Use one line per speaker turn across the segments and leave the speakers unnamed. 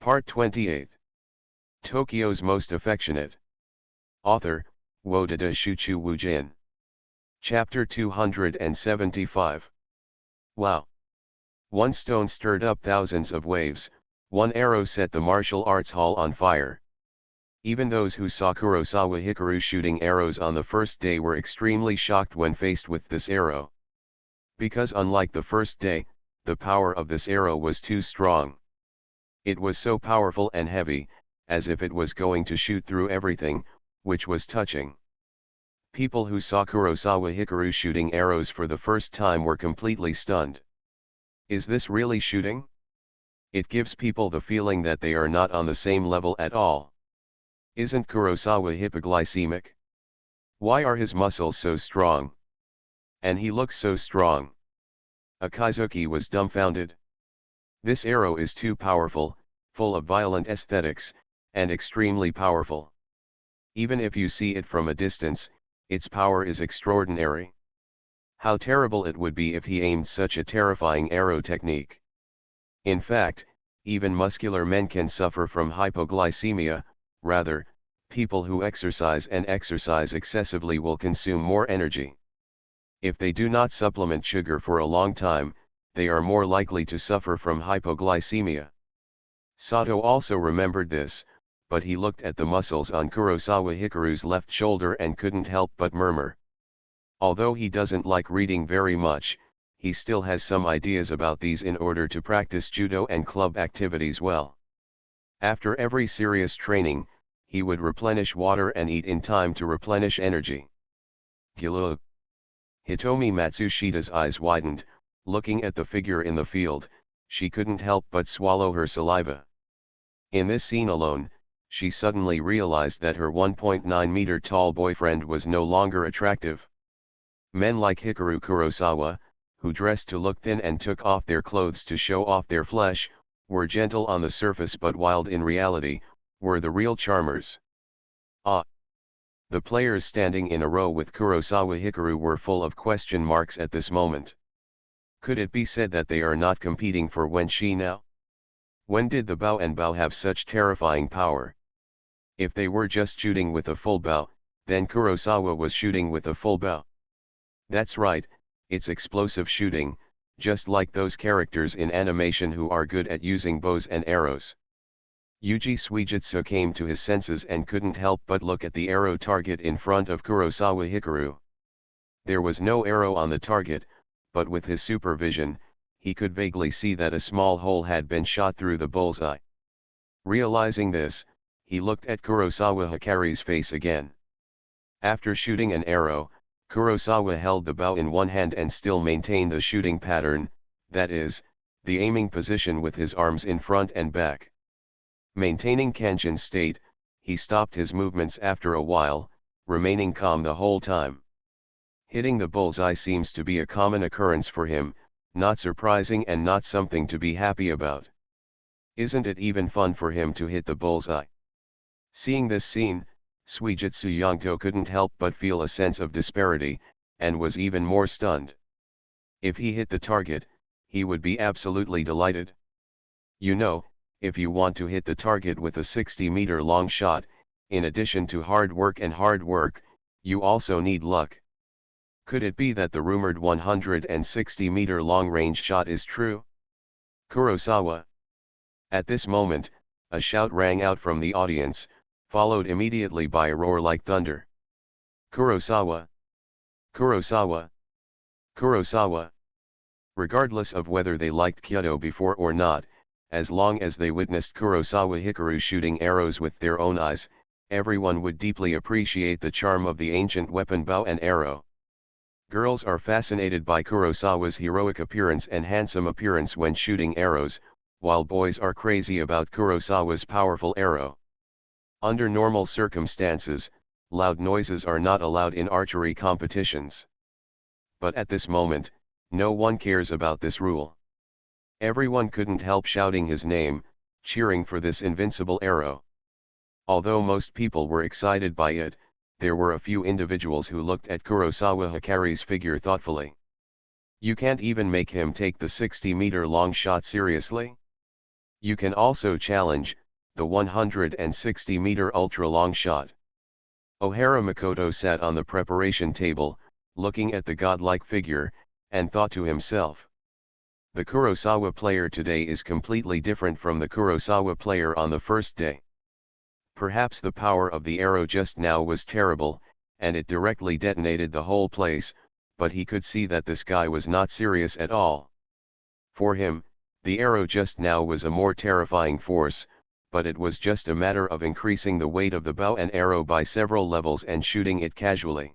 Part 28. Tokyo's Most Affectionate. Author, Wodada Shuchu Wujin. Chapter 275. Wow! One stone stirred up thousands of waves, one arrow set the martial arts hall on fire. Even those who saw Kurosawa Hikaru shooting arrows on the first day were extremely shocked when faced with this arrow. Because unlike the first day, the power of this arrow was too strong. It was so powerful and heavy, as if it was going to shoot through everything, which was touching. People who saw Kurosawa Hikaru shooting arrows for the first time were completely stunned. Is this really shooting? It gives people the feeling that they are not on the same level at all. Isn't Kurosawa hypoglycemic? Why are his muscles so strong? And he looks so strong. Akizuki was dumbfounded. This arrow is too powerful, full of violent aesthetics, and extremely powerful. Even if you see it from a distance, its power is extraordinary. How terrible it would be if he aimed such a terrifying arrow technique. In fact, even muscular men can suffer from hypoglycemia. Rather, people who exercise and exercise excessively will consume more energy. If they do not supplement sugar for a long time, they are more likely to suffer from hypoglycemia. Sato also remembered this, but he looked at the muscles on Kurosawa Hikaru's left shoulder and couldn't help but murmur. Although he doesn't like reading very much, he still has some ideas about these in order to practice judo and club activities well. After every serious training, he would replenish water and eat in time to replenish energy. Gilug. Hitomi Matsushita's eyes widened. Looking at the figure in the field, she couldn't help but swallow her saliva. In this scene alone, she suddenly realized that her 1.9-meter tall boyfriend was no longer attractive. Men like Hikaru Kurosawa, who dressed to look thin and took off their clothes to show off their flesh, were gentle on the surface but wild in reality, were the real charmers. Ah! The players standing in a row with Kurosawa Hikaru were full of question marks at this moment. Could it be said that they are not competing for Wenshi now? When did the bow and bow have such terrifying power? If they were just shooting with a full bow, then Kurosawa was shooting with a full bow. That's right, it's explosive shooting, just like those characters in animation who are good at using bows and arrows. Yuji Suijutsu came to his senses and couldn't help but look at the arrow target in front of Kurosawa Hikaru. There was no arrow on the target, but with his supervision, he could vaguely see that a small hole had been shot through the bullseye. Realizing this, he looked at Kurosawa Hikaru's face again. After shooting an arrow, Kurosawa held the bow in one hand and still maintained the shooting pattern, that is, the aiming position with his arms in front and back. Maintaining Kanjin state, he stopped his movements after a while, remaining calm the whole time. Hitting the bullseye seems to be a common occurrence for him, not surprising and not something to be happy about. Isn't it even fun for him to hit the bullseye? Seeing this scene, Suijutsu Yongto couldn't help but feel a sense of disparity, and was even more stunned. If he hit the target, he would be absolutely delighted. You know, if you want to hit the target with a 60-meter long shot, in addition to hard work, you also need luck. Could it be that the rumored 160-meter long-range shot is true? Kurosawa. At this moment, a shout rang out from the audience, followed immediately by a roar like thunder. Kurosawa! Kurosawa! Kurosawa! Regardless of whether they liked Kyoto before or not, as long as they witnessed Kurosawa Hikaru shooting arrows with their own eyes, everyone would deeply appreciate the charm of the ancient weapon bow and arrow. Girls are fascinated by Kurosawa's heroic appearance and handsome appearance when shooting arrows, while boys are crazy about Kurosawa's powerful arrow. Under normal circumstances, loud noises are not allowed in archery competitions. But at this moment, no one cares about this rule. Everyone couldn't help shouting his name, cheering for this invincible arrow. Although most people were excited by it, there were a few individuals who looked at Kurosawa Hikaru's figure thoughtfully. You can't even make him take the 60-meter long shot seriously? You can also challenge the 160-meter ultra-long shot. Ohara Makoto sat on the preparation table, looking at the godlike figure, and thought to himself. The Kurosawa player today is completely different from the Kurosawa player on the first day. Perhaps the power of the arrow just now was terrible, and it directly detonated the whole place, but he could see that this guy was not serious at all. For him, the arrow just now was a more terrifying force, but it was just a matter of increasing the weight of the bow and arrow by several levels and shooting it casually.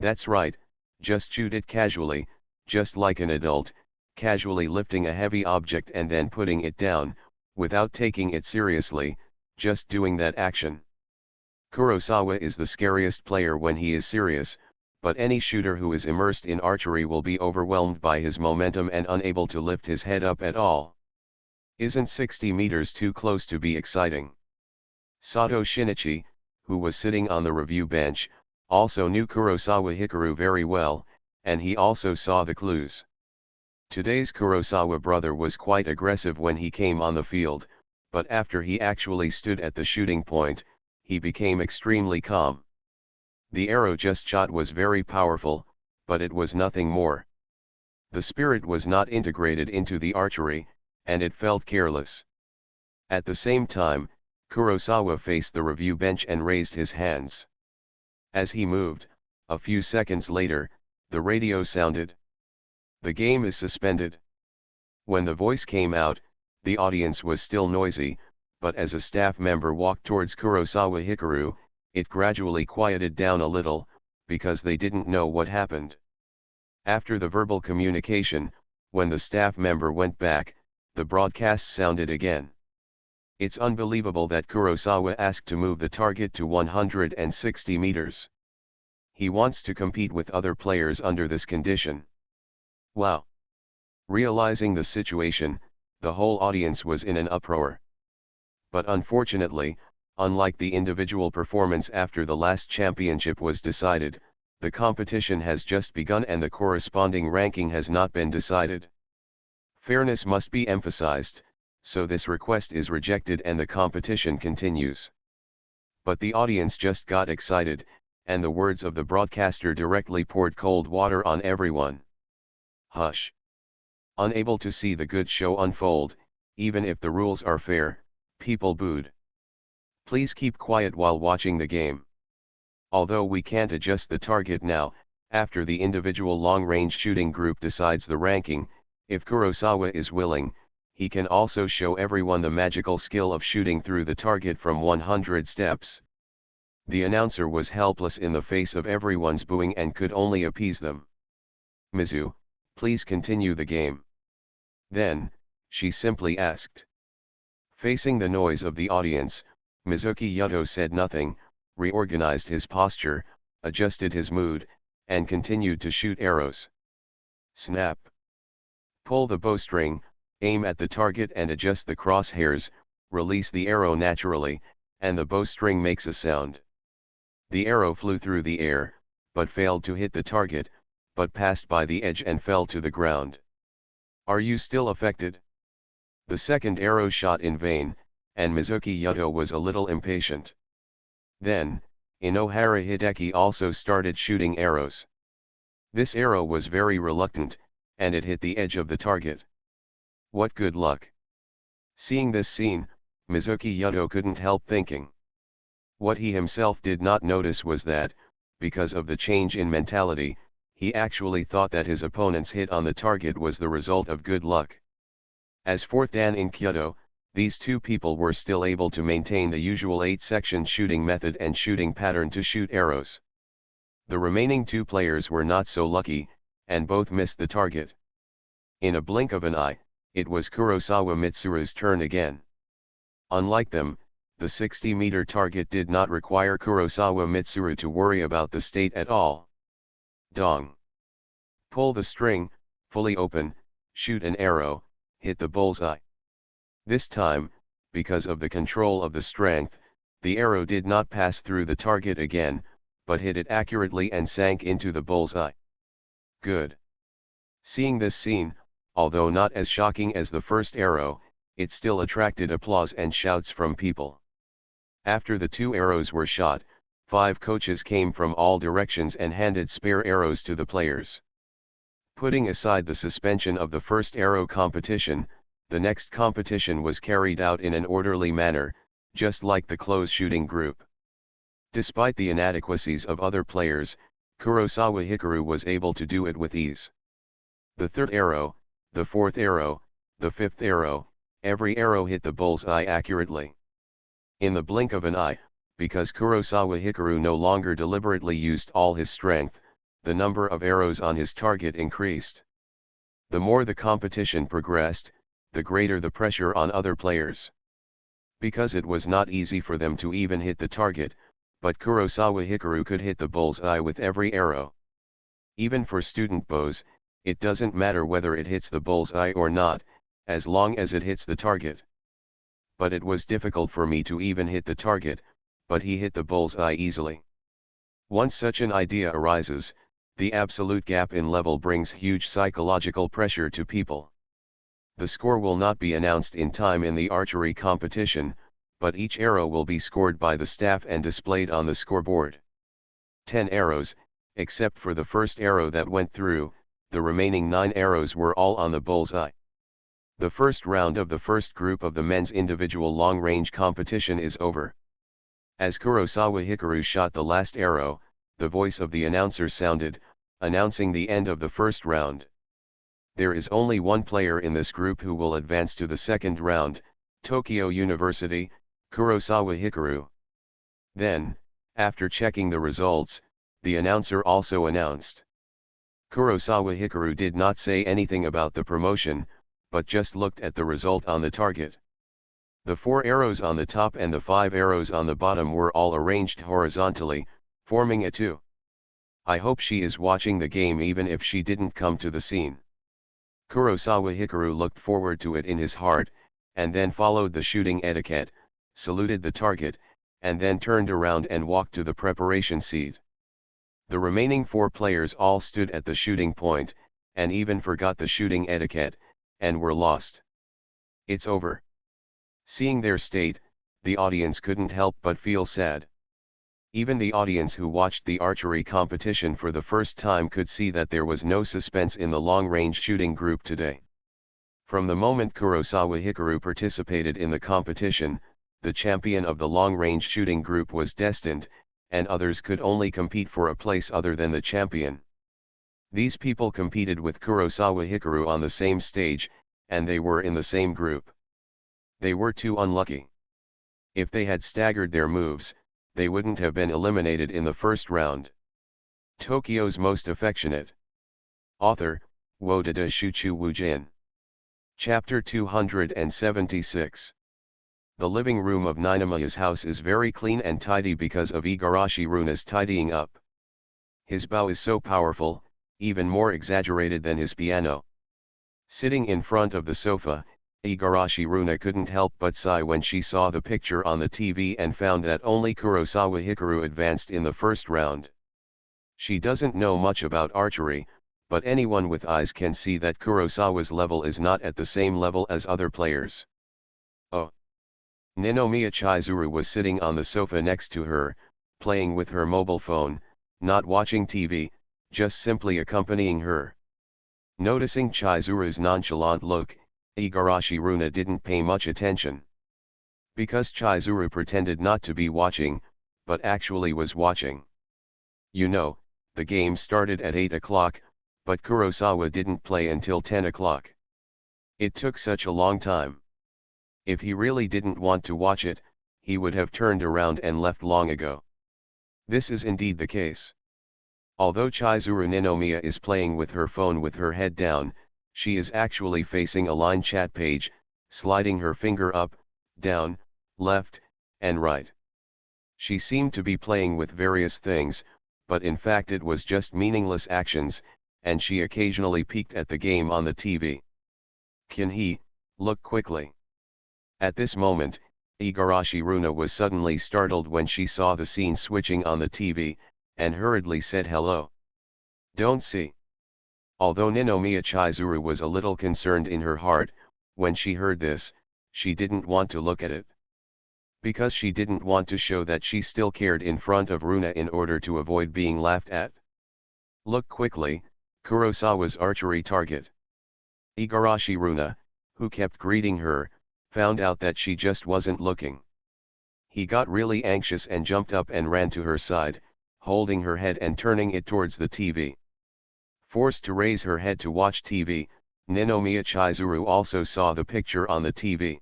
That's right, just shoot it casually, just like an adult, casually lifting a heavy object and then putting it down, without taking it seriously, just doing that action. Kurosawa is the scariest player when he is serious, but any shooter who is immersed in archery will be overwhelmed by his momentum and unable to lift his head up at all. Isn't 60 meters too close to be exciting? Sato Shinichi, who was sitting on the review bench, also knew Kurosawa Hikaru very well, and he also saw the clues. Today's Kurosawa brother was quite aggressive when he came on the field, but after he actually stood at the shooting point, he became extremely calm. The arrow just shot was very powerful, but it was nothing more. The spirit was not integrated into the archery, and it felt careless. At the same time, Kurosawa faced the review bench and raised his hands. As he moved, a few seconds later, the radio sounded. The game is suspended. When the voice came out, the audience was still noisy, but as a staff member walked towards Kurosawa Hikaru, it gradually quieted down a little, because they didn't know what happened. After the verbal communication, when the staff member went back, the broadcast sounded again. It's unbelievable that Kurosawa asked to move the target to 160 meters. He wants to compete with other players under this condition. Wow! Realizing the situation, the whole audience was in an uproar. But unfortunately, unlike the individual performance after the last championship was decided, the competition has just begun and the corresponding ranking has not been decided. Fairness must be emphasized, so this request is rejected and the competition continues. But the audience just got excited, and the words of the broadcaster directly poured cold water on everyone. Hush! Unable to see the good show unfold, even if the rules are fair, people booed. Please keep quiet while watching the game. Although we can't adjust the target now, after the individual long-range shooting group decides the ranking, if Kurosawa is willing, he can also show everyone the magical skill of shooting through the target from 100 steps. The announcer was helpless in the face of everyone's booing and could only appease them. Mizu, please continue the game. Then, she simply asked. Facing the noise of the audience, Mizuki Yuto said nothing, reorganized his posture, adjusted his mood, and continued to shoot arrows. Snap. Pull the bowstring, aim at the target and adjust the crosshairs, release the arrow naturally, and the bowstring makes a sound. The arrow flew through the air, but failed to hit the target, but passed by the edge and fell to the ground. Are you still affected? The second arrow shot in vain, and Mizuki Yuto was a little impatient. Then, Inohara Hideki also started shooting arrows. This arrow was very reluctant, and it hit the edge of the target. What good luck! Seeing this scene, Mizuki Yuto couldn't help thinking. What he himself did not notice was that, because of the change in mentality, he actually thought that his opponent's hit on the target was the result of good luck. As fourth dan in Kyoto, these two people were still able to maintain the usual 8-section shooting method and shooting pattern to shoot arrows. The remaining two players were not so lucky, and both missed the target. In a blink of an eye, it was Kurosawa Mitsuru's turn again. Unlike them, the 60-meter target did not require Kurosawa Mitsuru to worry about the state at all. Dong. Pull the string, fully open, shoot an arrow, hit the bullseye. This time, because of the control of the strength, the arrow did not pass through the target again, but hit it accurately and sank into the bullseye. Good. Seeing this scene, although not as shocking as the first arrow, it still attracted applause and shouts from people. After the 2 arrows were shot, 5 coaches came from all directions and handed spare arrows to the players. Putting aside the suspension of the first arrow competition, the next competition was carried out in an orderly manner, just like the close shooting group. Despite the inadequacies of other players, Kurosawa Hikaru was able to do it with ease. The 3rd arrow, the 4th arrow, the 5th arrow, every arrow hit the bull's eye accurately. In the blink of an eye, because Kurosawa Hikaru no longer deliberately used all his strength, the number of arrows on his target increased. The more the competition progressed, the greater the pressure on other players. Because it was not easy for them to even hit the target, but Kurosawa Hikaru could hit the bull's eye with every arrow. Even for student bows, it doesn't matter whether it hits the bull's eye or not, as long as it hits the target. But it was difficult for me to even hit the target, but he hit the bull's eye easily. Once such an idea arises, the absolute gap in level brings huge psychological pressure to people. The score will not be announced in time in the archery competition, but each arrow will be scored by the staff and displayed on the scoreboard. 10 arrows, except for the first arrow that went through, the remaining 9 arrows were all on the bull's eye. The first round of the first group of the men's individual long-range competition is over. As Kurosawa Hikaru shot the last arrow, the voice of the announcer sounded, announcing the end of the first round. There is only one player in this group who will advance to the second round, Tokyo University, Kurosawa Hikaru. Then, after checking the results, the announcer also announced. Kurosawa Hikaru did not say anything about the promotion, but just looked at the result on the target. The 4 arrows on the top and the 5 arrows on the bottom were all arranged horizontally, forming a 2. I hope she is watching the game even if she didn't come to the scene. Kurosawa Hikaru looked forward to it in his heart, and then followed the shooting etiquette, saluted the target, and then turned around and walked to the preparation seat. The remaining 4 players all stood at the shooting point, and even forgot the shooting etiquette, and were lost. It's over. Seeing their state, the audience couldn't help but feel sad. Even the audience who watched the archery competition for the first time could see that there was no suspense in the long-range shooting group today. From the moment Kurosawa Hikaru participated in the competition, the champion of the long-range shooting group was destined, and others could only compete for a place other than the champion. These people competed with Kurosawa Hikaru on the same stage, and they were in the same group. They were too unlucky. If they had staggered their moves, they wouldn't have been eliminated in the first round. Tokyo's Most Affectionate. Author, Wodada Shuchu Wujin. Chapter 276. The living room of Ninomiya's house is very clean and tidy because of Igarashi Runa's tidying up. His bow is so powerful, even more exaggerated than his piano. Sitting in front of the sofa, Igarashi Runa couldn't help but sigh when she saw the picture on the TV and found that only Kurosawa Hikaru advanced in the first round. She doesn't know much about archery, but anyone with eyes can see that Kurosawa's level is not at the same level as other players. Oh! Ninomiya Chizuru was sitting on the sofa next to her, playing with her mobile phone, not watching TV, just simply accompanying her. Noticing Chizuru's nonchalant look, Igarashi Runa didn't pay much attention. Because Chizuru pretended not to be watching, but actually was watching. You know, the game started at 8 o'clock, but Kurosawa didn't play until 10 o'clock. It took such a long time. If he really didn't want to watch it, he would have turned around and left long ago. This is indeed the case. Although Chizuru Ninomiya is playing with her phone with her head down, she is actually facing a line chat page, sliding her finger up, down, left, and right. She seemed to be playing with various things, but in fact it was just meaningless actions, and she occasionally peeked at the game on the TV. Can he look quickly? At this moment, Igarashi Runa was suddenly startled when she saw the scene switching on the TV, and hurriedly said hello. Don't see. Although Ninomiya Chizuru was a little concerned in her heart, when she heard this, she didn't want to look at it. Because she didn't want to show that she still cared in front of Runa in order to avoid being laughed at. Look quickly, Kurosawa's archery target. Igarashi Runa, who kept greeting her, found out that she just wasn't looking. He got really anxious and jumped up and ran to her side, holding her head and turning it towards the TV. Forced to raise her head to watch TV, Ninomiya Chizuru also saw the picture on the TV.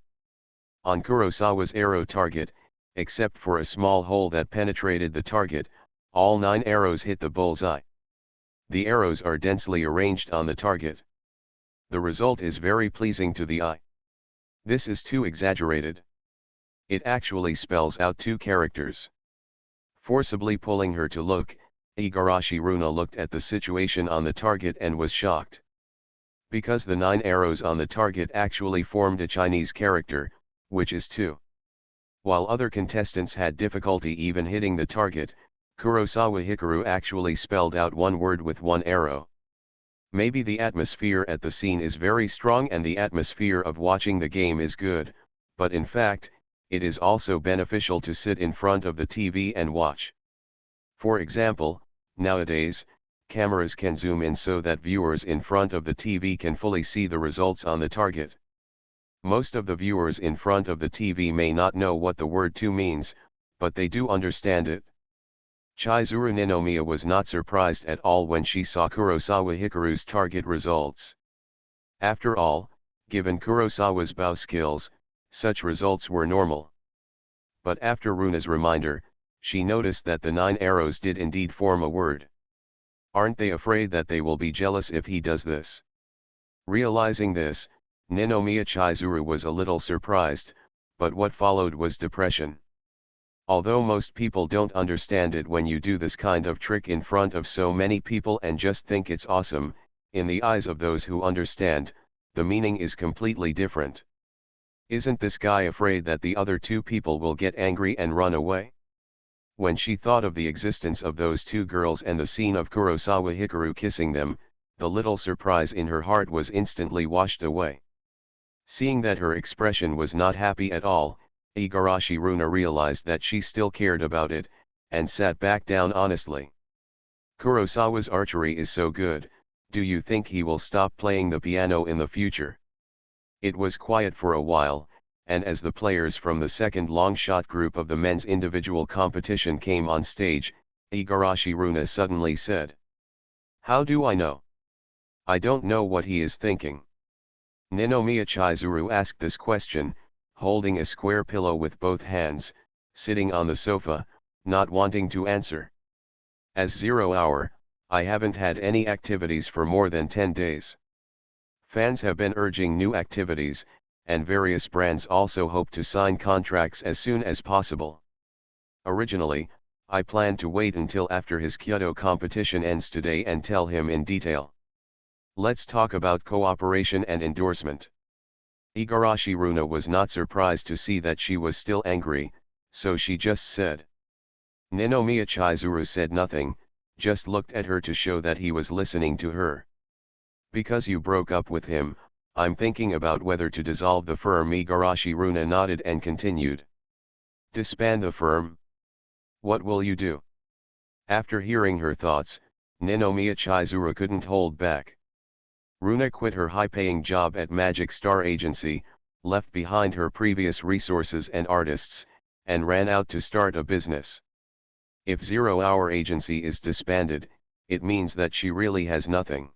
On Kurosawa's arrow target, except for a small hole that penetrated the target, all 9 arrows hit the bullseye. The arrows are densely arranged on the target. The result is very pleasing to the eye. This is too exaggerated. It actually spells out 2 characters. Forcibly pulling her to look, Igarashi Runa looked at the situation on the target and was shocked. Because the 9 arrows on the target actually formed a Chinese character, which is 2. While other contestants had difficulty even hitting the target, Kurosawa Hikaru actually spelled out one word with 1 arrow. Maybe the atmosphere at the scene is very strong and the atmosphere of watching the game is good, but in fact, it is also beneficial to sit in front of the TV and watch. For example, nowadays, cameras can zoom in so that viewers in front of the TV can fully see the results on the target. Most of the viewers in front of the TV may not know what the word 2 means, but they do understand it. Chizuru Ninomiya was not surprised at all when she saw Kurosawa Hikaru's target results. After all, given Kurosawa's bow skills, such results were normal. But after Runa's reminder, she noticed that the 9 arrows did indeed form a word. Aren't they afraid that they will be jealous if he does this? Realizing this, Ninomiya Chizuru was a little surprised, but what followed was depression. Although most people don't understand it when you do this kind of trick in front of so many people and just think it's awesome, in the eyes of those who understand, the meaning is completely different. Isn't this guy afraid that the other 2 people will get angry and run away? When she thought of the existence of those 2 girls and the scene of Kurosawa Hikaru kissing them, the little surprise in her heart was instantly washed away. Seeing that her expression was not happy at all, Igarashi Runa realized that she still cared about it, and sat back down honestly. Kurosawa's archery is so good, do you think he will stop playing the piano in the future? It was quiet for a while, and as the players from the second long-shot group of the men's individual competition came on stage, Igarashi Runa suddenly said, "How do I know? I don't know what he is thinking." Ninomiya Chizuru asked this question, holding a square pillow with both hands, sitting on the sofa, not wanting to answer. As 0 hour, I haven't had any activities for more than 10 days. Fans have been urging new activities, and various brands also hope to sign contracts as soon as possible. Originally, I planned to wait until after his Kyoto competition ends today and tell him in detail. Let's talk about cooperation and endorsement. Igarashi Runa was not surprised to see that she was still angry, so she just said. Ninomiya Chizuru said nothing, just looked at her to show that he was listening to her. Because you broke up with him, I'm thinking about whether to dissolve the firm. Igarashi Runa nodded and continued. Disband the firm? What will you do? After hearing her thoughts, Ninomiya Chizuru couldn't hold back. Runa quit her high-paying job at Magic Star Agency, left behind her previous resources and artists, and ran out to start a business. If 0 Hour Agency is disbanded, it means that she really has nothing.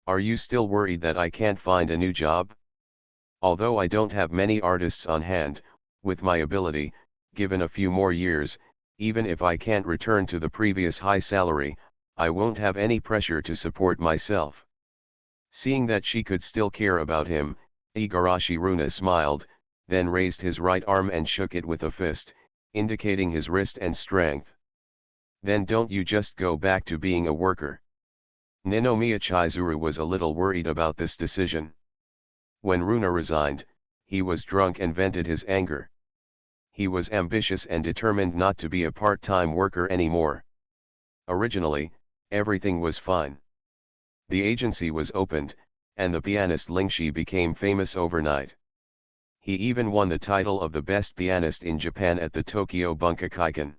Are you still worried that I can't find a new job? Although I don't have many artists on hand, with my ability, given a few more years, even if I can't return to the previous high salary, I won't have any pressure to support myself. Seeing that she could still care about him, Igarashi Runa smiled, then raised his right arm and shook it with a fist, indicating his wrist and strength. Then don't you just go back to being a worker? Ninomiya Chizuru was a little worried about this decision. When Runa resigned, he was drunk and vented his anger. He was ambitious and determined not to be a part-time worker anymore. Originally, everything was fine. The agency was opened, and the pianist Lingxi became famous overnight. He even won the title of the best pianist in Japan at the Tokyo Bunkakaikan.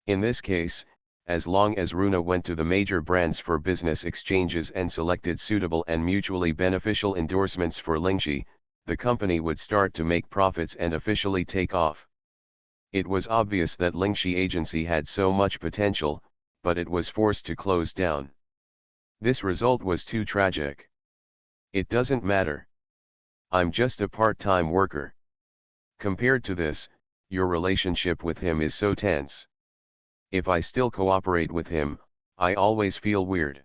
In this case, as long as Runa went to the major brands for business exchanges and selected suitable and mutually beneficial endorsements for Lingxi, the company would start to make profits and officially take off. It was obvious that Lingxi agency had so much potential, but it was forced to close down. This result was too tragic. It doesn't matter. I'm just a part-time worker. Compared to this, your relationship with him is so tense. If I still cooperate with him, I always feel weird.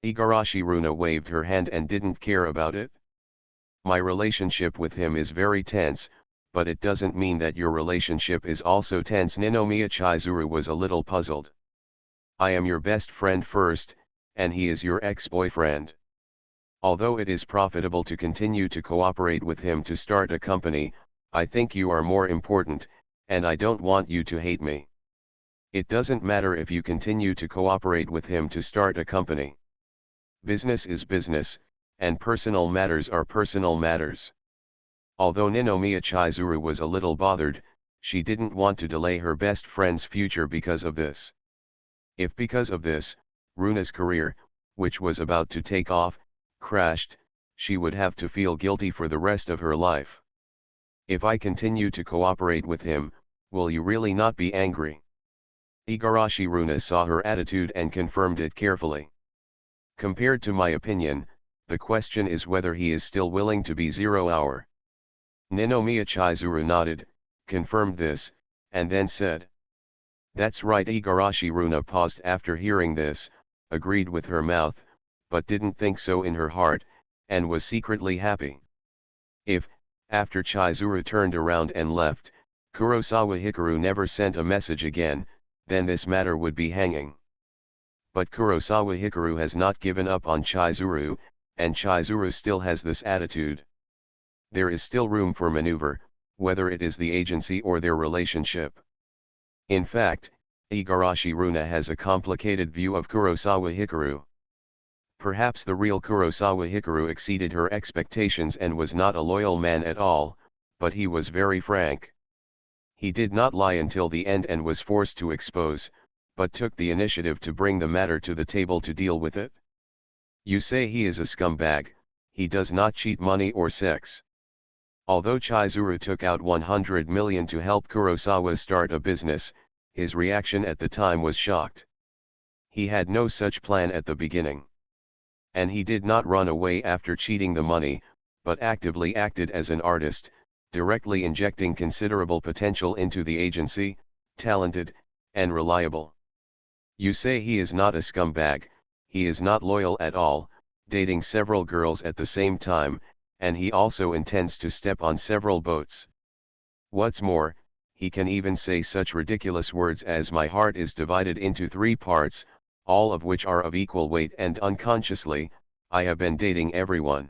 Igarashi Runa waved her hand and didn't care about it. My relationship with him is very tense, but it doesn't mean that your relationship is also tense. Ninomiya Chizuru was a little puzzled. I am your best friend first, and he is your ex-boyfriend. Although it is profitable to continue to cooperate with him to start a company, I think you are more important, and I don't want you to hate me. It doesn't matter if you continue to cooperate with him to start a company. Business is business, and personal matters are personal matters. Although Ninomiya Chizuru was a little bothered, she didn't want to delay her best friend's future because of this. If because of this, Runa's career, which was about to take off, crashed, she would have to feel guilty for the rest of her life. If I continue to cooperate with him, will you really not be angry? Igarashi Runa saw her attitude and confirmed it carefully. Compared to my opinion, the question is whether he is still willing to be 0 hour. Ninomiya Chizuru nodded, confirmed this, and then said. That's right. Igarashi Runa paused after hearing this, agreed with her mouth, but didn't think so in her heart, and was secretly happy. If, after Chizuru turned around and left, Kurosawa Hikaru never sent a message again, then this matter would be hanging. But Kurosawa Hikaru has not given up on Chizuru, and Chizuru still has this attitude. There is still room for maneuver, whether it is the agency or their relationship. In fact, Igarashi Runa has a complicated view of Kurosawa Hikaru. Perhaps the real Kurosawa Hikaru exceeded her expectations and was not a loyal man at all, but he was very frank. He did not lie until the end and was forced to expose, but took the initiative to bring the matter to the table to deal with it. You say he is a scumbag, he does not cheat money or sex. Although Chizuru took out 100 million to help Kurosawa start a business, his reaction at the time was shocked. He had no such plan at the beginning. And he did not run away after cheating the money, but actively acted as an artist, directly injecting considerable potential into the agency, talented, and reliable. You say he is not a scumbag, he is not loyal at all, dating several girls at the same time, and he also intends to step on several boats. What's more, he can even say such ridiculous words as my heart is divided into 3 parts, all of which are of equal weight, and unconsciously, I have been dating everyone.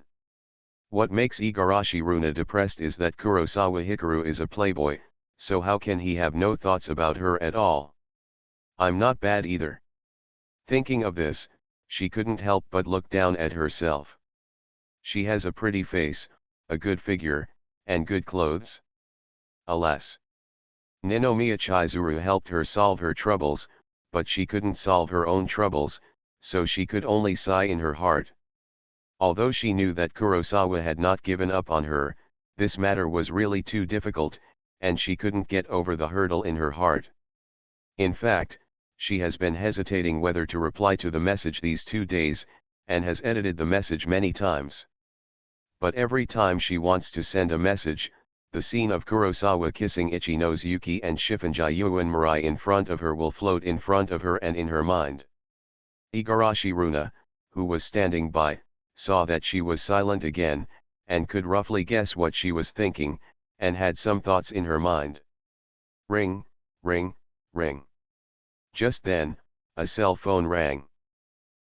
What makes Igarashi Runa depressed is that Kurosawa Hikaru is a playboy, so how can he have no thoughts about her at all? I'm not bad either. Thinking of this, she couldn't help but look down at herself. She has a pretty face, a good figure, and good clothes. Alas. Ninomiya Chizuru helped her solve her troubles, but she couldn't solve her own troubles, so she could only sigh in her heart. Although she knew that Kurosawa had not given up on her, this matter was really too difficult, and she couldn't get over the hurdle in her heart. In fact, she has been hesitating whether to reply to the message these 2 days, and has edited the message many times. But every time she wants to send a message, the scene of Kurosawa kissing Ichino's Yuki and Shifunji Mirai in front of her will float in front of her and in her mind. Igarashi Runa, who was standing by, saw that she was silent again, and could roughly guess what she was thinking, and had some thoughts in her mind. Ring, ring, ring. Just then, a cell phone rang.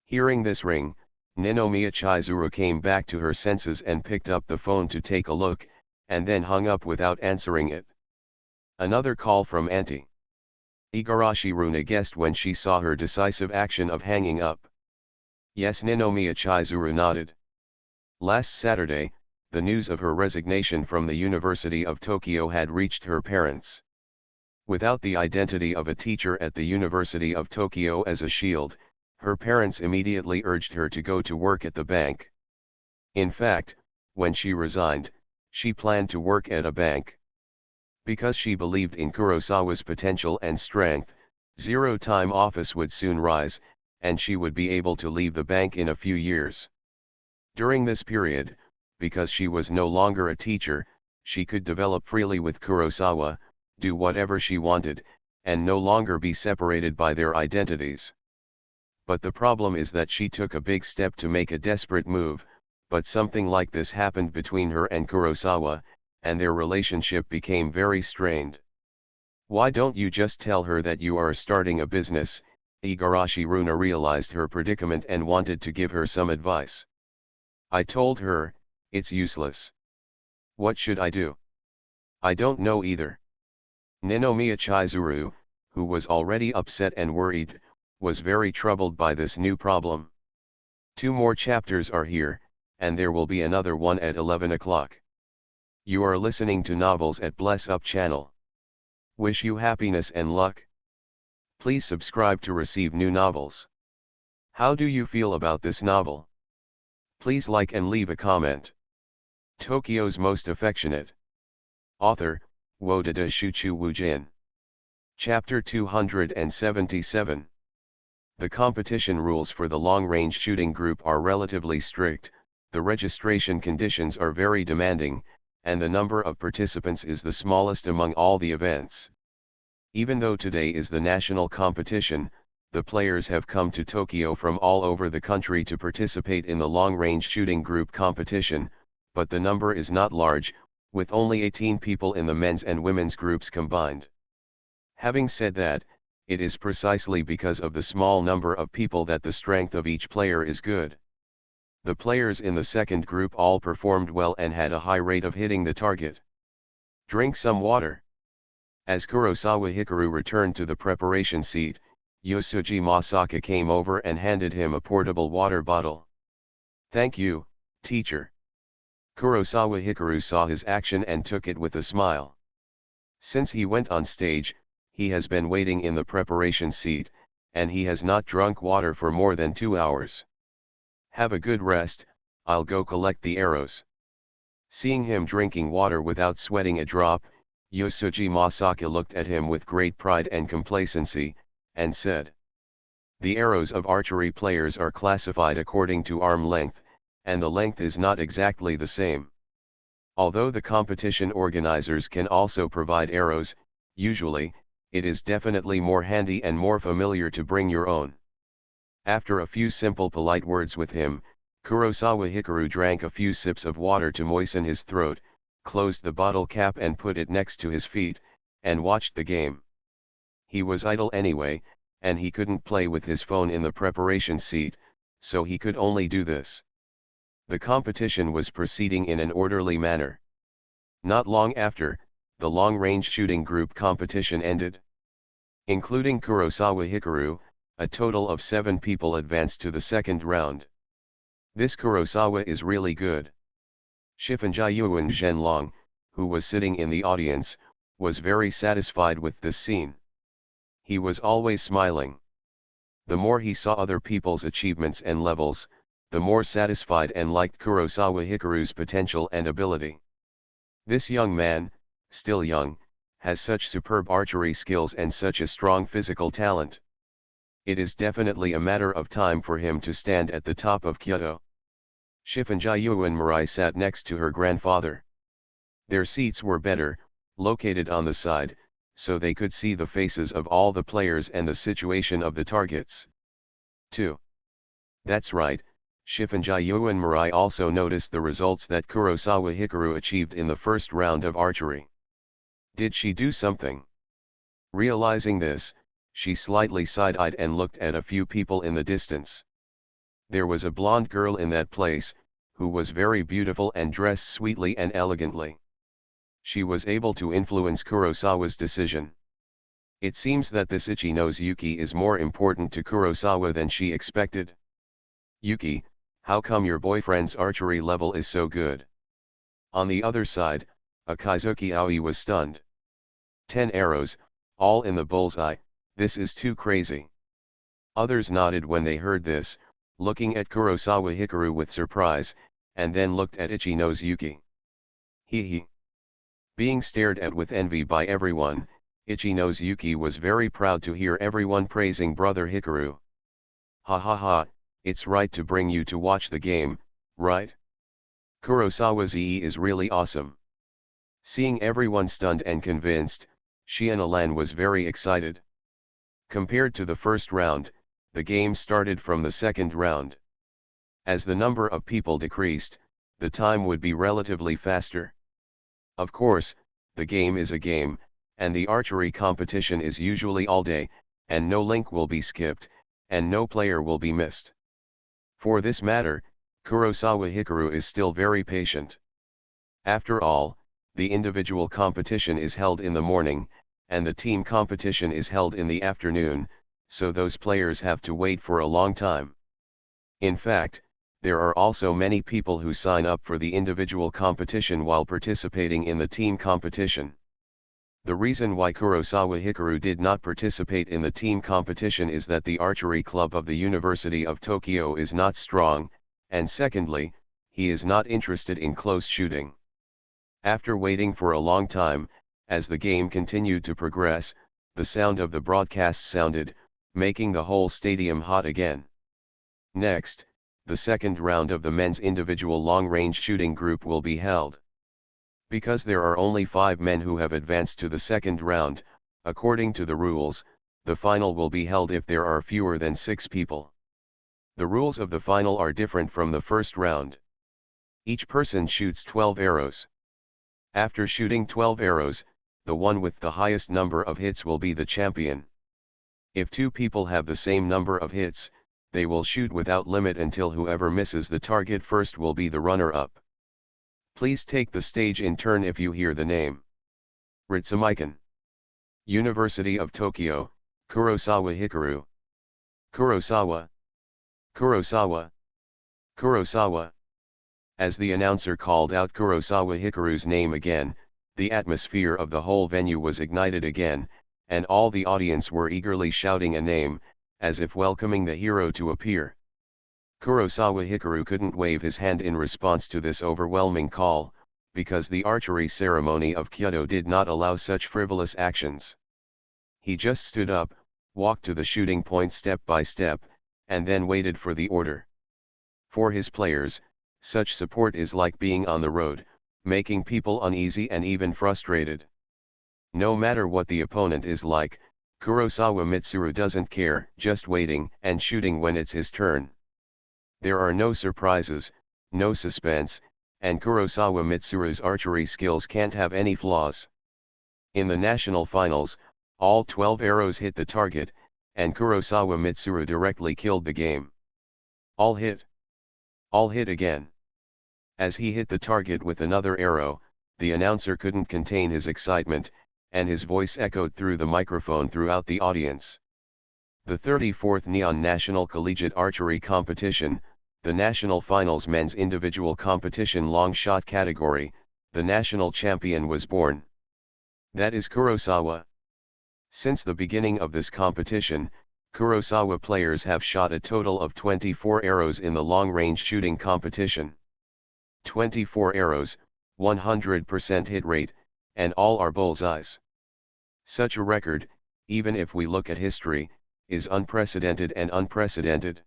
Hearing this ring, Ninomiya Chizuru came back to her senses and picked up the phone to take a look, and then hung up without answering it. Another call from Auntie. Igarashi Runa guessed when she saw her decisive action of hanging up. Yes, Ninomiya Chizuru nodded. Last Saturday, the news of her resignation from the University of Tokyo had reached her parents. Without the identity of a teacher at the University of Tokyo as a shield, her parents immediately urged her to go to work at the bank. In fact, when she resigned, she planned to work at a bank. Because she believed in Kurosawa's potential and strength, zero-time office would soon rise, and she would be able to leave the bank in a few years. During this period, because she was no longer a teacher, she could develop freely with Kurosawa, do whatever she wanted, and no longer be separated by their identities. But the problem is that she took a big step to make a desperate move, but something like this happened between her and Kurosawa, and their relationship became very strained. "Why don't you just tell her that you are starting a business?" Igarashi Runa realized her predicament and wanted to give her some advice. "I told her, it's useless. What should I do?" "I don't know either." Ninomiya Chizuru, who was already upset and worried, was very troubled by this new problem. 2 more chapters are here, and there will be another one at 11 o'clock. You are listening to Novels at Bless Up channel. Wish you happiness and luck. Please subscribe to receive new novels. How do you feel about this novel? Please like and leave a comment. Tokyo's Most Affectionate. Author, Wodada Shuchu Wujin. Chapter 277. The competition rules for the long-range shooting group are relatively strict, the registration conditions are very demanding, and the number of participants is the smallest among all the events. Even though today is the national competition, the players have come to Tokyo from all over the country to participate in the long-range shooting group competition, but the number is not large, with only 18 people in the men's and women's groups combined. Having said that, it is precisely because of the small number of people that the strength of each player is good. The players in the second group all performed well and had a high rate of hitting the target. Drink some water. As Kurosawa Hikaru returned to the preparation seat, Yosuji Masaka came over and handed him a portable water bottle. "Thank you, teacher." Kurosawa Hikaru saw his action and took it with a smile. Since he went on stage, he has been waiting in the preparation seat, and he has not drunk water for more than 2 hours. "Have a good rest, I'll go collect the arrows." Seeing him drinking water without sweating a drop, Yosuji Masaka looked at him with great pride and complacency, and said, "The arrows of archery players are classified according to arm length, and the length is not exactly the same. Although the competition organizers can also provide arrows, usually, it is definitely more handy and more familiar to bring your own." After a few simple polite words with him, Kurosawa Hikaru drank a few sips of water to moisten his throat, closed the bottle cap and put it next to his feet, and watched the game. He was idle anyway, and he couldn't play with his phone in the preparation seat, so he could only do this. The competition was proceeding in an orderly manner. Not long after, the long-range shooting group competition ended. Including Kurosawa Hikaru, a total of 7 people advanced to the second round. This Kurosawa is really good. Shifunjayuan Zhenlong, who was sitting in the audience, was very satisfied with this scene. He was always smiling. The more he saw other people's achievements and levels, the more satisfied and liked Kurosawa Hikaru's potential and ability. This young man, still young, has such superb archery skills and such a strong physical talent. It is definitely a matter of time for him to stand at the top of Kyoto. Shifunjayuan Mirai sat next to her grandfather. Their seats were better, located on the side, so they could see the faces of all the players and the situation of the targets. 2. That's right, Shifunjayuan Mirai also noticed the results that Kurosawa Hikaru achieved in the first round of archery. Did she do something? Realizing this, she slightly side-eyed and looked at a few people in the distance. There was a blonde girl in that place, who was very beautiful and dressed sweetly and elegantly. She was able to influence Kurosawa's decision. It seems that this Ichi knows Yuki is more important to Kurosawa than she expected. "Yuki, how come your boyfriend's archery level is so good?" On the other side, Akizuki Aoi was stunned. 10 arrows, all in the bullseye, this is too crazy. Others nodded when they heard this, looking at Kurosawa Hikaru with surprise, and then looked at Ichino's Yuki. Hee. Being stared at with envy by everyone, Ichino's Yuki was very proud to hear everyone praising brother Hikaru. Ha ha ha, it's right to bring you to watch the game, right? Kurosawa Ze is really awesome. Seeing everyone stunned and convinced, Shion-Lan was very excited. Compared to the first round, the game started from the second round. As the number of people decreased, the time would be relatively faster. Of course, the game is a game, and the archery competition is usually all day, and no link will be skipped, and no player will be missed. For this matter, Kurosawa Hikaru is still very patient. After all, the individual competition is held in the morning, and the team competition is held in the afternoon, so those players have to wait for a long time. In fact, there are also many people who sign up for the individual competition while participating in the team competition. The reason why Kurosawa Hikaru did not participate in the team competition is that the archery club of the University of Tokyo is not strong, and secondly, he is not interested in close shooting. After waiting for a long time, as the game continued to progress, the sound of the broadcast sounded, making the whole stadium hot again. Next, the second round of the men's individual long-range shooting group will be held. Because there are only 5 men who have advanced to the second round, according to the rules, the final will be held if there are fewer than 6 people. The rules of the final are different from the first round. Each person shoots 12 arrows. After shooting 12 arrows, the one with the highest number of hits will be the champion. If 2 people have the same number of hits, they will shoot without limit until whoever misses the target first will be the runner-up. Please take the stage in turn if you hear the name. Ritsumaikan. University of Tokyo, Kurosawa Hikaru. Kurosawa. Kurosawa. Kurosawa. As the announcer called out Kurosawa Hikaru's name again, the atmosphere of the whole venue was ignited again, and all the audience were eagerly shouting a name, as if welcoming the hero to appear. Kurosawa Hikaru couldn't wave his hand in response to this overwhelming call, because the archery ceremony of Kyoto did not allow such frivolous actions. He just stood up, walked to the shooting point step by step, and then waited for the order. For his players, such support is like being on the road, making people uneasy and even frustrated. No matter what the opponent is like, Kurosawa Mitsuru doesn't care, just waiting and shooting when it's his turn. There are no surprises, no suspense, and Kurosawa Mitsuru's archery skills can't have any flaws. In the national finals, all 12 arrows hit the target, and Kurosawa Mitsuru directly killed the game. All hit. All hit again. As he hit the target with another arrow, the announcer couldn't contain his excitement, and his voice echoed through the microphone throughout the audience. The 34th Neon National Collegiate Archery Competition, the National Finals Men's Individual Competition Long Shot category, the national champion was born. That is Kurosawa. Since the beginning of this competition, Kurosawa players have shot a total of 24 arrows in the long-range shooting competition. 24 arrows, 100% hit rate, and all are bullseyes. Such a record, even if we look at history, is unprecedented and unprecedented.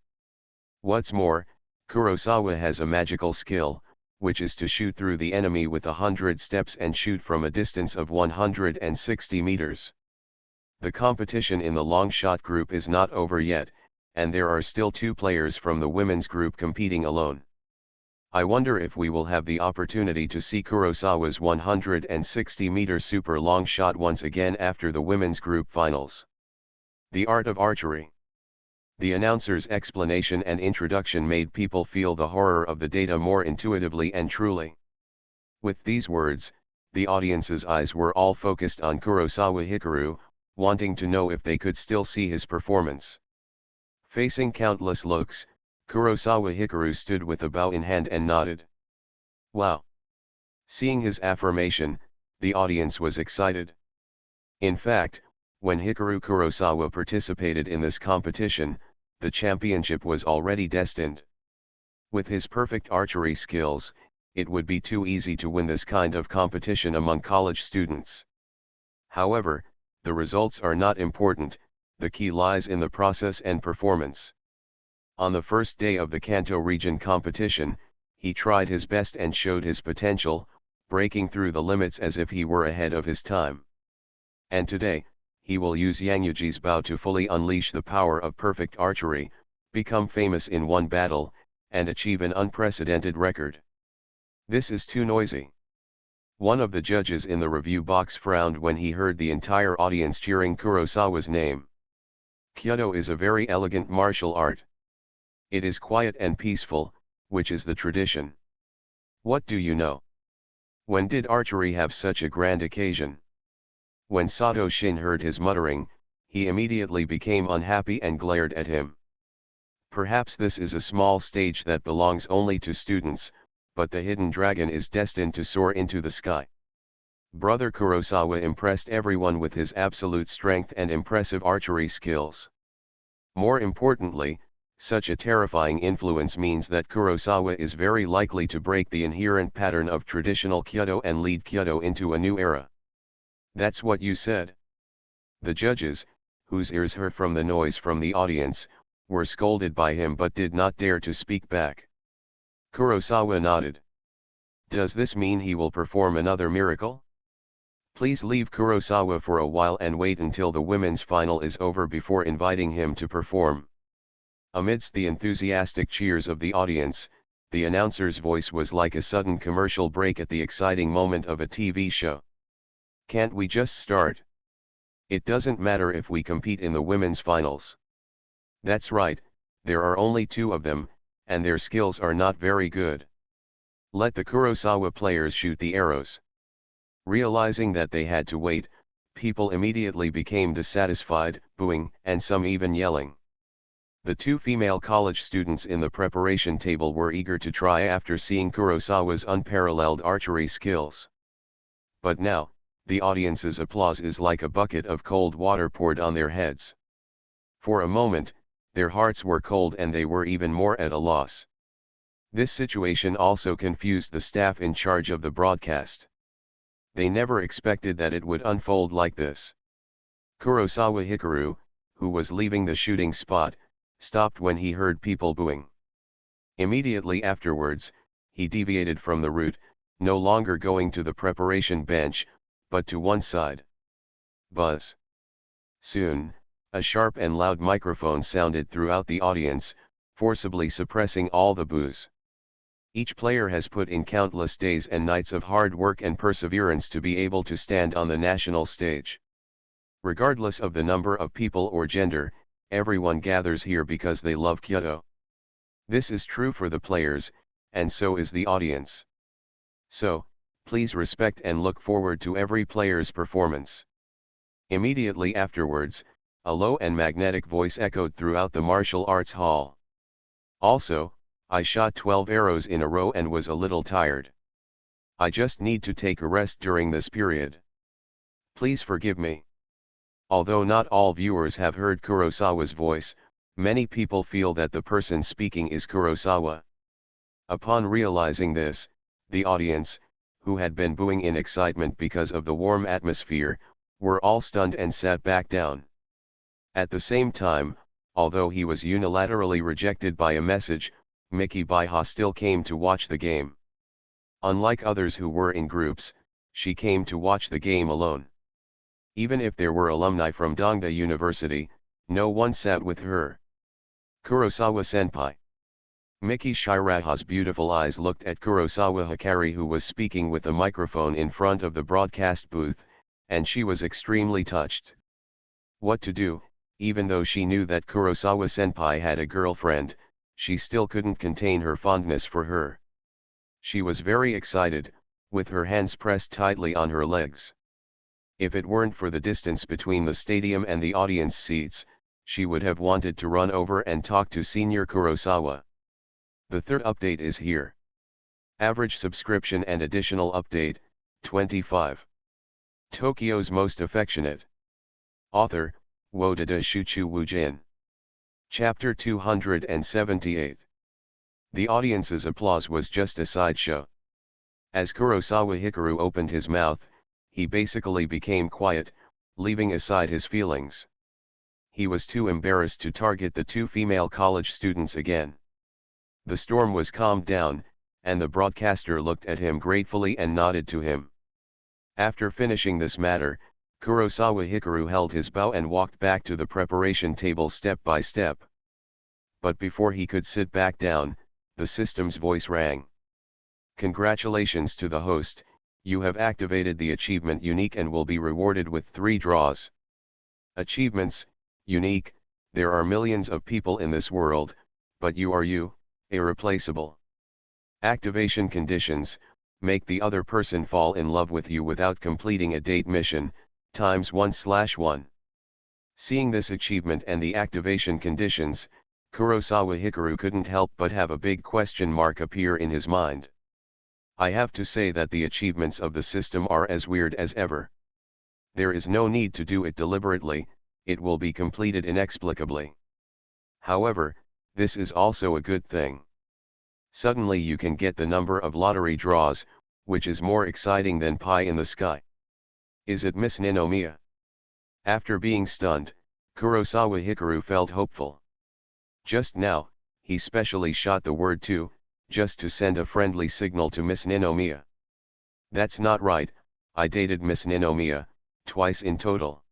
What's more, Kurosawa has a magical skill, which is to shoot through the enemy with 100 steps and shoot from a distance of 160 meters. The competition in the long shot group is not over yet, and there are still 2 players from the women's group competing alone. I wonder if we will have the opportunity to see Kurosawa's 160-meter super long shot once again after the women's group finals. The art of archery. The announcer's explanation and introduction made people feel the horror of the data more intuitively and truly. With these words, the audience's eyes were all focused on Kurosawa Hikaru, wanting to know if they could still see his performance. Facing countless looks, Kurosawa Hikaru stood with a bow in hand and nodded. Wow! Seeing his affirmation, the audience was excited. In fact, when Hikaru Kurosawa participated in this competition, the championship was already destined. With his perfect archery skills, it would be too easy to win this kind of competition among college students. However, the results are not important, the key lies in the process and performance. On the first day of the Kanto region competition, he tried his best and showed his potential, breaking through the limits as if he were ahead of his time. And today, he will use Yangyuji's bow to fully unleash the power of perfect archery, become famous in one battle, and achieve an unprecedented record. This is too noisy. One of the judges in the review box frowned when he heard the entire audience cheering Kurosawa's name. Kyudo is a very elegant martial art. It is quiet and peaceful, which is the tradition. What do you know? When did archery have such a grand occasion? When Sato Shin heard his muttering, he immediately became unhappy and glared at him. Perhaps this is a small stage that belongs only to students, but the hidden dragon is destined to soar into the sky. Brother Kurosawa impressed everyone with his absolute strength and impressive archery skills. More importantly, such a terrifying influence means that Kurosawa is very likely to break the inherent pattern of traditional Kyudo and lead Kyudo into a new era. That's what you said. The judges, whose ears hurt from the noise from the audience, were scolded by him but did not dare to speak back. Kurosawa nodded. Does this mean he will perform another miracle? Please leave Kurosawa for a while and wait until the women's final is over before inviting him to perform. Amidst the enthusiastic cheers of the audience, the announcer's voice was like a sudden commercial break at the exciting moment of a TV show. Can't we just start? It doesn't matter if we compete in the women's finals. That's right, there are only 2 of them, and their skills are not very good. Let the Kurosawa players shoot the arrows. Realizing that they had to wait, people immediately became dissatisfied, booing, and some even yelling. The 2 female college students in the preparation table were eager to try after seeing Kurosawa's unparalleled archery skills. But now, the audience's applause is like a bucket of cold water poured on their heads. For a moment, their hearts were cold and they were even more at a loss. This situation also confused the staff in charge of the broadcast. They never expected that it would unfold like this. Kurosawa Hikaru, who was leaving the shooting spot, stopped when he heard people booing. Immediately afterwards, he deviated from the route, no longer going to the preparation bench, but to one side. Buzz. Soon, a sharp and loud microphone sounded throughout the audience, forcibly suppressing all the boos. Each player has put in countless days and nights of hard work and perseverance to be able to stand on the national stage. Regardless of the number of people or gender, everyone gathers here because they love Kyudo. This is true for the players, and so is the audience. So, please respect and look forward to every player's performance. Immediately afterwards, a low and magnetic voice echoed throughout the martial arts hall. Also, I shot 12 arrows in a row and was a little tired. I just need to take a rest during this period. Please forgive me. Although not all viewers have heard Kurosawa's voice, many people feel that the person speaking is Kurosawa. Upon realizing this, the audience, who had been booing in excitement because of the warm atmosphere, were all stunned and sat back down. At the same time, although he was unilaterally rejected by a message, Miki Baiha still came to watch the game. Unlike others who were in groups, she came to watch the game alone. Even if there were alumni from Dongda University, no one sat with her. Kurosawa-senpai. Miki Shiraha's beautiful eyes looked at Kurosawa Hikari, who was speaking with a microphone in front of the broadcast booth, and she was extremely touched. What to do, even though she knew that Kurosawa-senpai had a girlfriend, she still couldn't contain her fondness for her. She was very excited, with her hands pressed tightly on her legs. If it weren't for the distance between the stadium and the audience seats, she would have wanted to run over and talk to Senior Kurosawa. The third update is here. Average subscription and additional update, 25. Tokyo's most affectionate. Author, Wodada Shuchu Wujin. Chapter 278. The audience's applause was just a sideshow. As Kurosawa Hikaru opened his mouth, he basically became quiet, leaving aside his feelings. He was too embarrassed to target the two female college students again. The storm was calmed down, and the broadcaster looked at him gratefully and nodded to him. After finishing this matter, Kurosawa Hikaru held his bow and walked back to the preparation table step by step. But before he could sit back down, the system's voice rang. Congratulations to the host, you have activated the achievement Unique and will be rewarded with 3 draws. Achievements, Unique, there are millions of people in this world, but you are you, irreplaceable. Activation conditions, make the other person fall in love with you without completing a date mission, ×1/1. Seeing this achievement and the activation conditions, Kurosawa Hikaru couldn't help but have a big question mark appear in his mind. I have to say that the achievements of the system are as weird as ever. There is no need to do it deliberately, it will be completed inexplicably. However, this is also a good thing. Suddenly you can get the number of lottery draws, which is more exciting than pie in the sky. Is it Miss Ninomiya? After being stunned, Kurosawa Hikaru felt hopeful. Just now, he specially shot the word "to," just to send a friendly signal to Miss Ninomiya. That's not right, I dated Miss Ninomiya, twice in total.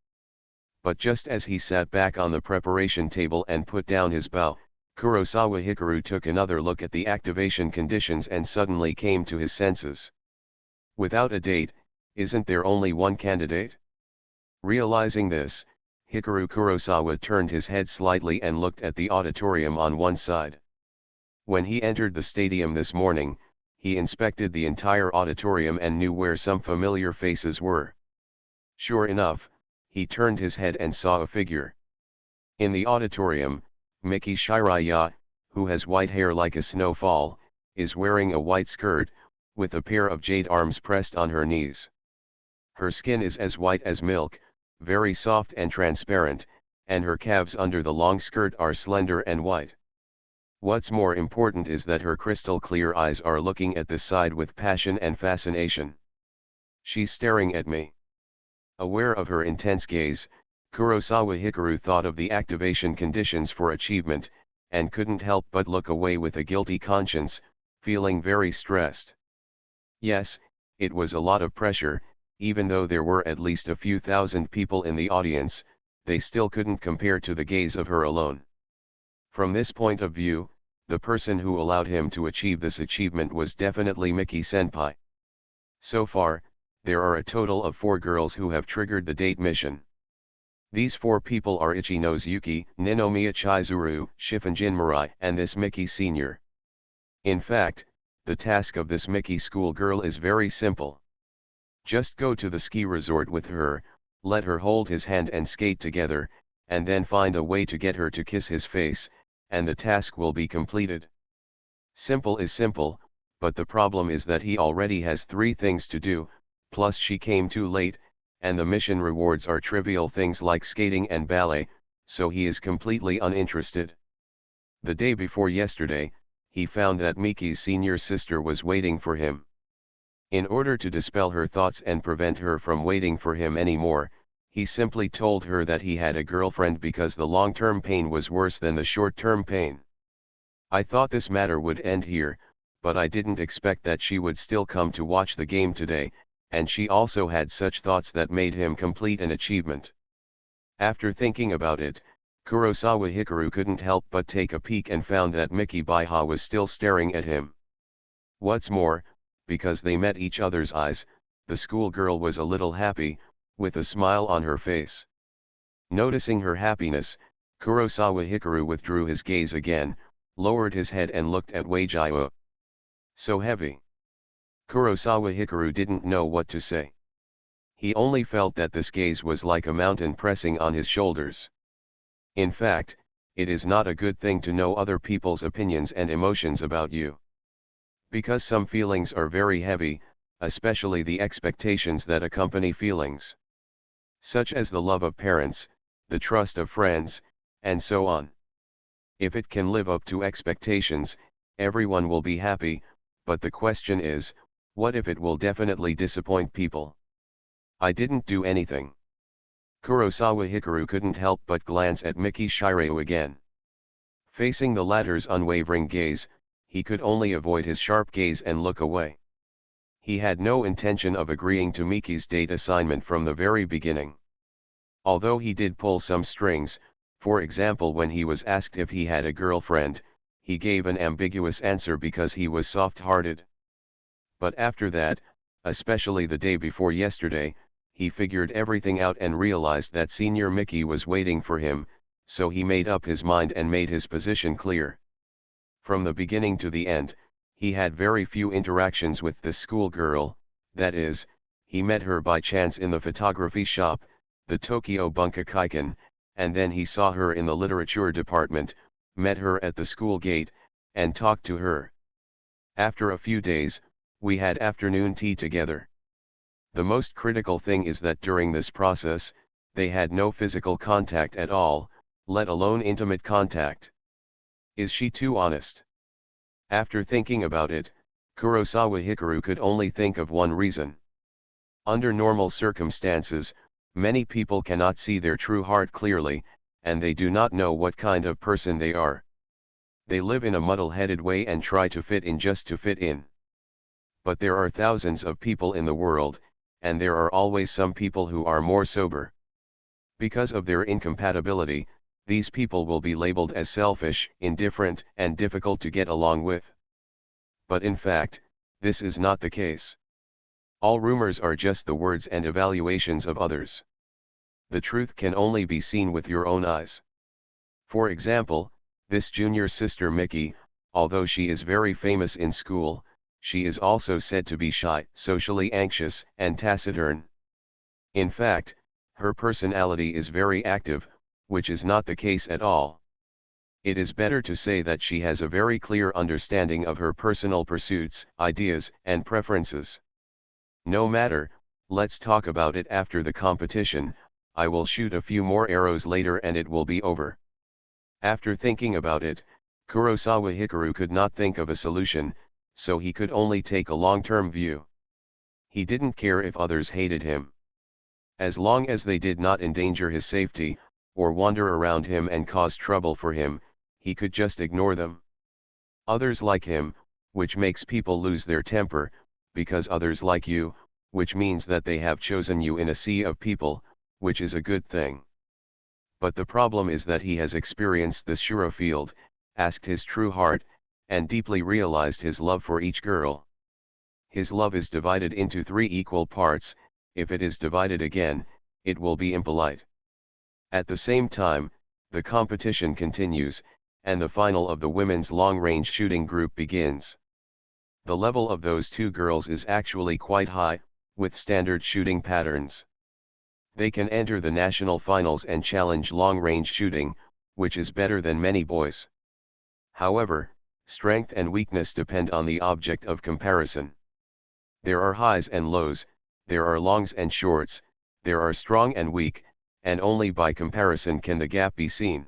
But just as he sat back on the preparation table and put down his bow, Kurosawa Hikaru took another look at the activation conditions and suddenly came to his senses. Without a date, isn't there only one candidate? Realizing this, Hikaru Kurosawa turned his head slightly and looked at the auditorium on one side. When he entered the stadium this morning, he inspected the entire auditorium and knew where some familiar faces were. Sure enough, he turned his head and saw a figure. In the auditorium, Miki Shiraya, who has white hair like a snowfall, is wearing a white skirt, with a pair of jade arms pressed on her knees. Her skin is as white as milk, very soft and transparent, and her calves under the long skirt are slender and white. What's more important is that her crystal clear eyes are looking at the side with passion and fascination. She's staring at me. Aware of her intense gaze, Kurosawa Hikaru thought of the activation conditions for achievement, and couldn't help but look away with a guilty conscience, feeling very stressed. Yes, it was a lot of pressure, even though there were at least a few thousand people in the audience, they still couldn't compare to the gaze of her alone. From this point of view, the person who allowed him to achieve this achievement was definitely Miki-senpai. So far, there are a total of 4 girls who have triggered the date mission. These 4 people are Ichino's Yuki, Ninomiya Chizuru, Shifunjin Mirai, and this Miki Sr. In fact, the task of this Miki schoolgirl is very simple. Just go to the ski resort with her, let her hold his hand and skate together, and then find a way to get her to kiss his face, and the task will be completed. Simple is simple, but the problem is that he already has 3 things to do, plus she came too late, and the mission rewards are trivial things like skating and ballet, so he is completely uninterested. The day before yesterday, he found that Miki's senior sister was waiting for him. In order to dispel her thoughts and prevent her from waiting for him anymore, he simply told her that he had a girlfriend because the long-term pain was worse than the short-term pain. I thought this matter would end here, but I didn't expect that she would still come to watch the game today, and she also had such thoughts that made him complete an achievement. After thinking about it, Kurosawa Hikaru couldn't help but take a peek and found that Miki Baiha was still staring at him. What's more, because they met each other's eyes, the schoolgirl was a little happy, with a smile on her face. Noticing her happiness, Kurosawa Hikaru withdrew his gaze again, lowered his head and looked at Weijiu. So heavy. Kurosawa Hikaru didn't know what to say. He only felt that this gaze was like a mountain pressing on his shoulders. In fact, it is not a good thing to know other people's opinions and emotions about you. Because some feelings are very heavy, especially the expectations that accompany feelings, such as the love of parents, the trust of friends, and so on. If it can live up to expectations, everyone will be happy, but the question is, what if it will definitely disappoint people? I didn't do anything. Kurosawa Hikaru couldn't help but glance at Miki Shiryu again. Facing the latter's unwavering gaze, he could only avoid his sharp gaze and look away. He had no intention of agreeing to Miki's date assignment from the very beginning. Although he did pull some strings, for example when he was asked if he had a girlfriend, he gave an ambiguous answer because he was soft-hearted. But after that, especially the day before yesterday, he figured everything out and realized that Senior Miki was waiting for him, so he made up his mind and made his position clear. From the beginning to the end, he had very few interactions with this schoolgirl, that is, he met her by chance in the photography shop, the Tokyo Bunkakaikan, and then he saw her in the literature department, met her at the school gate, and talked to her. After a few days, we had afternoon tea together. The most critical thing is that during this process, they had no physical contact at all, let alone intimate contact. Is she too honest? After thinking about it, Kurosawa Hikaru could only think of one reason. Under normal circumstances, many people cannot see their true heart clearly, and they do not know what kind of person they are. They live in a muddle-headed way and try to fit in just to fit in. But there are thousands of people in the world, and there are always some people who are more sober. Because of their incompatibility, these people will be labeled as selfish, indifferent, and difficult to get along with. But in fact, this is not the case. All rumors are just the words and evaluations of others. The truth can only be seen with your own eyes. For example, this junior sister Miki, although she is very famous in school, she is also said to be shy, socially anxious, and taciturn. In fact, her personality is very active, which is not the case at all. It is better to say that she has a very clear understanding of her personal pursuits, ideas, and preferences. No matter, let's talk about it after the competition. I will shoot a few more arrows later and it will be over. After thinking about it, Kurosawa Hikaru could not think of a solution, so he could only take a long-term view. He didn't care if others hated him. As long as they did not endanger his safety, or wander around him and cause trouble for him, he could just ignore them. Others like him, which makes people lose their temper, because others like you, which means that they have chosen you in a sea of people, which is a good thing. But the problem is that he has experienced this Shura field, asked his true heart, and deeply realized his love for each girl. His love is divided into 3 equal parts. If it is divided again, it will be impolite. At the same time, the competition continues, and the final of the women's long-range shooting group begins. The level of those 2 girls is actually quite high, with standard shooting patterns. They can enter the national finals and challenge long-range shooting, which is better than many boys. However, strength and weakness depend on the object of comparison. There are highs and lows, there are longs and shorts, there are strong and weak, and only by comparison can the gap be seen.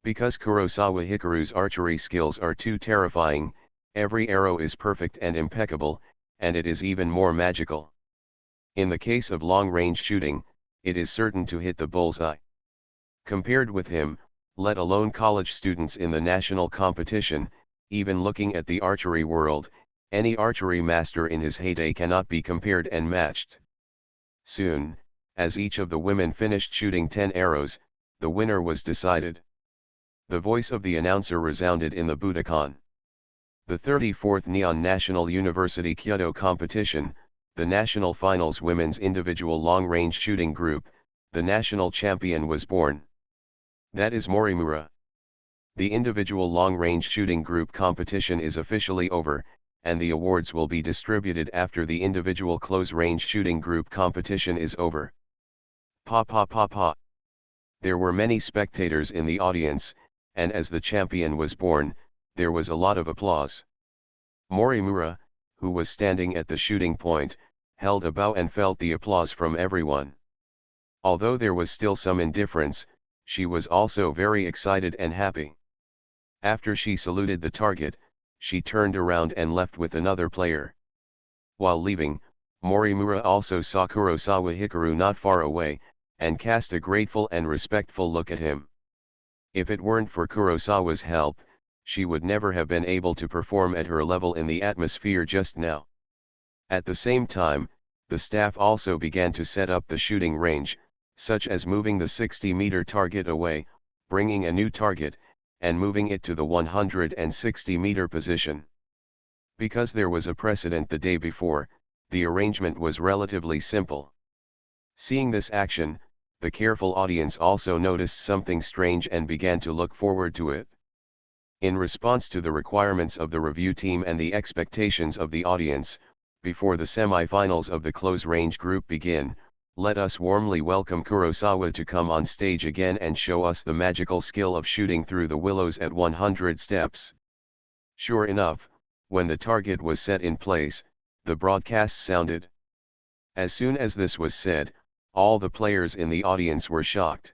Because Kurosawa Hikaru's archery skills are too terrifying, every arrow is perfect and impeccable, and it is even more magical. In the case of long-range shooting, it is certain to hit the bullseye. Compared with him, let alone college students in the national competition, even looking at the archery world, any archery master in his heyday cannot be compared and matched. Soon, as each of the women finished shooting 10 arrows, the winner was decided. The voice of the announcer resounded in the Budokan. The 34th Nihon National University Kyoto Competition, the National Finals Women's Individual Long-Range Shooting Group, the national champion was born. That is Morimura. The individual long-range shooting group competition is officially over, and the awards will be distributed after the individual close-range shooting group competition is over. Pa pa pa pa. There were many spectators in the audience, and as the champion was born, there was a lot of applause. Morimura, who was standing at the shooting point, held a bow and felt the applause from everyone. Although there was still some indifference, she was also very excited and happy. After she saluted the target, she turned around and left with another player. While leaving, Morimura also saw Kurosawa Hikaru not far away, and cast a grateful and respectful look at him. If it weren't for Kurosawa's help, she would never have been able to perform at her level in the atmosphere just now. At the same time, the staff also began to set up the shooting range, such as moving the 60-meter target away, bringing a new target, and moving it to the 160-meter position. Because there was a precedent the day before, the arrangement was relatively simple. Seeing this action, the careful audience also noticed something strange and began to look forward to it. In response to the requirements of the review team and the expectations of the audience, before the semi-finals of the close-range group begin, let us warmly welcome Kurosawa to come on stage again and show us the magical skill of shooting through the willows at 100 steps. Sure enough, when the target was set in place, the broadcast sounded. As soon as this was said, all the players in the audience were shocked.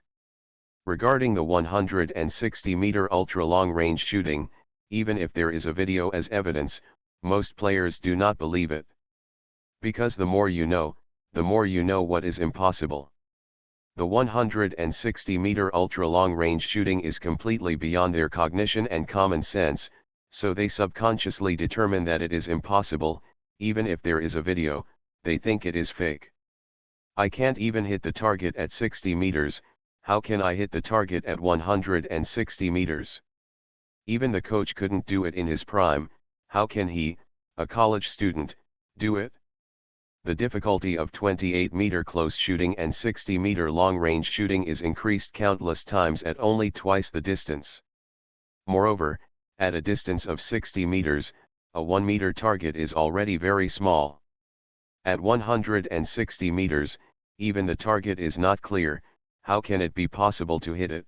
Regarding the 160-meter ultra-long-range shooting, even if there is a video as evidence, most players do not believe it. Because the more you know what is impossible. The 160-meter ultra-long-range shooting is completely beyond their cognition and common sense, so they subconsciously determine that it is impossible. Even if there is a video, they think it is fake. I can't even hit the target at 60 meters, how can I hit the target at 160 meters? Even the coach couldn't do it in his prime, how can he, a college student, do it? The difficulty of 28-meter close shooting and 60-meter long-range shooting is increased countless times at only twice the distance. Moreover, at a distance of 60 meters, a 1-meter target is already very small. At 160 meters, even the target is not clear, how can it be possible to hit it?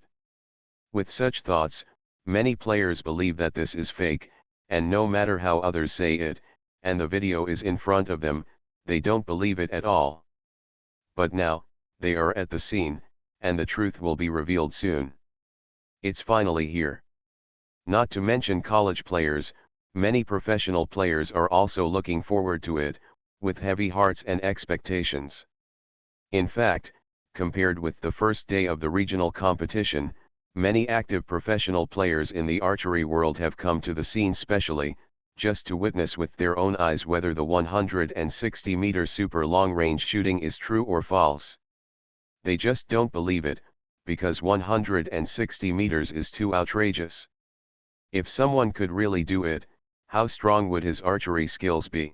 With such thoughts, many players believe that this is fake, and no matter how others say it, and the video is in front of them, they don't believe it at all. But now, they are at the scene, and the truth will be revealed soon. It's finally here. Not to mention college players, many professional players are also looking forward to it, with heavy hearts and expectations. In fact, compared with the first day of the regional competition, many active professional players in the archery world have come to the scene specially, just to witness with their own eyes whether the 160-meter super long-range shooting is true or false. They just don't believe it, because 160 meters is too outrageous. If someone could really do it, how strong would his archery skills be?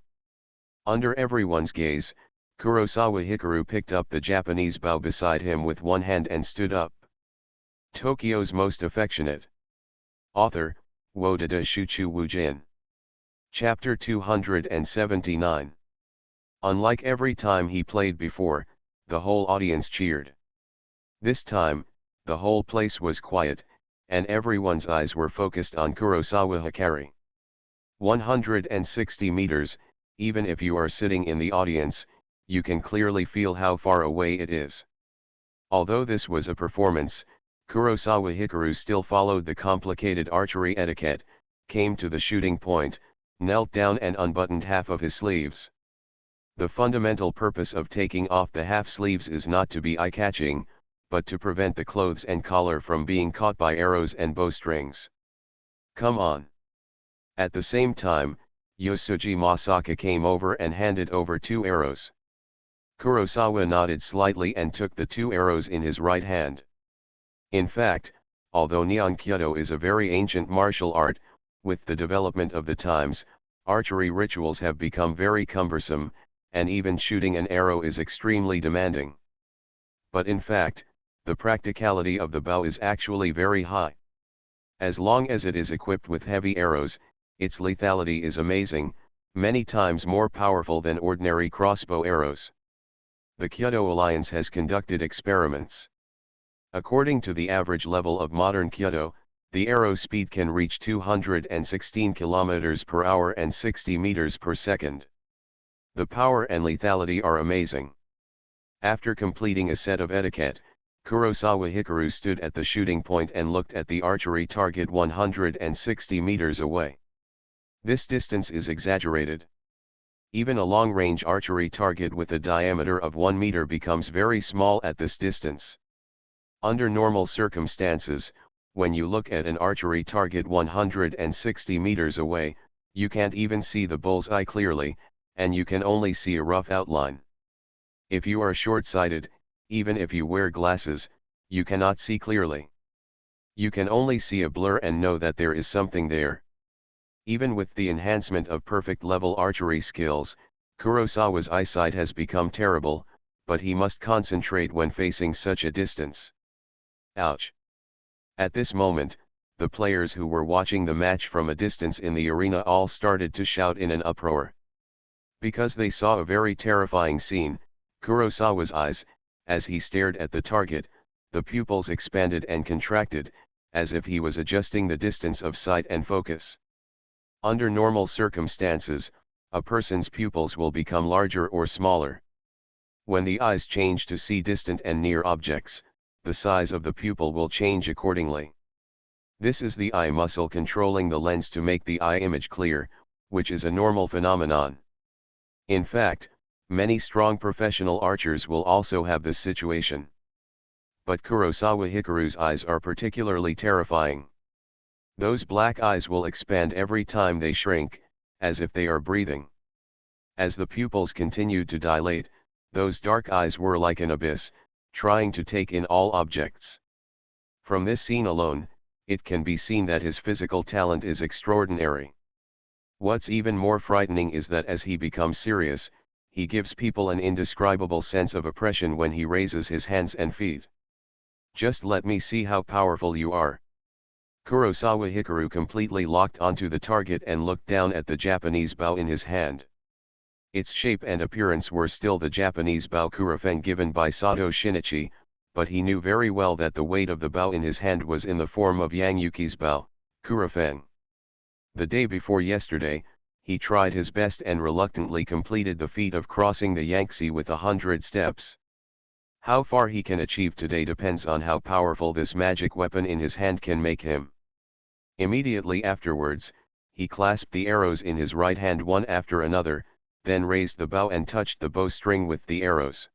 Under everyone's gaze, Kurosawa Hikaru picked up the Japanese bow beside him with one hand and stood up. Tokyo's Most Affectionate. Author, Wodada Shuchu Wujin. Chapter 279. Unlike every time he played before, the whole audience cheered. This time, the whole place was quiet, and everyone's eyes were focused on Kurosawa Hikaru. 160 meters, even if you are sitting in the audience, you can clearly feel how far away it is. Although this was a performance, Kurosawa Hikaru still followed the complicated archery etiquette, came to the shooting point, knelt down and unbuttoned half of his sleeves. The fundamental purpose of taking off the half sleeves is not to be eye-catching, but to prevent the clothes and collar from being caught by arrows and bowstrings. Come on. At the same time, Yosuji Masaka came over and handed over 2 arrows. Kurosawa nodded slightly and took the 2 arrows in his right hand. In fact, although Nihon-kyudo is a very ancient martial art, with the development of the times, archery rituals have become very cumbersome, and even shooting an arrow is extremely demanding. But in fact, the practicality of the bow is actually very high. As long as it is equipped with heavy arrows, its lethality is amazing, many times more powerful than ordinary crossbow arrows. The Kyudo Alliance has conducted experiments. According to the average level of modern Kyudo, The arrow speed can reach 216 km per hour and 60 meters per second. The power and lethality are amazing. After completing a set of etiquette, Kurosawa Hikaru stood at the shooting point and looked at the archery target 160 meters away. This distance is exaggerated. Even a long-range archery target with a diameter of 1 meter becomes very small at this distance. Under normal circumstances, when you look at an archery target 160 meters away, you can't even see the bull's-eye clearly, and you can only see a rough outline. If you are short-sighted, even if you wear glasses, you cannot see clearly. You can only see a blur and know that there is something there. Even with the enhancement of perfect level archery skills, Kurosawa's eyesight has become terrible, but he must concentrate when facing such a distance. Ouch! At this moment, the players who were watching the match from a distance in the arena all started to shout in an uproar. Because they saw a very terrifying scene, Kurosawa's eyes, as he stared at the target, the pupils expanded and contracted, as if he was adjusting the distance of sight and focus. Under normal circumstances, a person's pupils will become larger or smaller. When the eyes change to see distant and near objects, the size of the pupil will change accordingly. This is the eye muscle controlling the lens to make the eye image clear, which is a normal phenomenon. In fact, many strong professional archers will also have this situation. But Kurosawa Hikaru's eyes are particularly terrifying. Those black eyes will expand every time they shrink, as if they are breathing. As the pupils continued to dilate, those dark eyes were like an abyss, trying to take in all objects. From this scene alone, it can be seen that his physical talent is extraordinary. What's even more frightening is that as he becomes serious, he gives people an indescribable sense of oppression when he raises his hands and feet. Just let me see how powerful you are. Kurosawa Hikaru completely locked onto the target and looked down at the Japanese bow in his hand. Its shape and appearance were still the Japanese bow Kurofeng given by Sato Shinichi, but he knew very well that the weight of the bow in his hand was in the form of Yang Yuki's bow, Kurofeng. The day before yesterday, he tried his best and reluctantly completed the feat of crossing the Yangtze with 100 steps. How far he can achieve today depends on how powerful this magic weapon in his hand can make him. Immediately afterwards, he clasped the arrows in his right hand one after another, then raised the bow and touched the bowstring with the arrows.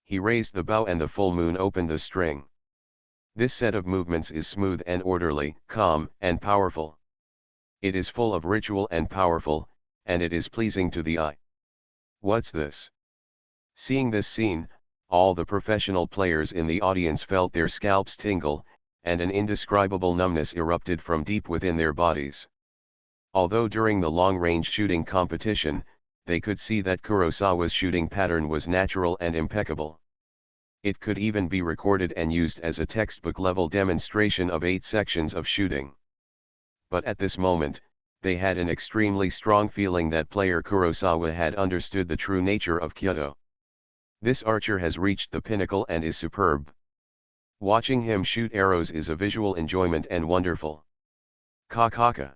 He raised the bow and the full moon opened the string. This set of movements is smooth and orderly, calm and powerful. It is full of ritual and powerful, and it is pleasing to the eye. What's this? Seeing this scene, all the professional players in the audience felt their scalps tingle, and an indescribable numbness erupted from deep within their bodies. Although during the long-range shooting competition, they could see that Kurosawa's shooting pattern was natural and impeccable. It could even be recorded and used as a textbook-level demonstration of 8 sections of shooting. But at this moment, they had an extremely strong feeling that player Kurosawa had understood the true nature of Kyoto. This archer has reached the pinnacle and is superb. Watching him shoot arrows is a visual enjoyment and wonderful. Kakaka.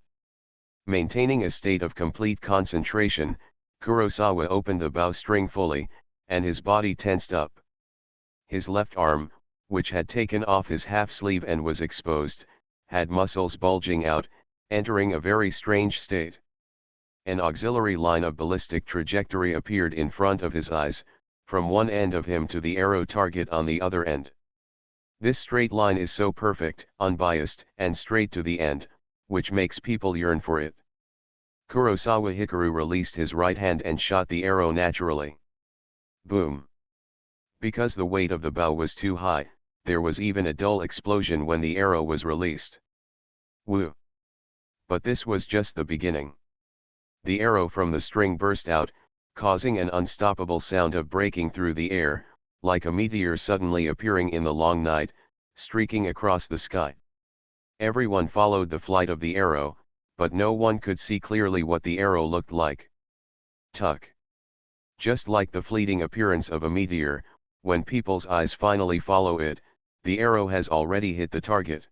Maintaining a state of complete concentration, Kurosawa opened the bowstring fully, and his body tensed up. His left arm, which had taken off his half-sleeve and was exposed, had muscles bulging out, entering a very strange state. An auxiliary line of ballistic trajectory appeared in front of his eyes, from one end of him to the arrow target on the other end. This straight line is so perfect, unbiased, and straight to the end, which makes people yearn for it. Kurosawa Hikaru released his right hand and shot the arrow naturally. Boom! Because the weight of the bow was too high, there was even a dull explosion when the arrow was released. Woo! But this was just the beginning. The arrow from the string burst out, causing an unstoppable sound of breaking through the air, like a meteor suddenly appearing in the long night, streaking across the sky. Everyone followed the flight of the arrow, but no one could see clearly what the arrow looked like. Tuck. Just like the fleeting appearance of a meteor, when people's eyes finally follow it, the arrow has already hit the target.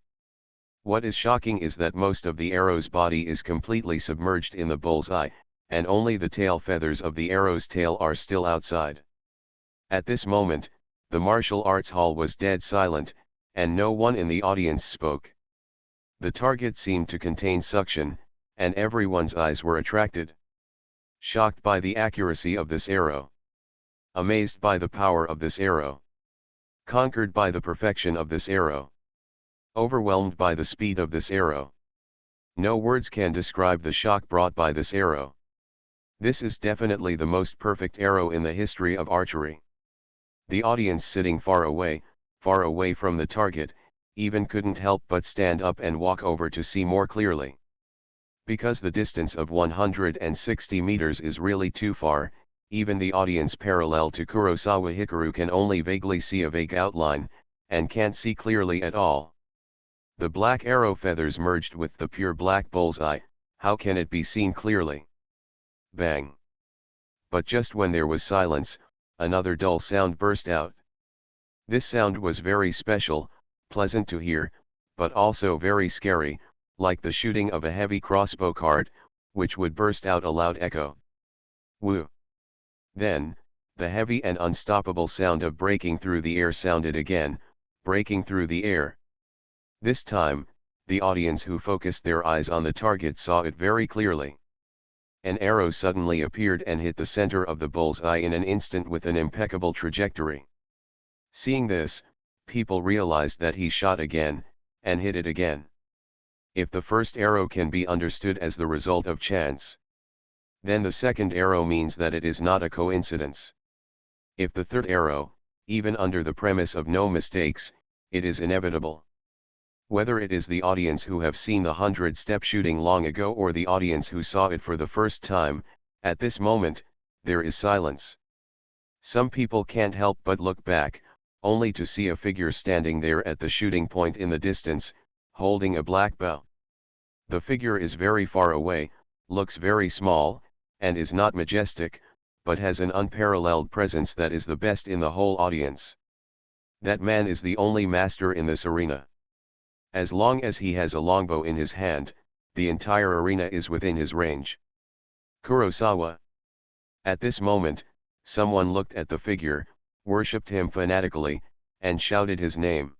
What is shocking is that most of the arrow's body is completely submerged in the bullseye, and only the tail feathers of the arrow's tail are still outside. At this moment, the martial arts hall was dead silent, and no one in the audience spoke. The target seemed to contain suction, and everyone's eyes were attracted. Shocked by the accuracy of this arrow. Amazed by the power of this arrow. Conquered by the perfection of this arrow. Overwhelmed by the speed of this arrow. No words can describe the shock brought by this arrow. This is definitely the most perfect arrow in the history of archery. The audience sitting far away from the target, even couldn't help but stand up and walk over to see more clearly. Because the distance of 160 meters is really too far, even the audience parallel to Kurosawa Hikaru can only vaguely see a vague outline, and can't see clearly at all. The black arrow feathers merged with the pure black bullseye, how can it be seen clearly? Bang! But just when there was silence, another dull sound burst out. This sound was very special, pleasant to hear, but also very scary, like the shooting of a heavy crossbow cart, which would burst out a loud echo. Woo! Then, the heavy and unstoppable sound of breaking through the air sounded again, breaking through the air. This time, the audience who focused their eyes on the target saw it very clearly. An arrow suddenly appeared and hit the center of the bullseye in an instant with an impeccable trajectory. Seeing this, people realized that he shot again, and hit it again. If the first arrow can be understood as the result of chance, then the second arrow means that it is not a coincidence. If the third arrow, even under the premise of no mistakes, it is inevitable. Whether it is the audience who have seen the 100-step shooting long ago or the audience who saw it for the first time, at this moment, there is silence. Some people can't help but look back, only to see a figure standing there at the shooting point in the distance, holding a black bow. The figure is very far away, looks very small, and is not majestic, but has an unparalleled presence that is the best in the whole audience. That man is the only master in this arena. As long as he has a longbow in his hand, the entire arena is within his range. Kurosawa. At this moment, someone looked at the figure, worshipped him fanatically, and shouted his name.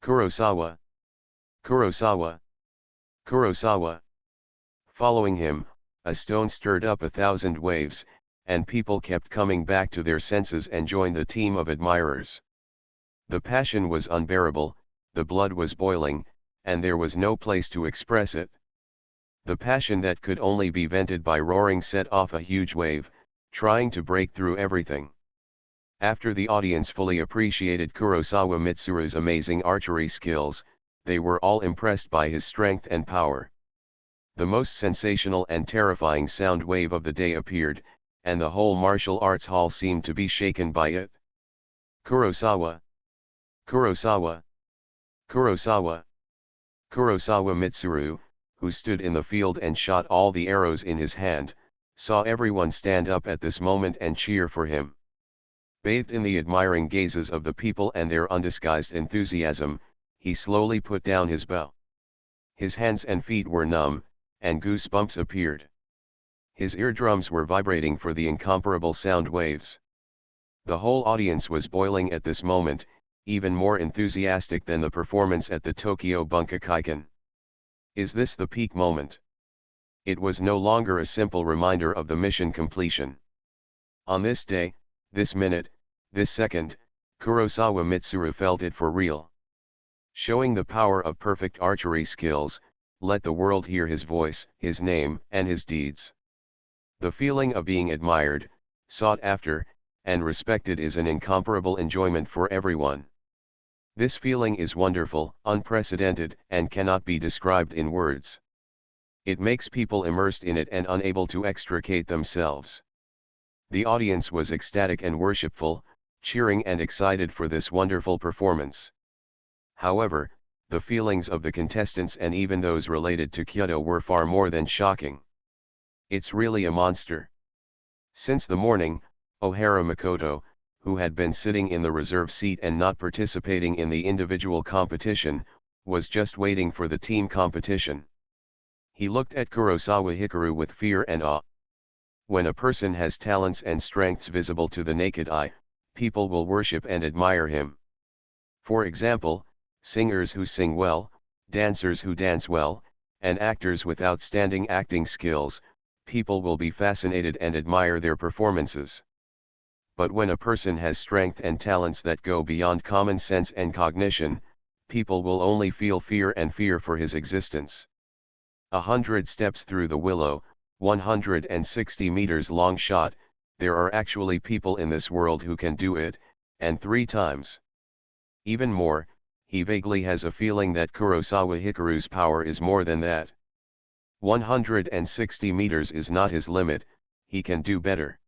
Kurosawa! Kurosawa! Kurosawa! Following him, a stone stirred up 1,000 waves, and people kept coming back to their senses and joined the team of admirers. The passion was unbearable, the blood was boiling, and there was no place to express it. The passion that could only be vented by roaring set off a huge wave, trying to break through everything. After the audience fully appreciated Kurosawa Mitsuru's amazing archery skills, they were all impressed by his strength and power. The most sensational and terrifying sound wave of the day appeared, and the whole martial arts hall seemed to be shaken by it. Kurosawa! Kurosawa! Kurosawa! Kurosawa Mitsuru, who stood in the field and shot all the arrows in his hand, saw everyone stand up at this moment and cheer for him. Bathed in the admiring gazes of the people and their undisguised enthusiasm, he slowly put down his bow. His hands and feet were numb, and goosebumps appeared. His eardrums were vibrating for the incomparable sound waves. The whole audience was boiling at this moment, even more enthusiastic than the performance at the Tokyo Bunkakaikan. Is this the peak moment? It was no longer a simple reminder of the mission completion. On this day, this minute, this second, Kurosawa Mitsuru felt it for real. Showing the power of perfect archery skills, let the world hear his voice, his name, and his deeds. The feeling of being admired, sought after, and respected is an incomparable enjoyment for everyone. This feeling is wonderful, unprecedented, and cannot be described in words. It makes people immersed in it and unable to extricate themselves. The audience was ecstatic and worshipful, cheering and excited for this wonderful performance. However, the feelings of the contestants and even those related to Kyoto were far more than shocking. It's really a monster. Since the morning, Ohara Makoto, who had been sitting in the reserve seat and not participating in the individual competition, was just waiting for the team competition. He looked at Kurosawa Hikaru with fear and awe. When a person has talents and strengths visible to the naked eye, people will worship and admire him. For example, singers who sing well, dancers who dance well, and actors with outstanding acting skills, people will be fascinated and admire their performances. But when a person has strength and talents that go beyond common sense and cognition, people will only feel fear and fear for his existence. 100 steps through the willow, 160 meters long shot, there are actually people in this world who can do it, and 3 times. Even more, he vaguely has a feeling that Kurosawa Hikaru's power is more than that. 160 meters is not his limit, he can do better.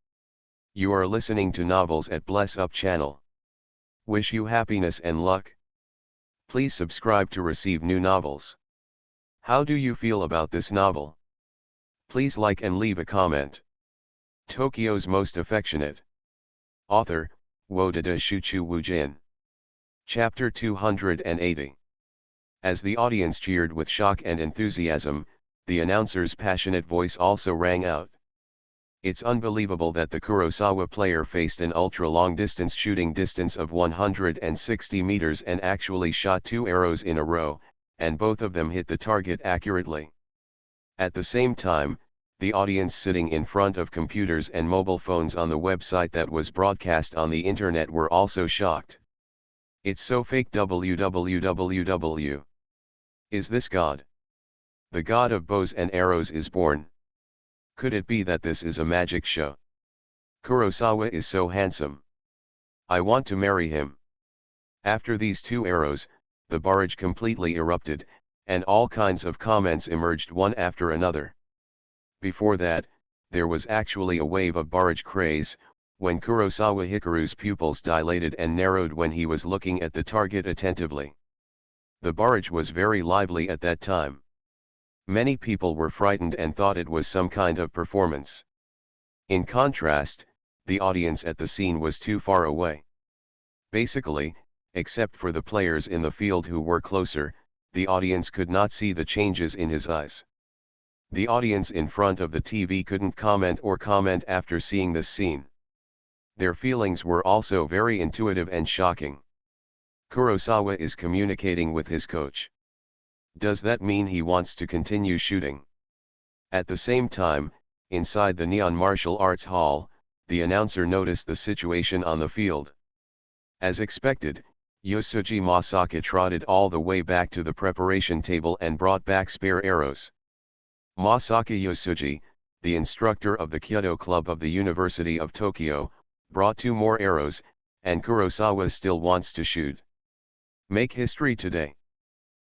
You are listening to Novels at Bless Up channel. Wish you happiness and luck. Please subscribe to receive new novels. How do you feel about this novel? Please like and leave a comment. Tokyo's Most Affectionate. Author, Wodada Shuchu Wujin. Chapter 280. As the audience cheered with shock and enthusiasm, the announcer's passionate voice also rang out. It's unbelievable that the Kurosawa player faced an ultra-long distance shooting distance of 160 meters and actually shot 2 arrows in a row, and both of them hit the target accurately. At the same time, the audience sitting in front of computers and mobile phones on the website that was broadcast on the internet were also shocked. It's so fake www. Is this God? The god of bows and arrows is born. Could it be that this is a magic show? Kurosawa is so handsome. I want to marry him. After these 2 arrows, the barrage completely erupted, and all kinds of comments emerged one after another. Before that, there was actually a wave of barrage craze, when Kurosawa Hikaru's pupils dilated and narrowed when he was looking at the target attentively. The barrage was very lively at that time. Many people were frightened and thought it was some kind of performance. In contrast, the audience at the scene was too far away. Basically, except for the players in the field who were closer, the audience could not see the changes in his eyes. The audience in front of the TV couldn't comment after seeing this scene. Their feelings were also very intuitive and shocking. Kurosawa is communicating with his coach. Does that mean he wants to continue shooting? At the same time, inside the Neon Martial Arts Hall, the announcer noticed the situation on the field. As expected, Yosuji Masaka trotted all the way back to the preparation table and brought back spare arrows. Masaka Yosuji, the instructor of the Kyoto Club of the University of Tokyo, brought 2 more arrows, and Kurosawa still wants to shoot. Make history today.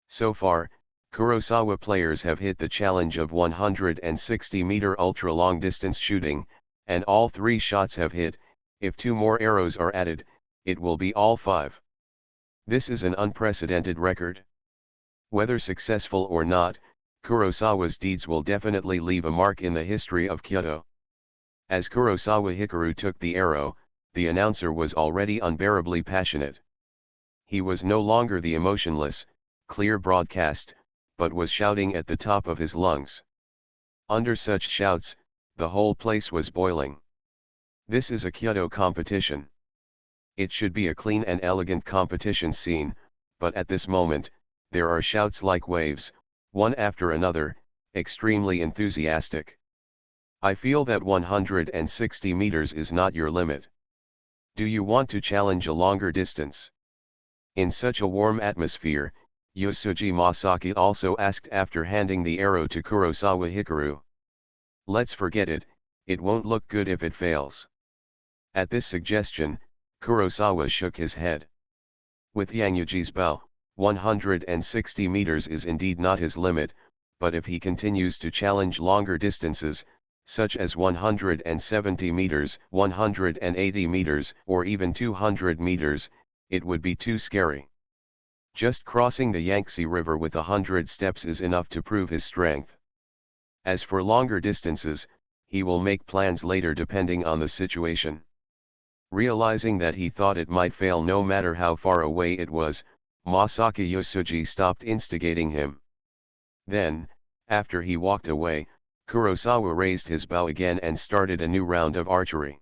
So far, Kurosawa players have hit the challenge of 160-meter ultra-long distance shooting, and all 3 shots have hit. If 2 more arrows are added, it will be all 5. This is an unprecedented record. Whether successful or not, Kurosawa's deeds will definitely leave a mark in the history of Kyoto. As Kurosawa Hikaru took the arrow, the announcer was already unbearably passionate. He was no longer the emotionless, clear broadcast, but was shouting at the top of his lungs. Under such shouts, the whole place was boiling. This is a Kyoto competition. It should be a clean and elegant competition scene, but at this moment, there are shouts like waves, one after another, extremely enthusiastic. I feel that 160 meters is not your limit. Do you want to challenge a longer distance? In such a warm atmosphere, Yosuji Masaki also asked after handing the arrow to Kurosawa Hikaru. Let's forget it, it won't look good if it fails. At this suggestion, Kurosawa shook his head. With Yangyuji's bow, 160 meters is indeed not his limit, but if he continues to challenge longer distances, such as 170 meters, 180 meters, or even 200 meters, it would be too scary. Just crossing the Yangtze River with 100 steps is enough to prove his strength. As for longer distances, he will make plans later depending on the situation. Realizing that he thought it might fail no matter how far away it was, Masaki Yosuji stopped instigating him. Then, after he walked away, Kurosawa raised his bow again and started a new round of archery.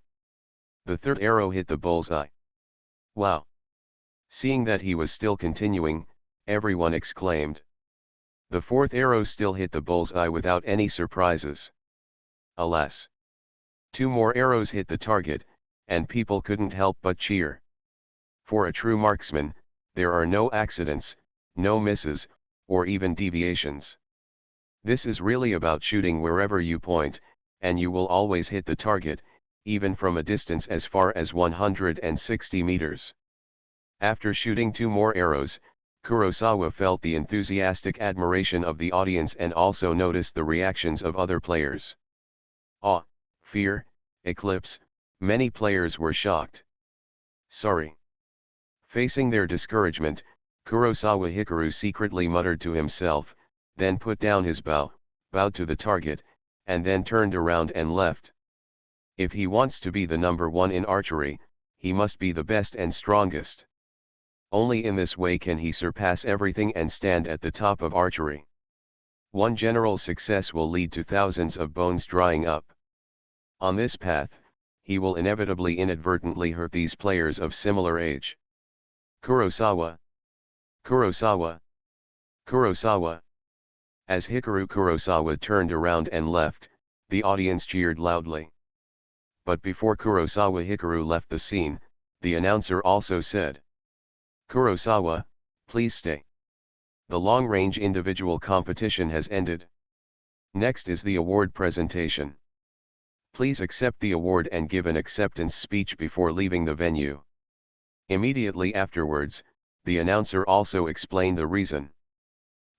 The third arrow hit the bullseye. Wow! Seeing that he was still continuing, everyone exclaimed. The fourth arrow still hit the bullseye without any surprises. Alas! 2 more arrows hit the target, and people couldn't help but cheer. For a true marksman, there are no accidents, no misses, or even deviations. This is really about shooting wherever you point, and you will always hit the target, even from a distance as far as 160 meters. After shooting 2 more arrows, Kurosawa felt the enthusiastic admiration of the audience and also noticed the reactions of other players. Awe, fear, eclipse, many players were shocked. Sorry. Facing their discouragement, Kurosawa Hikaru secretly muttered to himself, then put down his bow, bowed to the target, and then turned around and left. If he wants to be the number 1 in archery, he must be the best and strongest. Only in this way can he surpass everything and stand at the top of archery. One general success will lead to thousands of bones drying up. On this path, he will inevitably inadvertently hurt these players of similar age. Kurosawa! Kurosawa! Kurosawa! As Hikaru Kurosawa turned around and left, the audience cheered loudly. But before Kurosawa Hikaru left the scene, the announcer also said, "Kurosawa, please stay. The long-range individual competition has ended. Next is the award presentation. Please accept the award and give an acceptance speech before leaving the venue." Immediately afterwards, the announcer also explained the reason.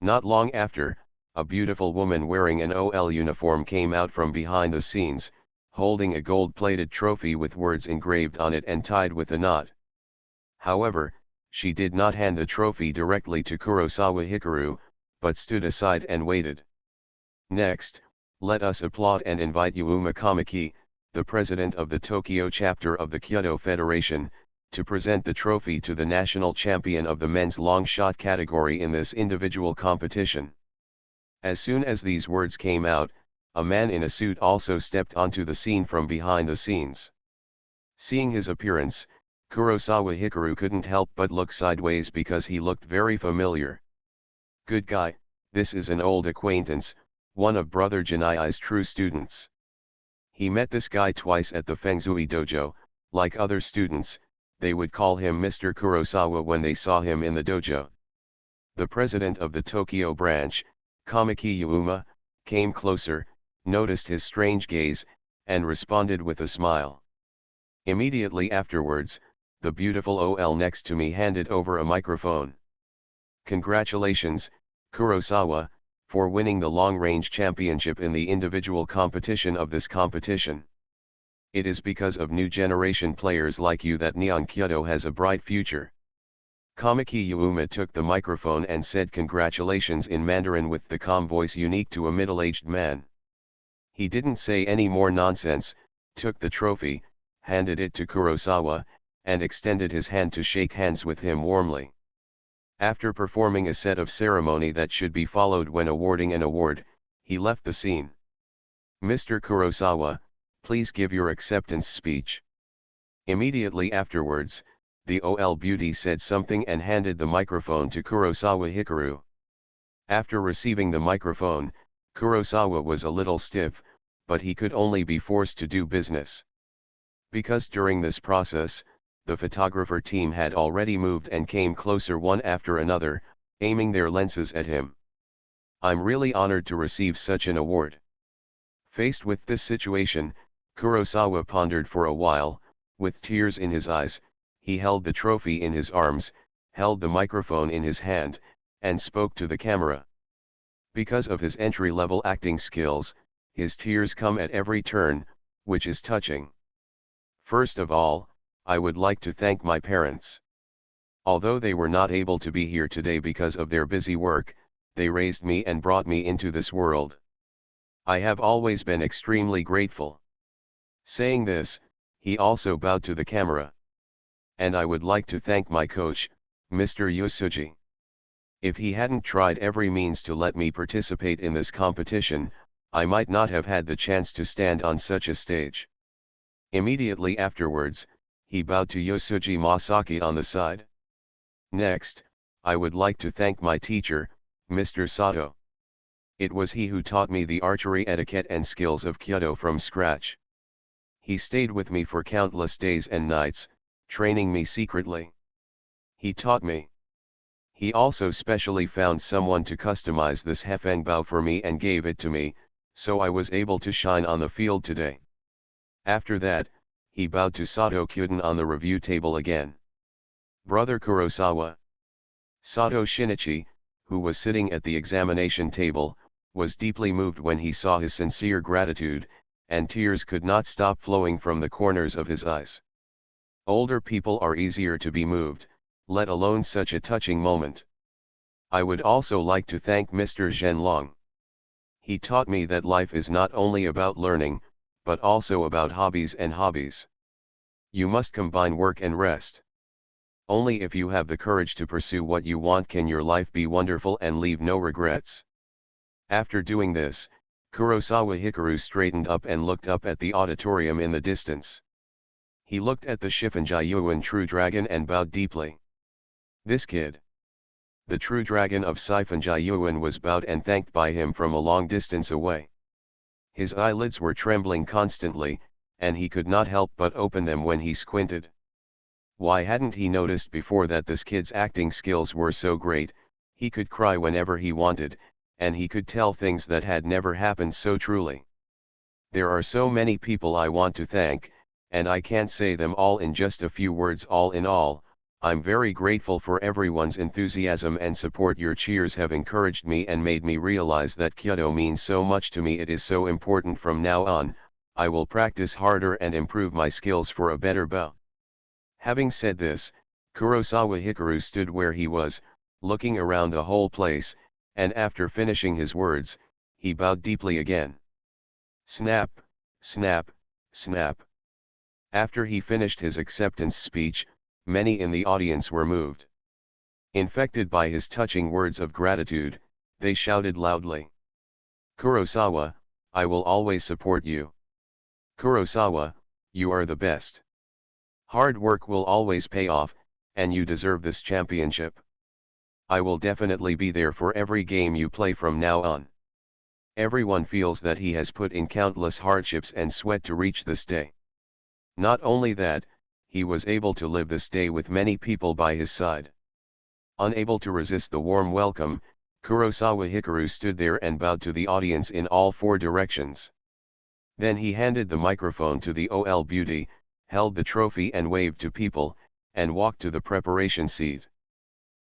Not long after, a beautiful woman wearing an OL uniform came out from behind the scenes, holding a gold-plated trophy with words engraved on it and tied with a knot. However, she did not hand the trophy directly to Kurosawa Hikaru, but stood aside and waited. Next, let us applaud and invite Yuma Kamiki, the president of the Tokyo chapter of the Kyoto Federation, to present the trophy to the national champion of the men's long shot category in this individual competition. As soon as these words came out, a man in a suit also stepped onto the scene from behind the scenes. Seeing his appearance, Kurosawa Hikaru couldn't help but look sideways because he looked very familiar. Good guy, this is an old acquaintance, one of Brother Janai's true students. He met this guy twice at the Fengzui dojo. Like other students, they would call him Mr. Kurosawa when they saw him in the dojo. The president of the Tokyo branch, Kamiki Yuma, came closer, noticed his strange gaze, and responded with a smile. Immediately afterwards, the beautiful OL next to me handed over a microphone. "Congratulations, Kurosawa, for winning the long-range championship in the individual competition of this competition. It is because of new generation players like you that Nihon Kyoto has a bright future." Kamiki Yuma took the microphone and said congratulations in Mandarin with the calm voice unique to a middle-aged man. He didn't say any more nonsense, took the trophy, handed it to Kurosawa, and extended his hand to shake hands with him warmly. After performing a set of ceremony that should be followed when awarding an award, he left the scene. "Mr. Kurosawa, please give your acceptance speech." Immediately afterwards, the OL beauty said something and handed the microphone to Kurosawa Hikaru. After receiving the microphone, Kurosawa was a little stiff, but he could only be forced to do business. Because during this process, the photographer team had already moved and came closer one after another, aiming their lenses at him. "I'm really honored to receive such an award." Faced with this situation, Kurosawa pondered for a while. With tears in his eyes, he held the trophy in his arms, held the microphone in his hand, and spoke to the camera. Because of his entry-level acting skills, his tears come at every turn, which is touching. "First of all, I would like to thank my parents. Although they were not able to be here today because of their busy work, they raised me and brought me into this world. I have always been extremely grateful." Saying this, he also bowed to the camera. "And I would like to thank my coach, Mr. Yosuji. If he hadn't tried every means to let me participate in this competition, I might not have had the chance to stand on such a stage. Immediately afterwards, he bowed to Yosuji Masaki on the side. Next, I would like to thank my teacher, Mr. Sato. It was he who taught me the archery etiquette and skills of Kyudo from scratch. He stayed with me for countless days and nights, training me secretly. He taught me. He also specially found someone to customize this Hefengbao for me and gave it to me, so I was able to shine on the field today. After that, he bowed to Sato Kyuden on the review table again. Brother Kurosawa. Sato Shinichi, who was sitting at the examination table, was deeply moved when he saw his sincere gratitude, and tears could not stop flowing from the corners of his eyes. Older people are easier to be moved, let alone such a touching moment. I would also like to thank Mr. Zhenlong. He taught me that life is not only about learning, but also about hobbies and hobbies. You must combine work and rest. Only if you have the courage to pursue what you want can your life be wonderful and leave no regrets. After doing this, Kurosawa Hikaru straightened up and looked up at the auditorium in the distance. He looked at the Shifunjayuan True Dragon and bowed deeply. This kid. The True Dragon of Shifunjayuan was bowed and thanked by him from a long distance away. His eyelids were trembling constantly, and he could not help but open them when he squinted. Why hadn't he noticed before that this kid's acting skills were so great? He could cry whenever he wanted, and he could tell things that had never happened so truly. There are so many people I want to thank, and I can't say them all in just a few words. All in all, I'm very grateful for everyone's enthusiasm and support. Your cheers have encouraged me and made me realize that Kyudo means so much to me. It is so important. From now on, I will practice harder and improve my skills for a better bow. Having said this, Kurosawa Hikaru stood where he was, looking around the whole place, and after finishing his words, he bowed deeply again. Snap, snap, snap. After he finished his acceptance speech, many in the audience were moved. Infected by his touching words of gratitude, they shouted loudly. Kurosawa, I will always support you. Kurosawa, you are the best. Hard work will always pay off, and you deserve this championship. I will definitely be there for every game you play from now on. Everyone feels that he has put in countless hardships and sweat to reach this day. Not only that, he was able to live this day with many people by his side. Unable to resist the warm welcome, Kurosawa Hikaru stood there and bowed to the audience in all four directions. Then he handed the microphone to the OL beauty, held the trophy and waved to people, and walked to the preparation seat.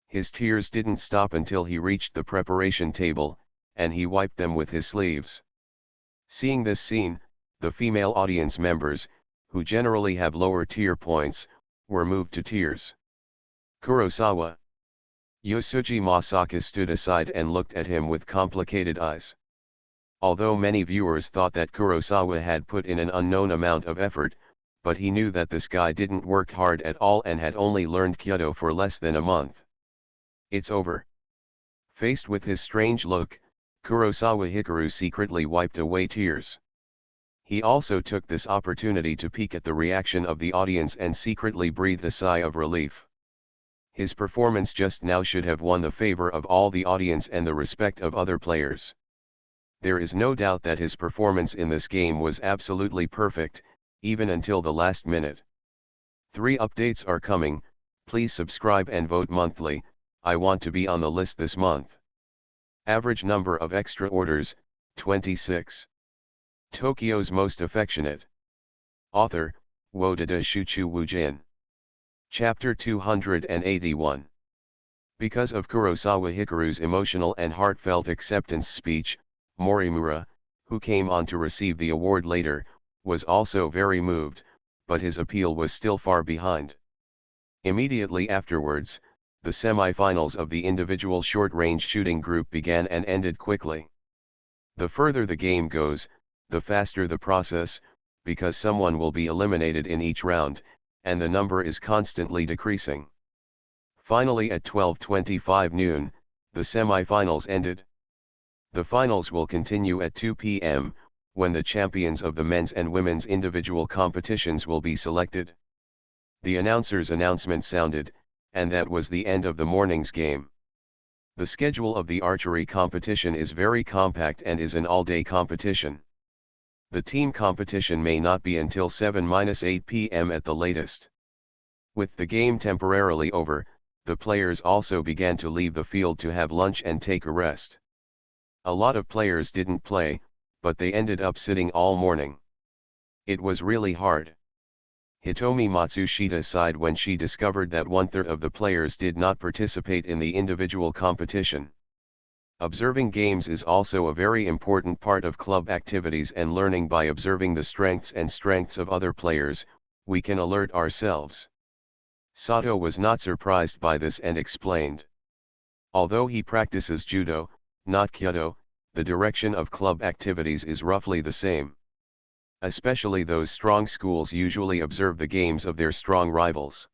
His tears didn't stop until he reached the preparation table, and he wiped them with his sleeves. Seeing this scene, the female audience members, who generally have lower tier points, were moved to tears. Kurosawa. Yosuji Masaki stood aside and looked at him with complicated eyes. Although many viewers thought that Kurosawa had put in an unknown amount of effort, but he knew that this guy didn't work hard at all and had only learned Kyudo for less than a month. It's over. Faced with his strange look, Kurosawa Hikaru secretly wiped away tears. He also took this opportunity to peek at the reaction of the audience and secretly breathed a sigh of relief. His performance just now should have won the favor of all the audience and the respect of other players. There is no doubt that his performance in this game was absolutely perfect, even until the last minute. 3 updates are coming, please subscribe and vote monthly. I want to be on the list this month. Average number of extra orders, 26. Tokyo's most affectionate. Author, Wodada Shuchu Wujin. Chapter 281. Because of Kurosawa Hikaru's emotional and heartfelt acceptance speech, Morimura, who came on to receive the award later, was also very moved, but his appeal was still far behind. Immediately afterwards, the semi-finals of the individual short-range shooting group began and ended quickly. The further the game goes, the faster the process, because someone will be eliminated in each round, and the number is constantly decreasing. Finally at 12:25 noon, the semi-finals ended. The finals will continue at 2 p.m., when the champions of the men's and women's individual competitions will be selected. The announcer's announcement sounded, and that was the end of the morning's game. The schedule of the archery competition is very compact and is an all-day competition. The team competition may not be until 7-8 p.m. at the latest. With the game temporarily over, the players also began to leave the field to have lunch and take a rest. A lot of players didn't play, but they ended up sitting all morning. It was really hard. Hitomi Matsushita sighed when she discovered that 1/3 of the players did not participate in the individual competition. Observing games is also a very important part of club activities, and learning by observing the strengths of other players, we can alert ourselves. Sato was not surprised by this and explained. Although he practices judo, not kyudo, the direction of club activities is roughly the same. Especially those strong schools usually observe the games of their strong rivals.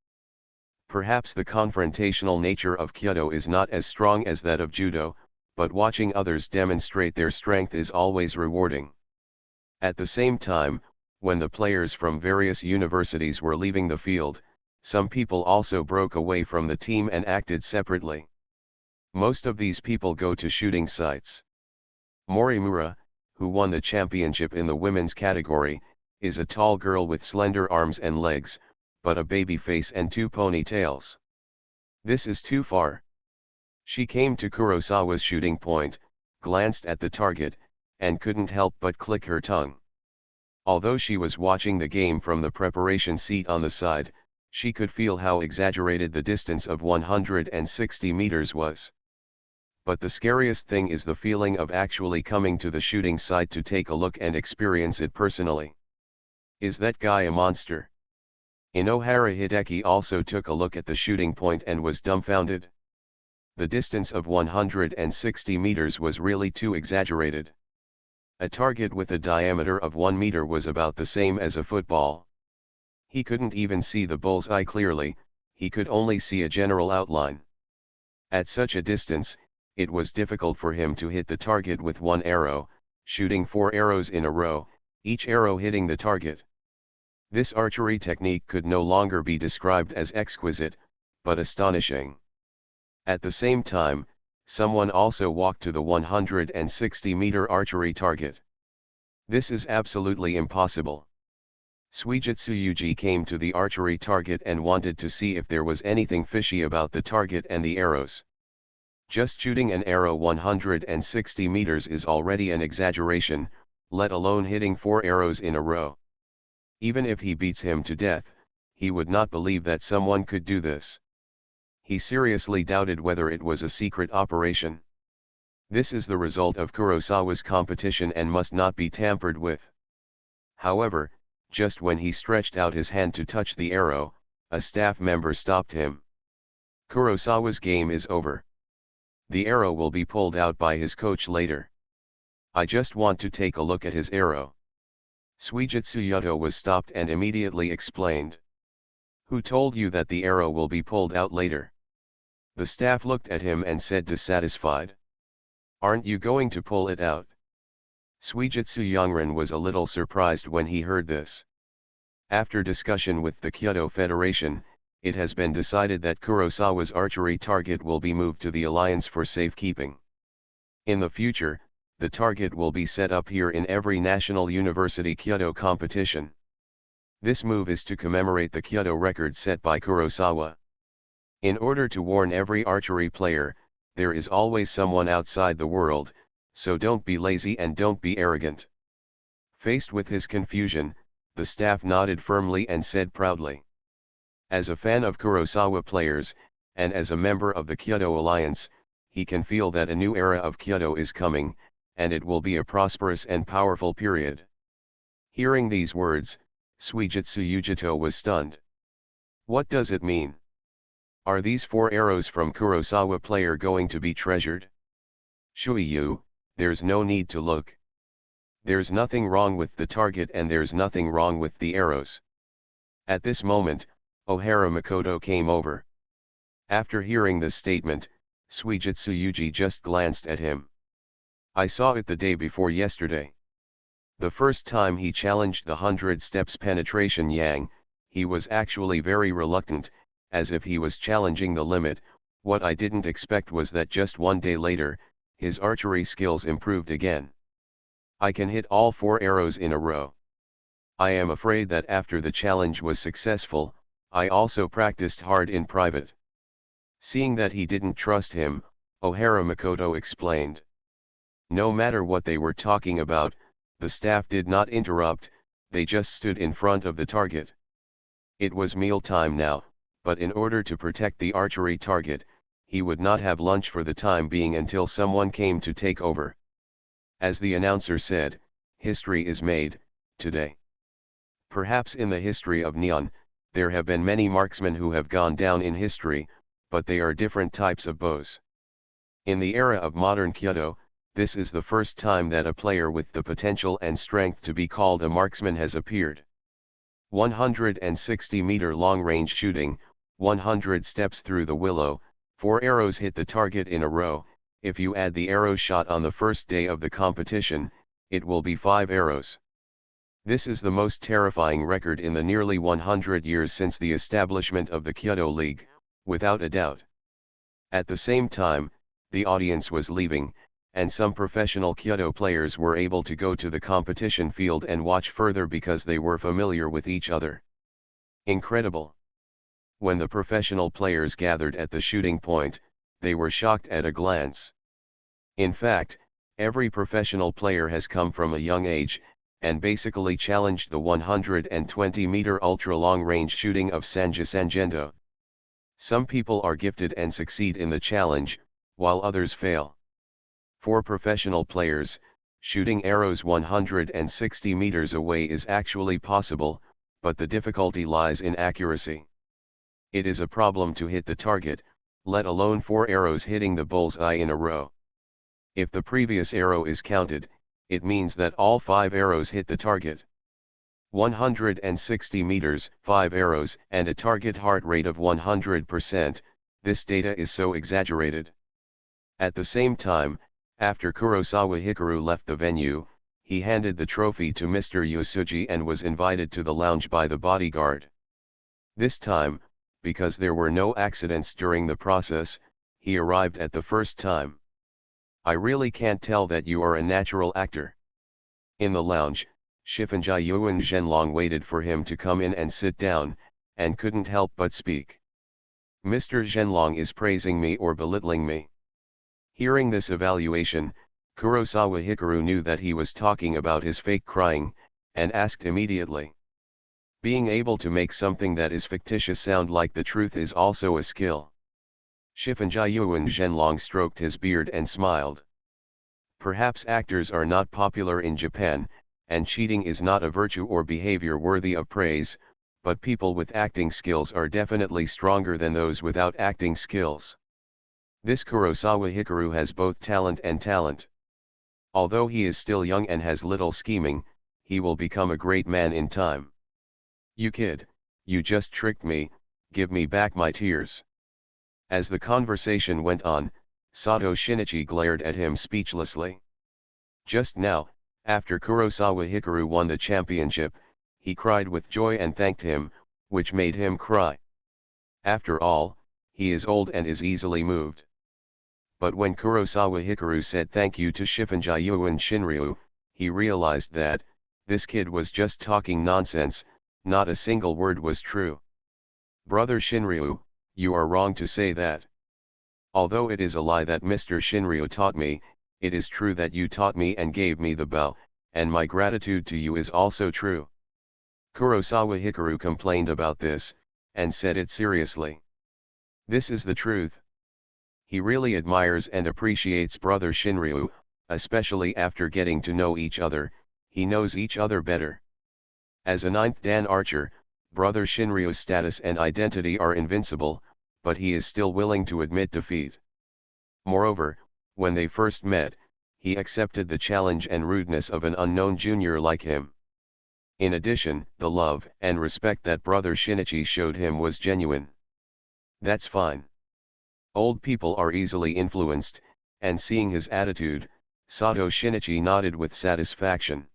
Perhaps the confrontational nature of kyudo is not as strong as that of judo, but watching others demonstrate their strength is always rewarding. At the same time, when the players from various universities were leaving the field, some people also broke away from the team and acted separately. Most of these people go to shooting sites. Morimura, who won the championship in the women's category, is a tall girl with slender arms and legs, but a baby face and 2 ponytails. This is too far. She came to Kurosawa's shooting point, glanced at the target, and couldn't help but click her tongue. Although she was watching the game from the preparation seat on the side, she could feel how exaggerated the distance of 160 meters was. But the scariest thing is the feeling of actually coming to the shooting site to take a look and experience it personally. Is that guy a monster? Inohara Hideki also took a look at the shooting point and was dumbfounded. The distance of 160 meters was really too exaggerated. A target with a diameter of 1 meter was about the same as a football. He couldn't even see the bullseye clearly, he could only see a general outline. At such a distance, it was difficult for him to hit the target with one arrow, shooting 4 arrows in a row, each arrow hitting the target. This archery technique could no longer be described as exquisite, but astonishing. At the same time, someone also walked to the 160-meter archery target. This is absolutely impossible. Suijitsu Yuji came to the archery target and wanted to see if there was anything fishy about the target and the arrows. Just shooting an arrow 160 meters is already an exaggeration, let alone hitting 4 arrows in a row. Even if he beats him to death, he would not believe that someone could do this. He seriously doubted whether it was a secret operation. This is the result of Kurosawa's competition and must not be tampered with. However, just when he stretched out his hand to touch the arrow, a staff member stopped him. Kurosawa's game is over. The arrow will be pulled out by his coach later. I just want to take a look at his arrow. Suijitsu Yuto was stopped and immediately explained. Who told you that the arrow will be pulled out later? The staff looked at him and said dissatisfied. Aren't you going to pull it out? Suijitsu Youngren was a little surprised when he heard this. After discussion with the Kyoto Federation, it has been decided that Kurosawa's archery target will be moved to the Alliance for safekeeping. In the future, the target will be set up here in every national university Kyoto competition. This move is to commemorate the Kyoto record set by Kurosawa. In order to warn every archery player, there is always someone outside the world, so don't be lazy and don't be arrogant. Faced with his confusion, the staff nodded firmly and said proudly. As a fan of Kurosawa players, and as a member of the Kyoto Alliance, he can feel that a new era of Kyoto is coming, and it will be a prosperous and powerful period. Hearing these words, Suijitsu Yujito was stunned. What does it mean? Are these 4 arrows from Kurosawa player going to be treasured? Shuiyu, there's no need to look. There's nothing wrong with the target and there's nothing wrong with the arrows. At this moment, Ohara Makoto came over. After hearing this statement, Suijutsu Yuji just glanced at him. I saw it the day before yesterday. The first time he challenged the 100 steps penetration yang, he was actually very reluctant, as if he was challenging the limit. What I didn't expect was that just one day later, his archery skills improved again. I can hit all 4 arrows in a row. I am afraid that after the challenge was successful, I also practiced hard in private. Seeing that he didn't trust him, Ohara Makoto explained. No matter what they were talking about, the staff did not interrupt, they just stood in front of the target. It was mealtime now, but in order to protect the archery target, he would not have lunch for the time being until someone came to take over. As the announcer said, history is made, today. Perhaps in the history of Neon, there have been many marksmen who have gone down in history, but they are different types of bows. In the era of modern Kyudo, this is the first time that a player with the potential and strength to be called a marksman has appeared. 160-meter long-range shooting, 100 steps through the willow, 4 arrows hit the target in a row. If you add the arrow shot on the first day of the competition, it will be 5 arrows. This is the most terrifying record in the nearly 100 years since the establishment of the Kyudo League, without a doubt. At the same time, the audience was leaving, and some professional Kyudo players were able to go to the competition field and watch further because they were familiar with each other. Incredible! When the professional players gathered at the shooting point, they were shocked at a glance. In fact, every professional player has come from a young age, and basically challenged the 120-meter ultra-long-range shooting of Sanja Sanjendo. Some people are gifted and succeed in the challenge, while others fail. For professional players, shooting arrows 160 meters away is actually possible, but the difficulty lies in accuracy. It is a problem to hit the target, let alone 4 arrows hitting the bull's-eye in a row. If the previous arrow is counted, it means that all 5 arrows hit the target. 160 meters, 5 arrows, and a target heart rate of 100%, this data is so exaggerated. At the same time, after Kurosawa Hikaru left the venue, he handed the trophy to Mr. Yosuji and was invited to the lounge by the bodyguard. This time, because there were no accidents during the process, he arrived at the first time. I really can't tell that you are a natural actor. In the lounge, Shifunja Yuan Zhenlong waited for him to come in and sit down, and couldn't help but speak. Mr. Zhenlong is praising me or belittling me. Hearing this evaluation, Kurosawa Hikaru knew that he was talking about his fake crying, and asked immediately. Being able to make something that is fictitious sound like the truth is also a skill. Shifunja Yuan Zhenlong stroked his beard and smiled. Perhaps actors are not popular in Japan, and cheating is not a virtue or behavior worthy of praise, but people with acting skills are definitely stronger than those without acting skills. This Kurosawa Hikaru has both talent and talent. Although he is still young and has little scheming, he will become a great man in time. You kid, you just tricked me, give me back my tears. As the conversation went on, Sato Shinichi glared at him speechlessly. Just now, after Kurosawa Hikaru won the championship, he cried with joy and thanked him, which made him cry. After all, he is old and is easily moved. But when Kurosawa Hikaru said thank you to Shifunja Yuan Shinryu, he realized that, this kid was just talking nonsense, not a single word was true. Brother Shinryu, you are wrong to say that. Although it is a lie that Mr. Shinryu taught me, it is true that you taught me and gave me the bow, and my gratitude to you is also true. Kurosawa Hikaru complained about this, and said it seriously. This is the truth. He really admires and appreciates Brother Shinryu, especially after getting to know each other, he knows each other better. As a 9th Dan archer, Brother Shinryu's status and identity are invincible, but he is still willing to admit defeat. Moreover, when they first met, he accepted the challenge and rudeness of an unknown junior like him. In addition, the love and respect that Brother Shinichi showed him was genuine. That's fine. Old people are easily influenced, and seeing his attitude, Sato Shinichi nodded with satisfaction.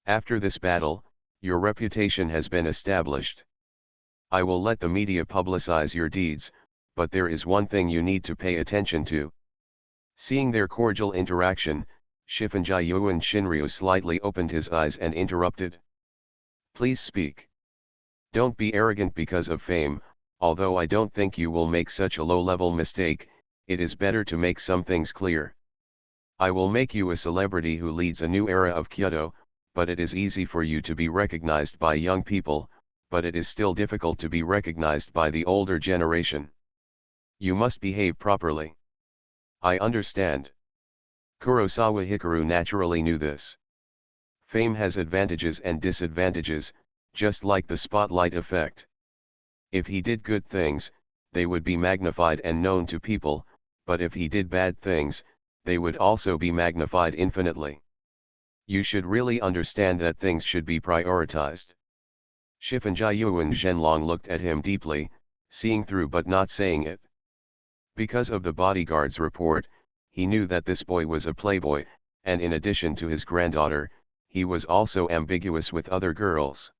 After this battle, your reputation has been established. I will let the media publicize your deeds, but there is one thing you need to pay attention to. Seeing their cordial interaction, Shifunjayuan Shinryu slightly opened his eyes and interrupted. Please speak. Don't be arrogant because of fame, although I don't think you will make such a low-level mistake. It is better to make some things clear. I will make you a celebrity who leads a new era of Kyoto, but it is easy for you to be recognized by young people, but it is still difficult to be recognized by the older generation. You must behave properly. I understand. Kurosawa Hikaru naturally knew this. Fame has advantages and disadvantages, just like the spotlight effect. If he did good things, they would be magnified and known to people, but if he did bad things, they would also be magnified infinitely. You should really understand that things should be prioritized. Shifunjayuan Zhenlong looked at him deeply, seeing through but not saying it. Because of the bodyguard's report, he knew that this boy was a playboy, and in addition to his granddaughter, he was also ambiguous with other girls.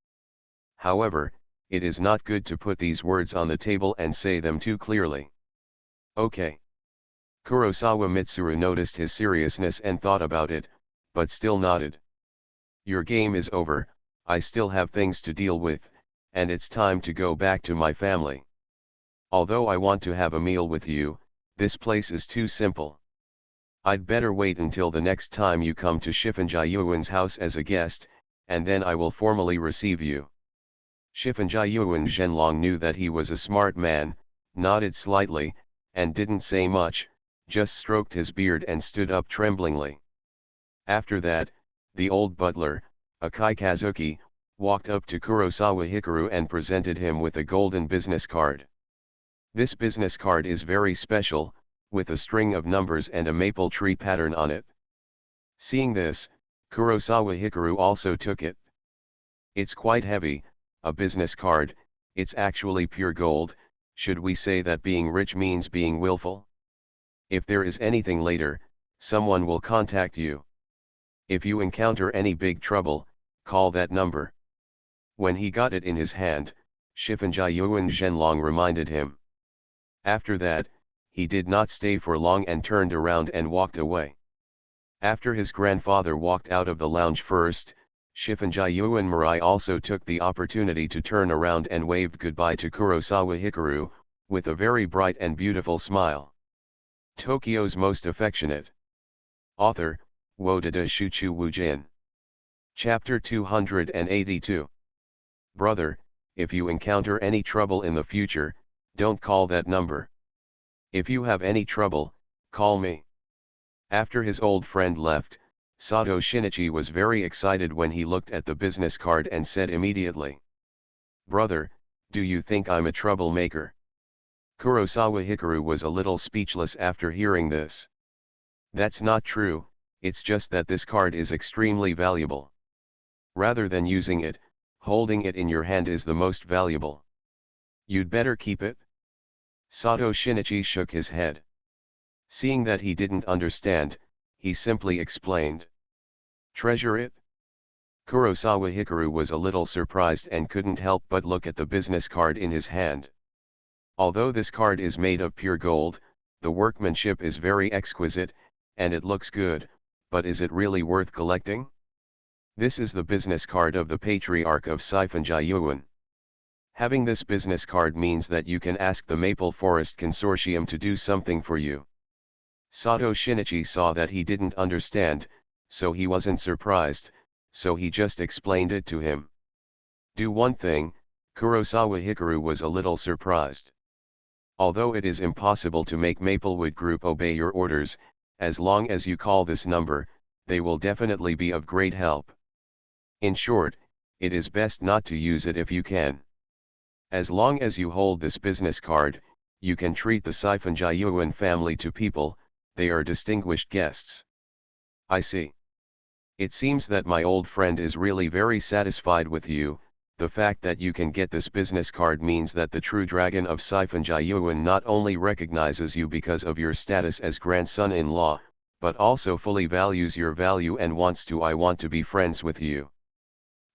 However, it is not good to put these words on the table and say them too clearly. Okay. Kurosawa Mitsuru noticed his seriousness and thought about it, but still nodded. Your game is over, I still have things to deal with, and it's time to go back to my family. Although I want to have a meal with you, this place is too simple. I'd better wait until the next time you come to Shifunjayuan's house as a guest, and then I will formally receive you. Shifunjayuan Zhenlong knew that he was a smart man, nodded slightly, and didn't say much, just stroked his beard and stood up tremblingly. After that, the old butler, Akai Kazuki, walked up to Kurosawa Hikaru and presented him with a golden business card. This business card is very special, with a string of numbers and a maple tree pattern on it. Seeing this, Kurosawa Hikaru also took it. It's quite heavy, a business card, it's actually pure gold. Should we say that being rich means being willful? If there is anything later, someone will contact you. If you encounter any big trouble, call that number. When he got it in his hand, Shifunjayuan Zhenlong reminded him. After that, he did not stay for long and turned around and walked away. After his grandfather walked out of the lounge first, Shifunjayuan Mirai also took the opportunity to turn around and waved goodbye to Kurosawa Hikaru, with a very bright and beautiful smile. Tokyo's Most Affectionate. Author, Wodada Shuchu Wujin. Chapter 282. Brother, if you encounter any trouble in the future, don't call that number. If you have any trouble, call me. After his old friend left, Sato Shinichi was very excited when he looked at the business card and said immediately, Brother, do you think I'm a troublemaker? Kurosawa Hikaru was a little speechless after hearing this. That's not true, it's just that this card is extremely valuable. Rather than using it, holding it in your hand is the most valuable. You'd better keep it. Sato Shinichi shook his head. Seeing that he didn't understand, he simply explained. Treasure it? Kurosawa Hikaru was a little surprised and couldn't help but look at the business card in his hand. Although this card is made of pure gold, the workmanship is very exquisite, and it looks good, but is it really worth collecting? This is the business card of the Patriarch of Shifunjayuan. Having this business card means that you can ask the Maple Forest Consortium to do something for you. Sato Shinichi saw that he didn't understand, so he wasn't surprised, so he just explained it to him. Do one thing, Kurosawa Hikaru was a little surprised. Although it is impossible to make Maplewood Group obey your orders, as long as you call this number, they will definitely be of great help. In short, it is best not to use it if you can. As long as you hold this business card, you can treat the Shifunjayuan family to people, they are distinguished guests. I see. It seems that my old friend is really very satisfied with you, the fact that you can get this business card means that the true dragon of Sifan not only recognizes you because of your status as grandson-in-law, but also fully values your value and I want to be friends with you.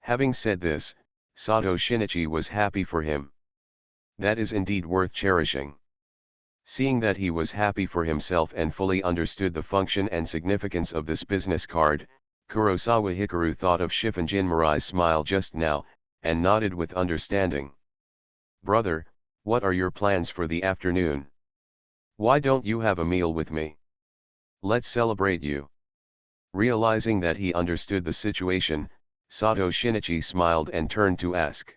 Having said this, Sato Shinichi was happy for him. That is indeed worth cherishing. Seeing that he was happy for himself and fully understood the function and significance of this business card, Kurosawa Hikaru thought of Shifunjin Mirai's smile just now, and nodded with understanding. Brother, what are your plans for the afternoon? Why don't you have a meal with me? Let's celebrate you. Realizing that he understood the situation, Sato Shinichi smiled and turned to ask.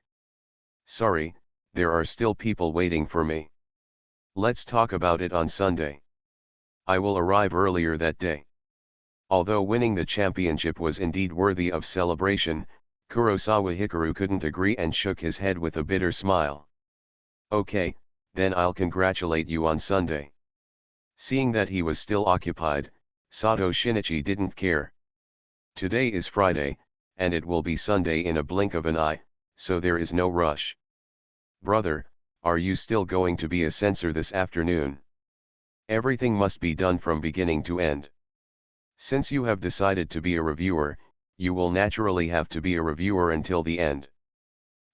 Sorry, there are still people waiting for me. Let's talk about it on Sunday. I will arrive earlier that day. Although winning the championship was indeed worthy of celebration, Kurosawa Hikaru couldn't agree and shook his head with a bitter smile. Okay, then I'll congratulate you on Sunday. Seeing that he was still occupied, Sato Shinichi didn't care. Today is Friday, and it will be Sunday in a blink of an eye, so there is no rush. Brother, are you still going to be a censor this afternoon? Everything must be done from beginning to end. Since you have decided to be a reviewer, you will naturally have to be a reviewer until the end.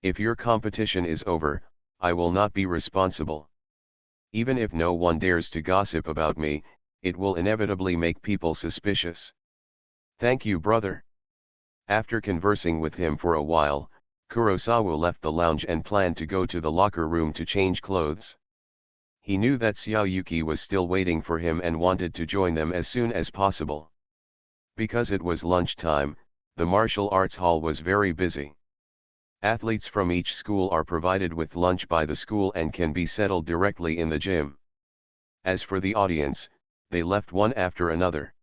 If your competition is over, I will not be responsible. Even if no one dares to gossip about me, it will inevitably make people suspicious. Thank you, brother. After conversing with him for a while, Kurosawa left the lounge and planned to go to the locker room to change clothes. He knew that Xiaoyuki was still waiting for him and wanted to join them as soon as possible. Because it was lunchtime, the martial arts hall was very busy. Athletes from each school are provided with lunch by the school and can be settled directly in the gym. As for the audience, they left one after another.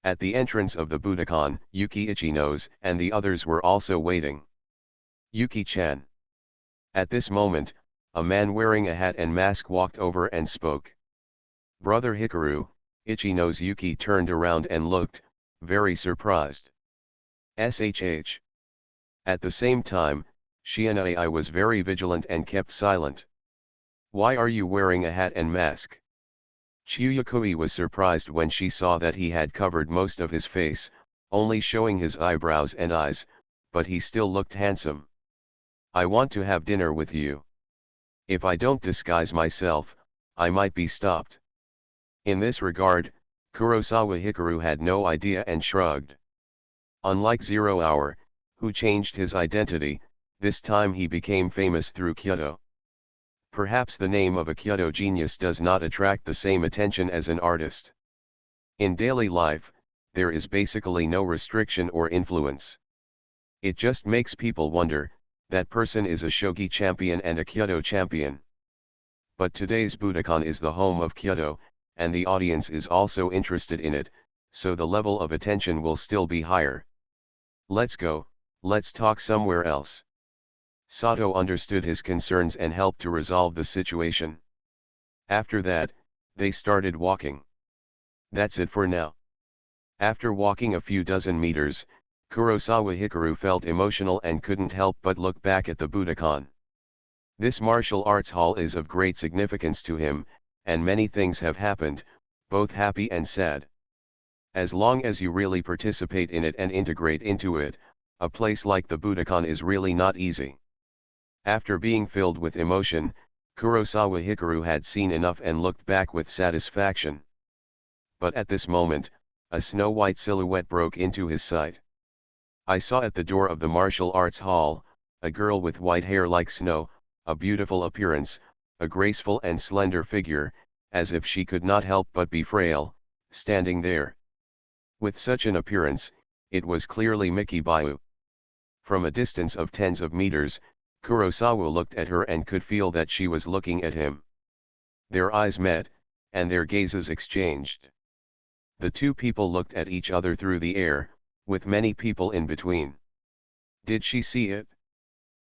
At the entrance of the Budokan, Yuki Ichinos and the others were also waiting. Yuki-chan. At this moment, a man wearing a hat and mask walked over and spoke. Brother Hikaru, Ichinos Yuki turned around and looked, very surprised. SHH. At the same time, Shianai was very vigilant and kept silent. Why are you wearing a hat and mask? Chiyukui was surprised when she saw that he had covered most of his face, only showing his eyebrows and eyes, but he still looked handsome. I want to have dinner with you. If I don't disguise myself, I might be stopped. In this regard, Kurosawa Hikaru had no idea and shrugged. Unlike 0 Hour, who changed his identity, this time he became famous through Kyoto. Perhaps the name of a Kyoto genius does not attract the same attention as an artist. In daily life, there is basically no restriction or influence. It just makes people wonder, that person is a shogi champion and a Kyoto champion. But today's Budokan is the home of Kyoto, and the audience is also interested in it, so the level of attention will still be higher. Let's go, let's talk somewhere else. Sato understood his concerns and helped to resolve the situation. After that, they started walking. That's it for now. After walking a few dozen meters, Kurosawa Hikaru felt emotional and couldn't help but look back at the Budokan. This martial arts hall is of great significance to him, and many things have happened, both happy and sad. As long as you really participate in it and integrate into it, a place like the Budokan is really not easy. After being filled with emotion, Kurosawa Hikaru had seen enough and looked back with satisfaction. But at this moment, a snow-white silhouette broke into his sight. I saw at the door of the martial arts hall, a girl with white hair like snow, a beautiful appearance, a graceful and slender figure, as if she could not help but be frail, standing there. With such an appearance, it was clearly Miki Bayu. From a distance of tens of meters, Kurosawa looked at her and could feel that she was looking at him. Their eyes met, and their gazes exchanged. The two people looked at each other through the air, with many people in between. Did she see it?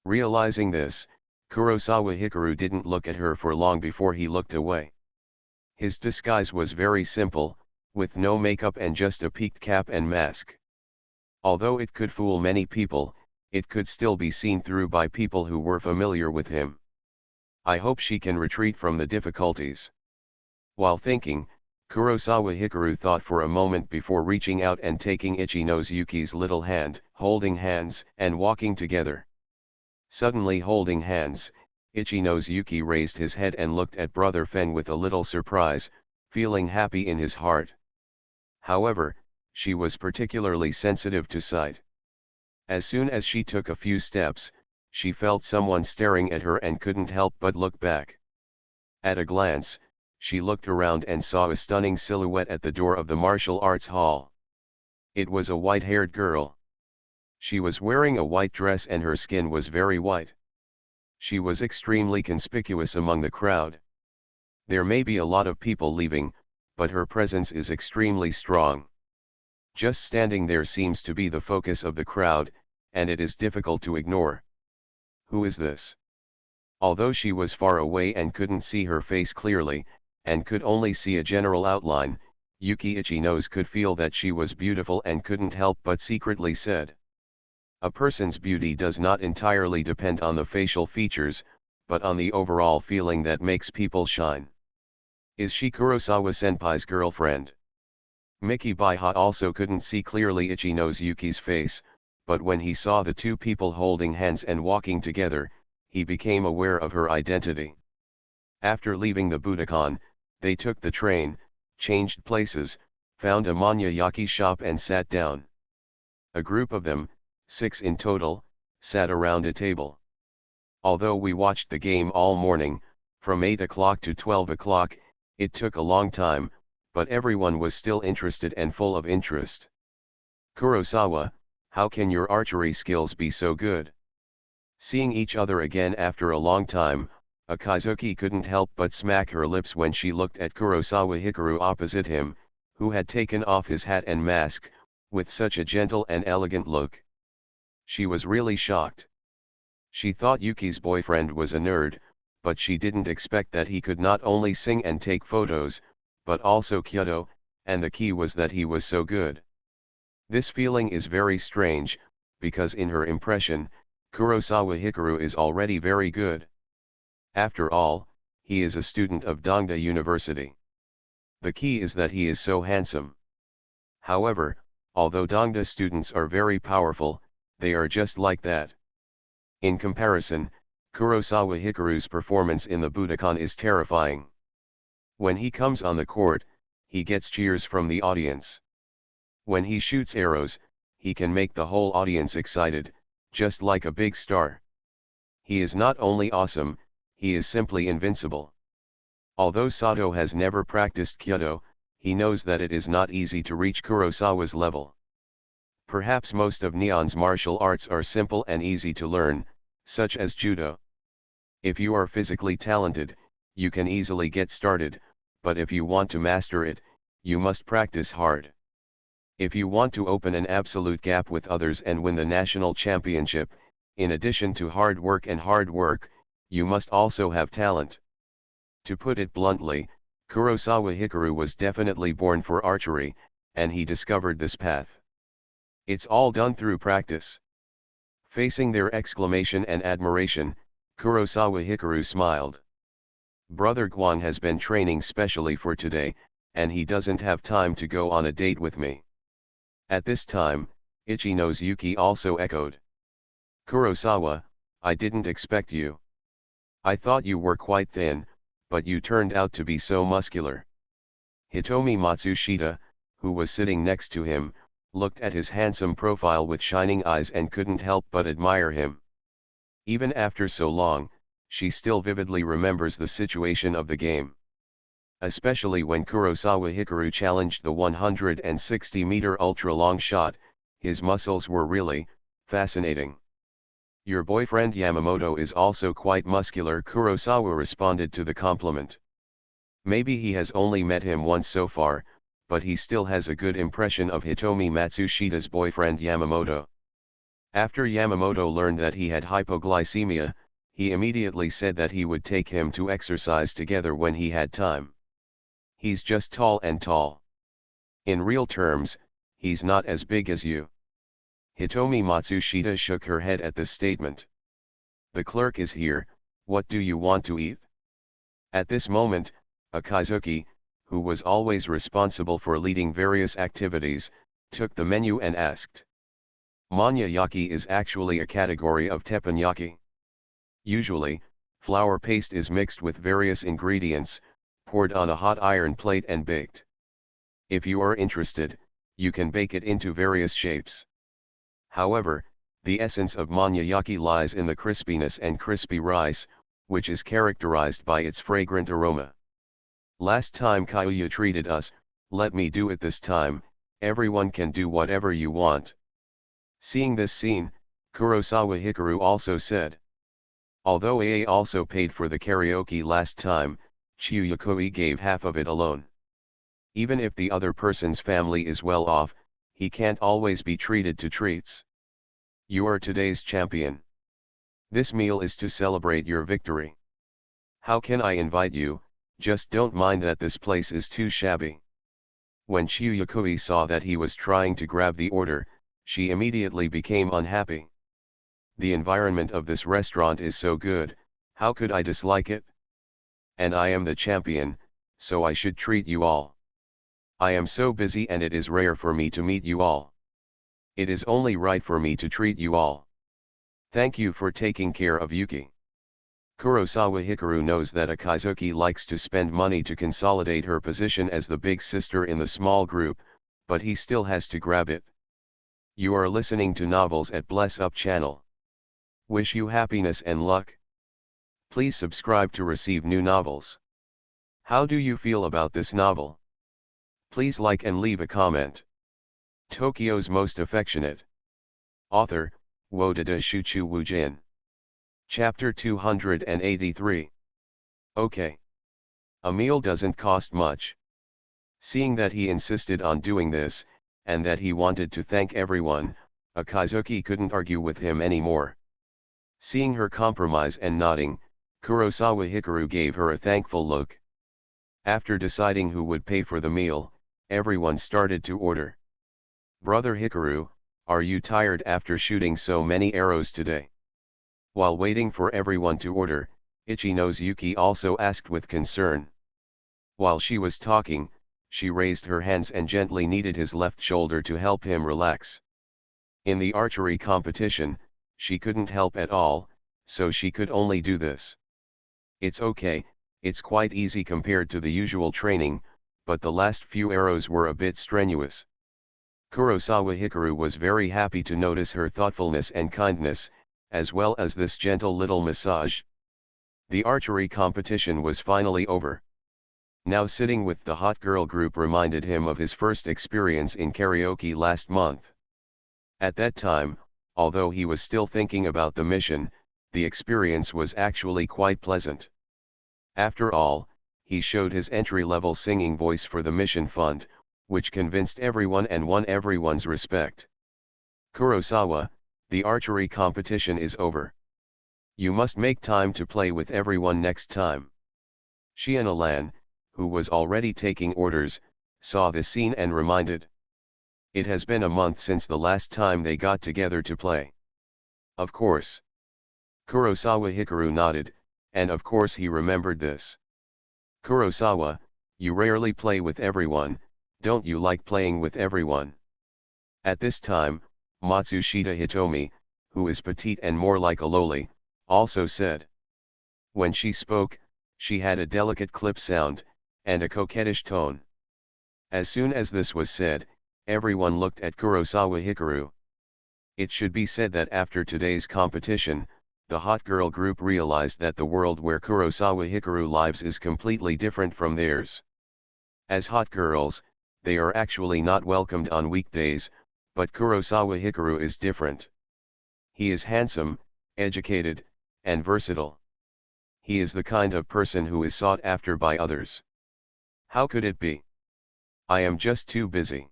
Realizing this, Kurosawa Hikaru didn't look at her for long before he looked away. His disguise was very simple, with no makeup and just a peaked cap and mask. Although it could fool many people, it could still be seen through by people who were familiar with him. I hope she can retreat from the difficulties. While thinking, Kurosawa Hikaru thought for a moment before reaching out and taking Ichino's Yuki's little hand, holding hands and walking together. Suddenly holding hands, Ichino's Yuki raised his head and looked at Brother Fen with a little surprise, feeling happy in his heart. However, she was particularly sensitive to sight. As soon as she took a few steps, she felt someone staring at her and couldn't help but look back. At a glance, she looked around and saw a stunning silhouette at the door of the martial arts hall. It was a white-haired girl. She was wearing a white dress and her skin was very white. She was extremely conspicuous among the crowd. There may be a lot of people leaving, but her presence is extremely strong. Just standing there seems to be the focus of the crowd, and it is difficult to ignore. Who is this? Although she was far away and couldn't see her face clearly, and could only see a general outline, Yuki Ichinos could feel that she was beautiful and couldn't help but secretly said. A person's beauty does not entirely depend on the facial features, but on the overall feeling that makes people shine. Is she Kurosawa-senpai's girlfriend? Miki Baiha also couldn't see clearly Ichino's Yuki's face, but when he saw the two people holding hands and walking together, he became aware of her identity. After leaving the Budokan, they took the train, changed places, found a manyayaki shop and sat down. A group of them, 6 in total, sat around a table. Although we watched the game all morning, from 8 o'clock to 12 o'clock, it took a long time, but everyone was still interested and full of interest. Kurosawa, how can your archery skills be so good? Seeing each other again after a long time, Akazuki couldn't help but smack her lips when she looked at Kurosawa Hikaru opposite him, who had taken off his hat and mask, with such a gentle and elegant look. She was really shocked. She thought Yuki's boyfriend was a nerd, but she didn't expect that he could not only sing and take photos, but also kyudo, and the key was that he was so good. This feeling is very strange, because in her impression, Kurosawa Hikaru is already very good. After all, he is a student of Dongda University. The key is that he is so handsome. However, although Dongda students are very powerful, they are just like that. In comparison, Kurosawa Hikaru's performance in the Budokan is terrifying. When he comes on the court, he gets cheers from the audience. When he shoots arrows, he can make the whole audience excited, just like a big star. He is not only awesome, he is simply invincible. Although Sato has never practiced kyudo, he knows that it is not easy to reach Kurosawa's level. Perhaps most of Neon's martial arts are simple and easy to learn, such as judo. If you are physically talented, you can easily get started, but if you want to master it, you must practice hard. If you want to open an absolute gap with others and win the national championship, in addition to hard work, you must also have talent. To put it bluntly, Kurosawa Hikaru was definitely born for archery, and he discovered this path. It's all done through practice. Facing their exclamation and admiration, Kurosawa Hikaru smiled. Brother Guang has been training specially for today, and he doesn't have time to go on a date with me. At this time, Ichino's Yuki also echoed. Kurosawa, I didn't expect you. I thought you were quite thin, but you turned out to be so muscular. Hitomi Matsushita, who was sitting next to him, looked at his handsome profile with shining eyes and couldn't help but admire him. Even after so long, she still vividly remembers the situation of the game. Especially when Kurosawa Hikaru challenged the 160-meter ultra-long shot, his muscles were really fascinating. Your boyfriend Yamamoto is also quite muscular, Kurosawa responded to the compliment. Maybe he has only met him once so far, but he still has a good impression of Hitomi Matsushita's boyfriend Yamamoto. After Yamamoto learned that he had hypoglycemia, he immediately said that he would take him to exercise together when he had time. He's just tall and tall. In real terms, he's not as big as you. Hitomi Matsushita shook her head at this statement. The clerk is here, what do you want to eat? At this moment, Akazuki, who was always responsible for leading various activities, took the menu and asked. Manyayaki is actually a category of teppanyaki. Usually, flour paste is mixed with various ingredients, poured on a hot iron plate and baked. If you are interested, you can bake it into various shapes. However, the essence of manyayaki lies in the crispiness and crispy rice, which is characterized by its fragrant aroma. Last time Kyuya treated us, let me do it this time, everyone can do whatever you want. Seeing this scene, Kurosawa Hikaru also said. Although AA also paid for the karaoke last time, Chiyukoi gave half of it alone. Even if the other person's family is well off, he can't always be treated to treats. You are today's champion. This meal is to celebrate your victory. How can I invite you? Just don't mind that this place is too shabby. When Chiyukoi saw that he was trying to grab the order, she immediately became unhappy. The environment of this restaurant is so good, how could I dislike it? And I am the champion, so I should treat you all. I am so busy and it is rare for me to meet you all. It is only right for me to treat you all. Thank you for taking care of Yuki. Kurosawa Hikaru knows that Akazuki likes to spend money to consolidate her position as the big sister in the small group, but he still has to grab it. You are listening to Novels at Bless Up channel. Wish you happiness and luck. Please subscribe to receive new novels. How do you feel about this novel? Please like and leave a comment. Tokyo's Most Affectionate. Author, Wodada Shuchu Wujin. Chapter 283. Okay. A meal doesn't cost much. Seeing that he insisted on doing this, and that he wanted to thank everyone, Akazuki couldn't argue with him anymore. Seeing her compromise and nodding, Kurosawa Hikaru gave her a thankful look. After deciding who would pay for the meal, everyone started to order. Brother Hikaru, are you tired after shooting so many arrows today? While waiting for everyone to order, Ichino's Yuki also asked with concern. While she was talking, she raised her hands and gently kneaded his left shoulder to help him relax. In the archery competition, she couldn't help at all, so she could only do this. It's okay, it's quite easy compared to the usual training, but the last few arrows were a bit strenuous. Kurosawa Hikaru was very happy to notice her thoughtfulness and kindness, as well as this gentle little massage. The archery competition was finally over. Now sitting with the hot girl group reminded him of his first experience in karaoke last month. At that time, although he was still thinking about the mission, the experience was actually quite pleasant. After all, he showed his entry-level singing voice for the mission fund, which convinced everyone and won everyone's respect. Kurosawa, the archery competition is over. You must make time to play with everyone next time. Shiana-lan, who was already taking orders, saw this scene and reminded. It has been a month since the last time they got together to play. Of course. Kurosawa Hikaru nodded, and of course he remembered this. Kurosawa, you rarely play with everyone, don't you like playing with everyone? At this time, Matsushita Hitomi, who is petite and more like a loli, also said. When she spoke, she had a delicate clip sound, and a coquettish tone. As soon as this was said, everyone looked at Kurosawa Hikaru. It should be said that after today's competition, the hot girl group realized that the world where Kurosawa Hikaru lives is completely different from theirs. As hot girls, they are actually not welcomed on weekdays, but Kurosawa Hikaru is different. He is handsome, educated, and versatile. He is the kind of person who is sought after by others. How could it be? I am just too busy.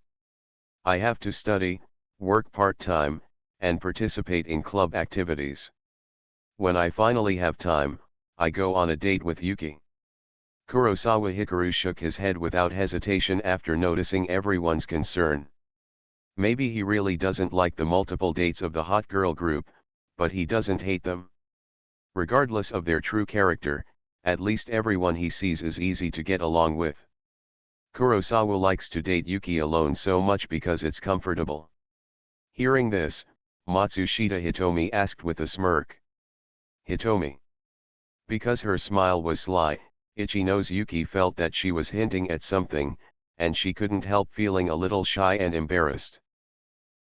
I have to study, work part-time, and participate in club activities. When I finally have time, I go on a date with Yuki. Kurosawa Hikaru shook his head without hesitation after noticing everyone's concern. Maybe he really doesn't like the multiple dates of the hot girl group, but he doesn't hate them. Regardless of their true character, at least everyone he sees is easy to get along with. Kurosawa likes to date Yuki alone so much because it's comfortable. Hearing this, Matsushita Hitomi asked with a smirk. Hitomi. Because her smile was sly, Ichino's Yuki felt that she was hinting at something, and she couldn't help feeling a little shy and embarrassed.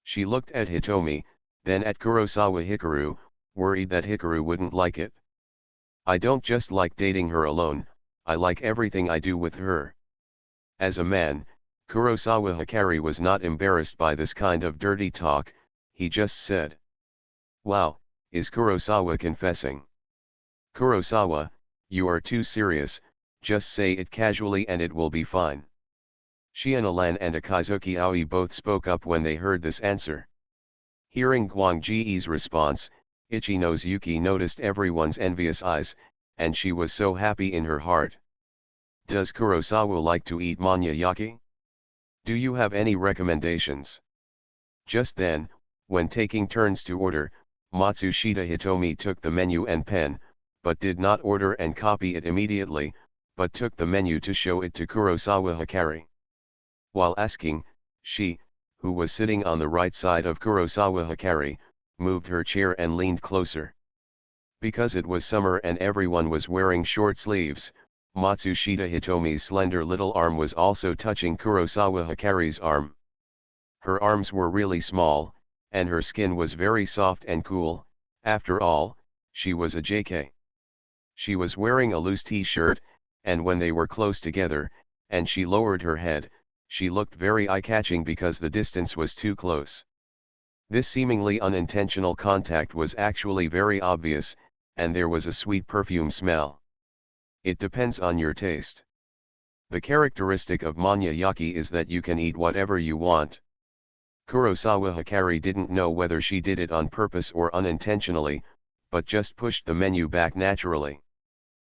She looked at Hitomi, then at Kurosawa Hikaru, worried that Hikaru wouldn't like it. I don't just like dating her alone, I like everything I do with her. As a man, Kurosawa Hikari was not embarrassed by this kind of dirty talk, he just said. Wow, is Kurosawa confessing? Kurosawa, you are too serious, just say it casually and it will be fine. Shion-Lan and Akizuki Aoi both spoke up when they heard this answer. Hearing Guangji's response, Ichino's Yuki noticed everyone's envious eyes, and she was so happy in her heart. Does Kurosawa like to eat monyayaki? Do you have any recommendations? Just then, when taking turns to order, Matsushita Hitomi took the menu and pen, but did not order and copy it immediately, but took the menu to show it to Kurosawa Hikari. While asking, she, who was sitting on the right side of Kurosawa Hikari, moved her chair and leaned closer. Because it was summer and everyone was wearing short sleeves, Matsushita Hitomi's slender little arm was also touching Kurosawa Hikari's arm. Her arms were really small, and her skin was very soft and cool. After all, she was a JK. She was wearing a loose t-shirt, and when they were close together, and she lowered her head, she looked very eye-catching because the distance was too close. This seemingly unintentional contact was actually very obvious, and there was a sweet perfume smell. It depends on your taste. The characteristic of monyayaki is that you can eat whatever you want. Kurosawa Hikari didn't know whether she did it on purpose or unintentionally, but just pushed the menu back naturally.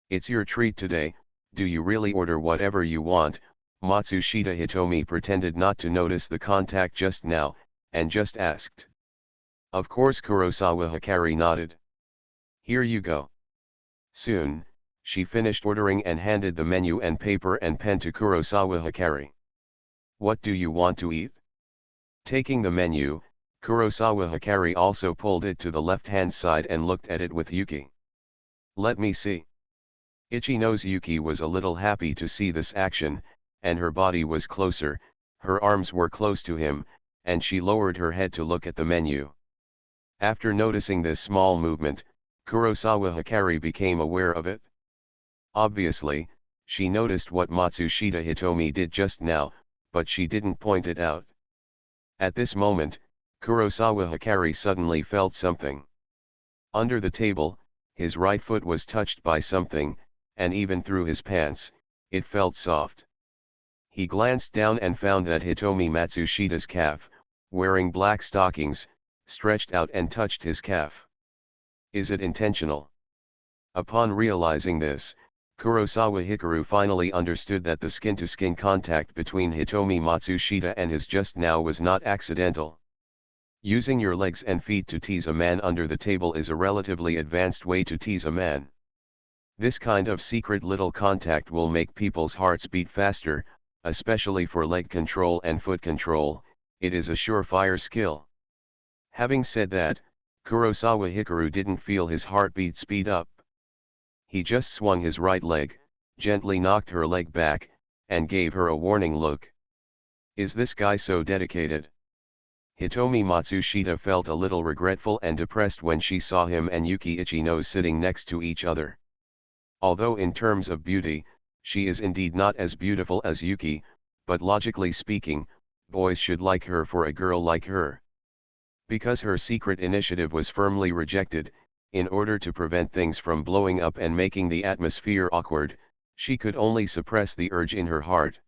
It's your treat today, do you really order whatever you want? Matsushita Hitomi pretended not to notice the contact just now, and just asked. Of course Kurosawa Hikari nodded. Here you go. Soon, she finished ordering and handed the menu and paper and pen to Kurosawa Hikari. What do you want to eat? Taking the menu, Kurosawa Hikari also pulled it to the left-hand side and looked at it with Yuki. Let me see. Ichino's Yuki was a little happy to see this action, and her body was closer, her arms were close to him, and she lowered her head to look at the menu. After noticing this small movement, Kurosawa Hikari became aware of it. Obviously, she noticed what Matsushita Hitomi did just now, but she didn't point it out. At this moment, Kurosawa Hikari suddenly felt something. Under the table, his right foot was touched by something, and even through his pants, it felt soft. He glanced down and found that Hitomi Matsushita's calf, wearing black stockings, stretched out and touched his calf. Is it intentional? Upon realizing this, Kurosawa Hikaru finally understood that the skin-to-skin contact between Hitomi Matsushita and his just now was not accidental. Using your legs and feet to tease a man under the table is a relatively advanced way to tease a man. This kind of secret little contact will make people's hearts beat faster, especially for leg control and foot control. It is a surefire skill. Having said that, Kurosawa Hikaru didn't feel his heartbeat speed up. He just swung his right leg, gently knocked her leg back, and gave her a warning look. Is this guy so dedicated? Hitomi Matsushita felt a little regretful and depressed when she saw him and Yuki Ichino sitting next to each other. Although in terms of beauty, she is indeed not as beautiful as Yuki, but logically speaking, boys should like her for a girl like her. Because her secret initiative was firmly rejected, in order to prevent things from blowing up and making the atmosphere awkward, she could only suppress the urge in her heart.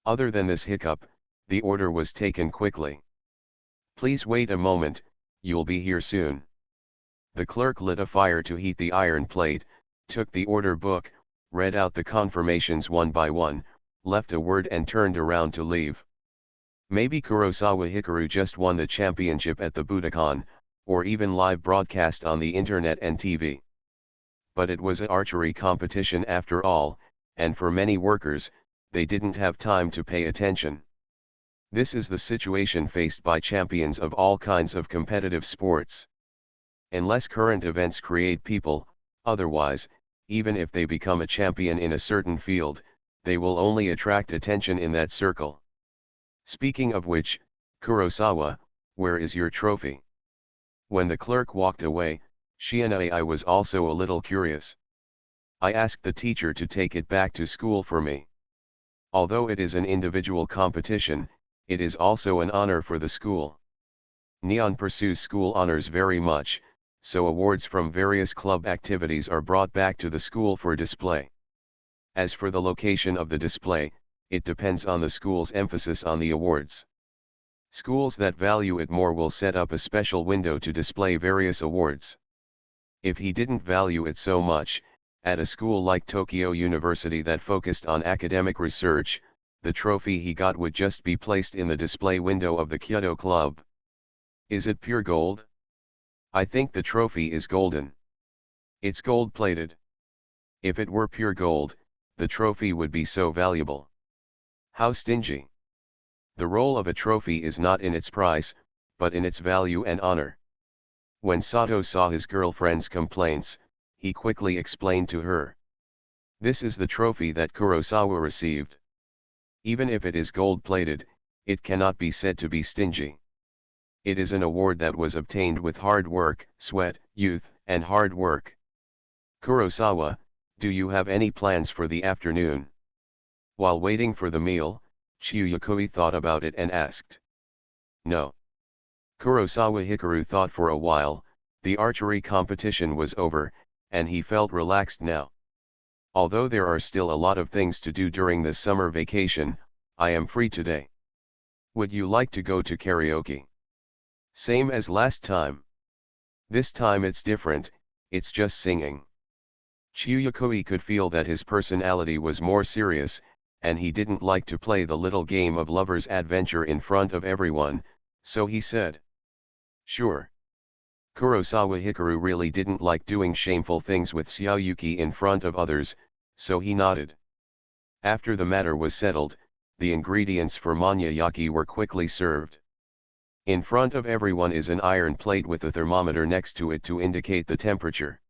Other than this hiccup, the order was taken quickly. Please wait a moment, you'll be here soon. The clerk lit a fire to heat the iron plate, took the order book, read out the confirmations one by one, left a word and turned around to leave. Maybe Kurosawa Hikaru just won the championship at the Budokan, or even live broadcast on the internet and TV. But it was an archery competition after all, and for many workers, they didn't have time to pay attention. This is the situation faced by champions of all kinds of competitive sports. Unless current events create people, otherwise, even if they become a champion in a certain field, they will only attract attention in that circle. Speaking of which, Kurosawa, where is your trophy? When the clerk walked away, she and I was also a little curious. I asked the teacher to take it back to school for me. Although it is an individual competition, it is also an honor for the school. Neon pursues school honors very much, so awards from various club activities are brought back to the school for display. As for the location of the display, it depends on the school's emphasis on the awards. Schools that value it more will set up a special window to display various awards. If he didn't value it so much, at a school like Tokyo University that focused on academic research, the trophy he got would just be placed in the display window of the Kyoto Club. Is it pure gold? I think the trophy is golden. It's gold-plated. If it were pure gold, the trophy would be so valuable. How stingy. The role of a trophy is not in its price, but in its value and honor. When Sato saw his girlfriend's complaints, he quickly explained to her. This is the trophy that Kurosawa received. Even if it is gold-plated, it cannot be said to be stingy. It is an award that was obtained with hard work, sweat, youth, and hard work. Kurosawa, do you have any plans for the afternoon? While waiting for the meal, Chiyukoi thought about it and asked. No. Kurosawa Hikaru thought for a while. The archery competition was over, and he felt relaxed now. Although there are still a lot of things to do during this summer vacation, I am free today. Would you like to go to karaoke? Same as last time. This time it's different, it's just singing. Chiyukoi could feel that his personality was more serious, and he didn't like to play the little game of lover's adventure in front of everyone, so he said. Sure. Kurosawa Hikaru really didn't like doing shameful things with Xiaoyuki in front of others, so he nodded. After the matter was settled, the ingredients for manyayaki were quickly served. In front of everyone is an iron plate with a thermometer next to it to indicate the temperature.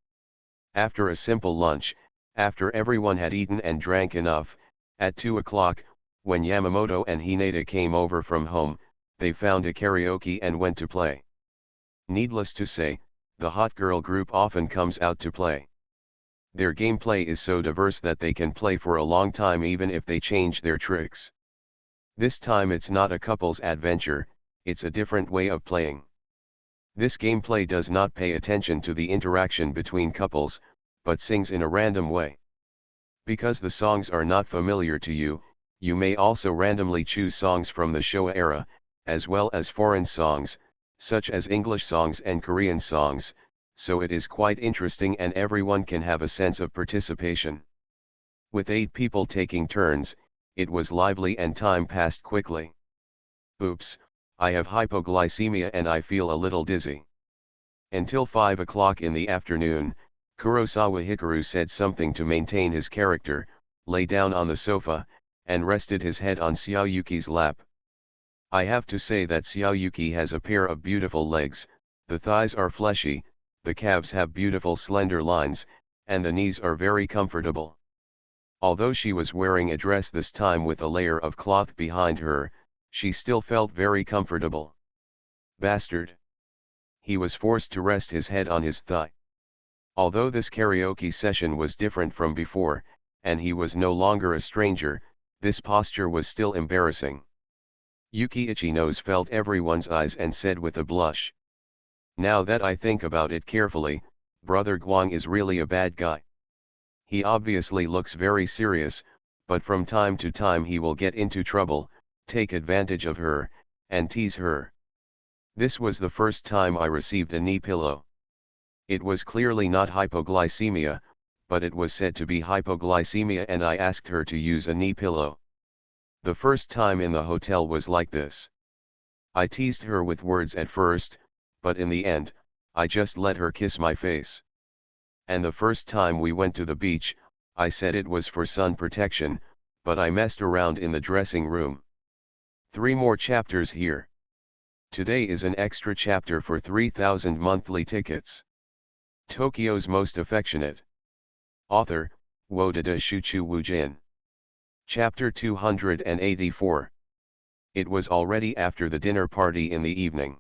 After a simple lunch, after everyone had eaten and drank enough, at 2 o'clock, when Yamamoto and Hinata came over from home, they found a karaoke and went to play. Needless to say, the hot girl group often comes out to play. Their gameplay is so diverse that they can play for a long time even if they change their tricks. This time it's not a couple's adventure, it's a different way of playing. This gameplay does not pay attention to the interaction between couples, but sings in a random way. Because the songs are not familiar to you, you may also randomly choose songs from the Showa era, as well as foreign songs, such as English songs and Korean songs, so it is quite interesting and everyone can have a sense of participation. With 8 people taking turns, it was lively and time passed quickly. Oops, I have hypoglycemia and I feel a little dizzy. Until 5 o'clock in the afternoon, Kurosawa Hikaru said something to maintain his character, lay down on the sofa, and rested his head on Xiaoyuki's lap. I have to say that Xiaoyuki has a pair of beautiful legs, the thighs are fleshy, the calves have beautiful slender lines, and the knees are very comfortable. Although she was wearing a dress this time with a layer of cloth behind her, she still felt very comfortable. Bastard. He was forced to rest his head on his thigh. Although this karaoke session was different from before, and he was no longer a stranger, this posture was still embarrassing. Yuki Ichinos felt everyone's eyes and said with a blush. Now that I think about it carefully, Brother Guang is really a bad guy. He obviously looks very serious, but from time to time he will get into trouble, take advantage of her, and tease her. This was the first time I received a knee pillow. It was clearly not hypoglycemia, but it was said to be hypoglycemia and I asked her to use a knee pillow. The first time in the hotel was like this. I teased her with words at first, but in the end, I just let her kiss my face. And the first time we went to the beach, I said it was for sun protection, but I messed around in the dressing room. 3 more chapters here. Today is an extra chapter for 3,000 monthly tickets. Tokyo's Most Affectionate. Author, Wodada Shuchu Wujin. Chapter 284. It was already after the dinner party in the evening.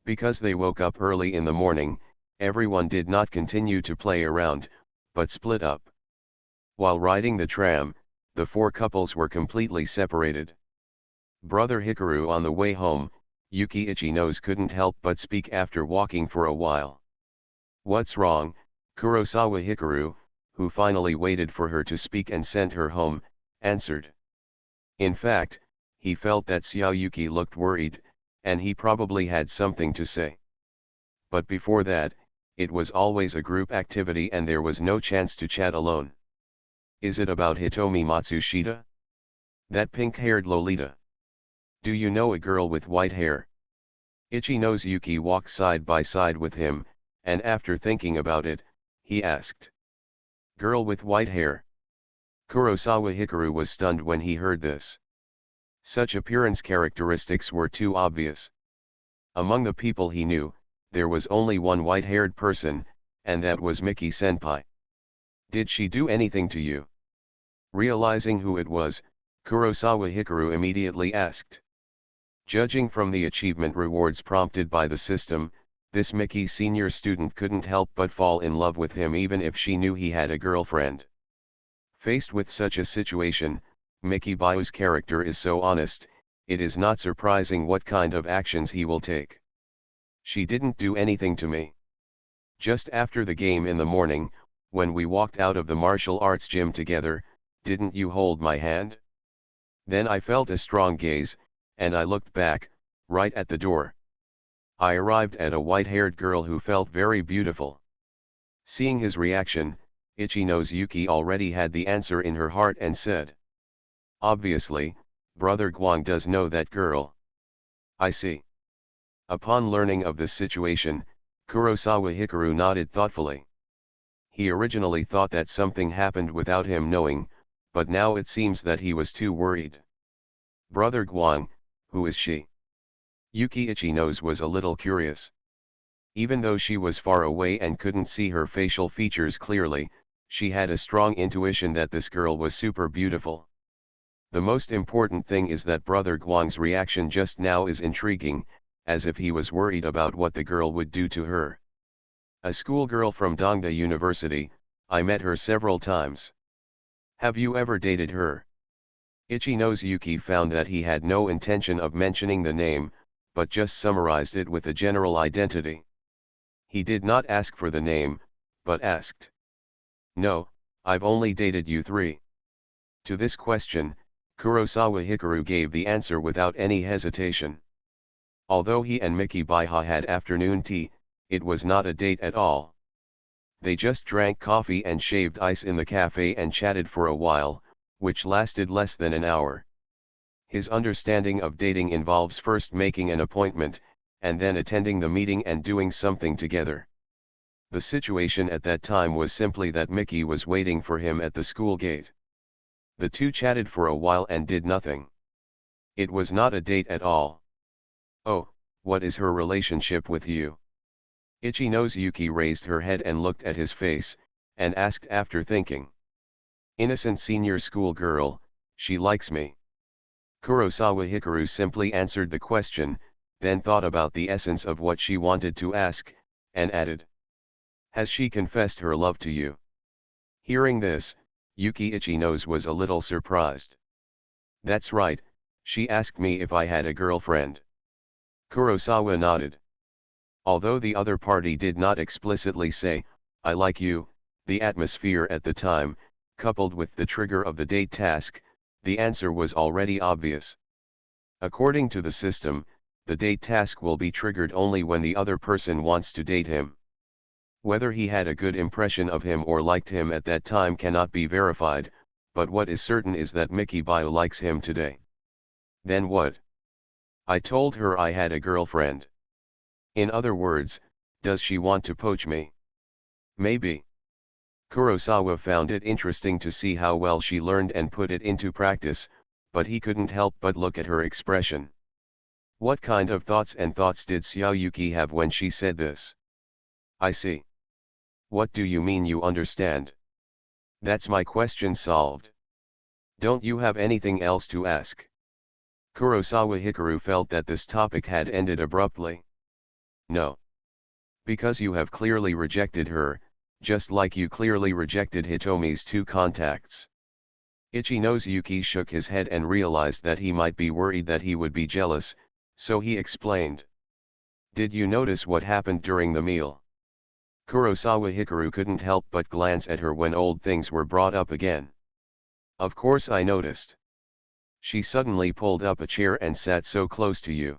Because they woke up early in the morning, everyone did not continue to play around, but split up. While riding the tram, the 4 couples were completely separated. Brother Hikaru on the way home, Yuki Ichinose couldn't help but speak after walking for a while. "What's wrong, Kurosawa?" Hikaru, who finally waited for her to speak and sent her home, answered. In fact, he felt that Xiao Yuki looked worried, and he probably had something to say. But before that, it was always a group activity and there was no chance to chat alone. "Is it about Hitomi Matsushita? That pink-haired Lolita? Do you know a girl with white hair?" Ichinose Yuki walked side by side with him, and after thinking about it, he asked. "Girl with white hair?" Kurosawa Hikaru was stunned when he heard this. Such appearance characteristics were too obvious. Among the people he knew, there was only one white-haired person, and that was Miki Senpai. "Did she do anything to you?" Realizing who it was, Kurosawa Hikaru immediately asked. Judging from the achievement rewards prompted by the system, this Miki senior student couldn't help but fall in love with him even if she knew he had a girlfriend. Faced with such a situation, Miki Bayu's character is so honest, it is not surprising what kind of actions he will take. "She didn't do anything to me. Just after the game in the morning, when we walked out of the martial arts gym together, didn't you hold my hand? Then I felt a strong gaze, and I looked back, right at the door. I arrived at a white-haired girl who felt very beautiful." Seeing his reaction, Ichinose Yuki already had the answer in her heart and said. "Obviously, Brother Guang does know that girl." "I see." Upon learning of this situation, Kurosawa Hikaru nodded thoughtfully. He originally thought that something happened without him knowing, but now it seems that he was too worried. "Brother Guang, who is she?" Yuki Ichinose was a little curious. Even though she was far away and couldn't see her facial features clearly, she had a strong intuition that this girl was super beautiful. The most important thing is that Brother Guang's reaction just now is intriguing, as if he was worried about what the girl would do to her. "A schoolgirl from Dongda University, I met her several times." "Have you ever dated her?" Ichinose Yuki found that he had no intention of mentioning the name, but just summarized it with a general identity. He did not ask for the name, but asked. "No, I've only dated you 3. To this question, Kurosawa Hikaru gave the answer without any hesitation. Although he and Miki Baiha had afternoon tea, it was not a date at all. They just drank coffee and shaved ice in the cafe and chatted for a while, which lasted less than an hour. His understanding of dating involves first making an appointment, and then attending the meeting and doing something together. The situation at that time was simply that Miki was waiting for him at the school gate. The two chatted for a while and did nothing. It was not a date at all. "Oh, what is her relationship with you?" Ichinose Yuki raised her head and looked at his face, and asked after thinking. "Innocent senior school girl, she likes me." Kurosawa Hikaru simply answered the question, then thought about the essence of what she wanted to ask, and added. "Has she confessed her love to you?" Hearing this, Yuki Ichinose was a little surprised. "That's right, she asked me if I had a girlfriend." Kurosawa nodded. Although the other party did not explicitly say, "I like you," the atmosphere at the time, coupled with the trigger of the date task, the answer was already obvious. According to the system, the date task will be triggered only when the other person wants to date him. Whether he had a good impression of him or liked him at that time cannot be verified, but what is certain is that Miki Bayo likes him today. Then what? I told her I had a girlfriend. In other words, does she want to poach me? Maybe. Kurosawa found it interesting to see how well she learned and put it into practice, but he couldn't help but look at her expression. What kind of thoughts did Xiaoyuki have when she said this? I see. What do you mean you understand? That's my question solved. Don't you have anything else to ask? Kurosawa Hikaru felt that this topic had ended abruptly. No. Because you have clearly rejected her, just like you clearly rejected Hitomi's 2 contacts. Yuki shook his head and realized that he might be worried that he would be jealous, so he explained. Did you notice what happened during the meal? Kurosawa Hikaru couldn't help but glance at her when old things were brought up again. Of course I noticed. She suddenly pulled up a chair and sat so close to you.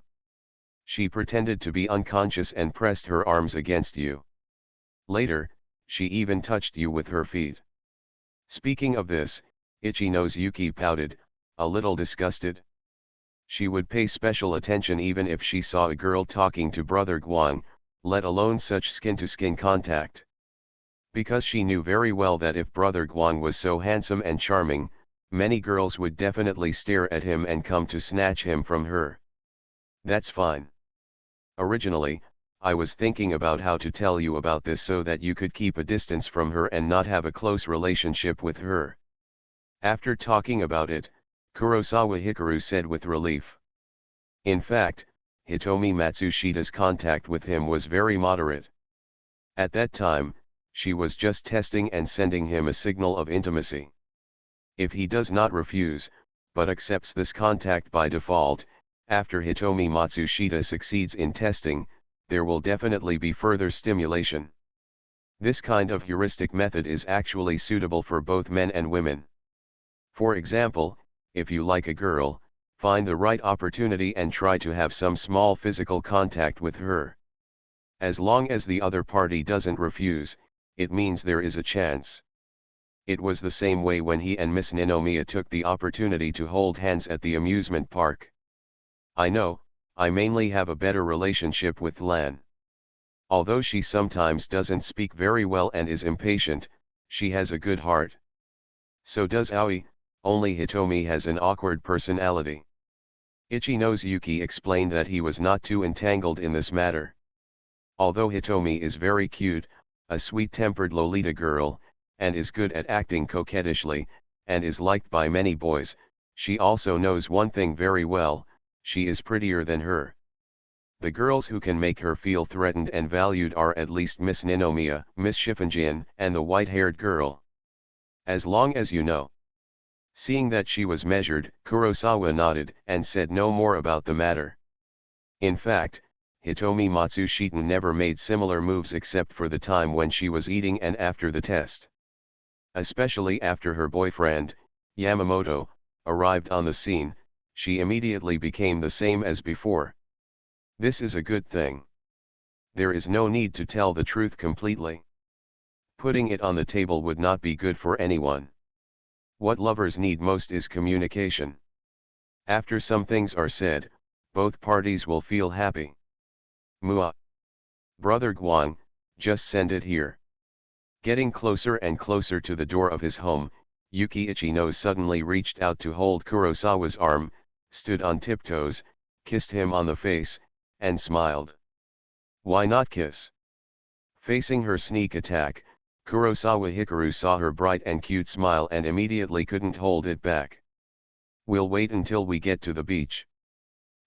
She pretended to be unconscious and pressed her arms against you. Later, she even touched you with her feet. Speaking of this, Yuki pouted, a little disgusted. She would pay special attention even if she saw a girl talking to Brother Guang, let alone such skin-to-skin contact. Because she knew very well that if Brother Guang was so handsome and charming, many girls would definitely stare at him and come to snatch him from her. That's fine. Originally, I was thinking about how to tell you about this so that you could keep a distance from her and not have a close relationship with her. After talking about it, Kurosawa Hikaru said with relief. In fact, Hitomi Matsushita's contact with him was very moderate. At that time, she was just testing and sending him a signal of intimacy. If he does not refuse, but accepts this contact by default, after Hitomi Matsushita succeeds in testing, there will definitely be further stimulation. This kind of heuristic method is actually suitable for both men and women. For example, if you like a girl, find the right opportunity and try to have some small physical contact with her. As long as the other party doesn't refuse, it means there is a chance. It was the same way when he and Miss Ninomiya took the opportunity to hold hands at the amusement park. I know, I mainly have a better relationship with Lan. Although she sometimes doesn't speak very well and is impatient, she has a good heart. So does Aoi, only Hitomi has an awkward personality. Yuki explained that he was not too entangled in this matter. Although Hitomi is very cute, a sweet-tempered Lolita girl, and is good at acting coquettishly, and is liked by many boys, she also knows one thing very well, she is prettier than her. The girls who can make her feel threatened and valued are at least Miss Ninomiya, Miss Shifenjian, and the white-haired girl. As long as you know. Seeing that she was measured, Kurosawa nodded and said no more about the matter. In fact, Hitomi Matsushita never made similar moves except for the time when she was eating and after the test. Especially after her boyfriend, Yamamoto, arrived on the scene, she immediately became the same as before. This is a good thing. There is no need to tell the truth completely. Putting it on the table would not be good for anyone. What lovers need most is communication. After some things are said, both parties will feel happy. Mua. Brother Guang, just send it here. Getting closer and closer to the door of his home, Yuki Ichino suddenly reached out to hold Kurosawa's arm, stood on tiptoes, kissed him on the face, and smiled. Why not kiss? Facing her sneak attack, Kurosawa Hikaru saw her bright and cute smile and immediately couldn't hold it back. We'll wait until we get to the beach.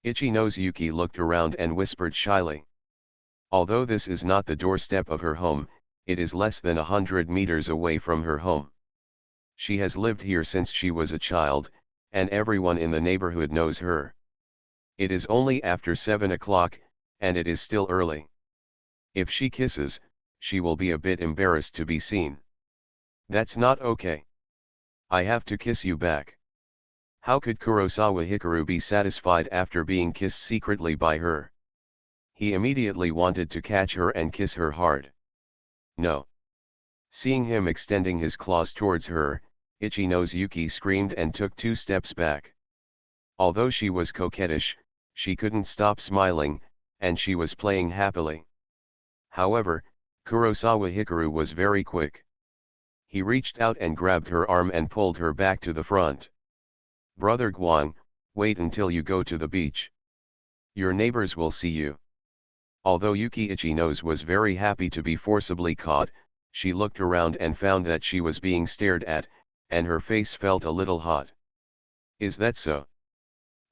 Yuki looked around and whispered shyly. Although this is not the doorstep of her home, it is less than 100 meters away from her home. She has lived here since she was a child, and everyone in the neighborhood knows her. It is only after 7 o'clock, and it is still early. If she kisses, she will be a bit embarrassed to be seen. That's not okay. I have to kiss you back. How could Kurosawa Hikaru be satisfied after being kissed secretly by her? He immediately wanted to catch her and kiss her hard. No. Seeing him extending his claws towards her, Yuki screamed and took 2 steps back. Although she was coquettish, She couldn't stop smiling, and she was playing happily. However, Kurosawa Hikaru was very quick. He reached out and grabbed her arm and pulled her back to the front. "Brother Guang, wait until you go to the beach. Your neighbors will see you." Although Yuki Ichinos was very happy to be forcibly caught, she looked around and found that she was being stared at, and her face felt a little hot. "Is that so?"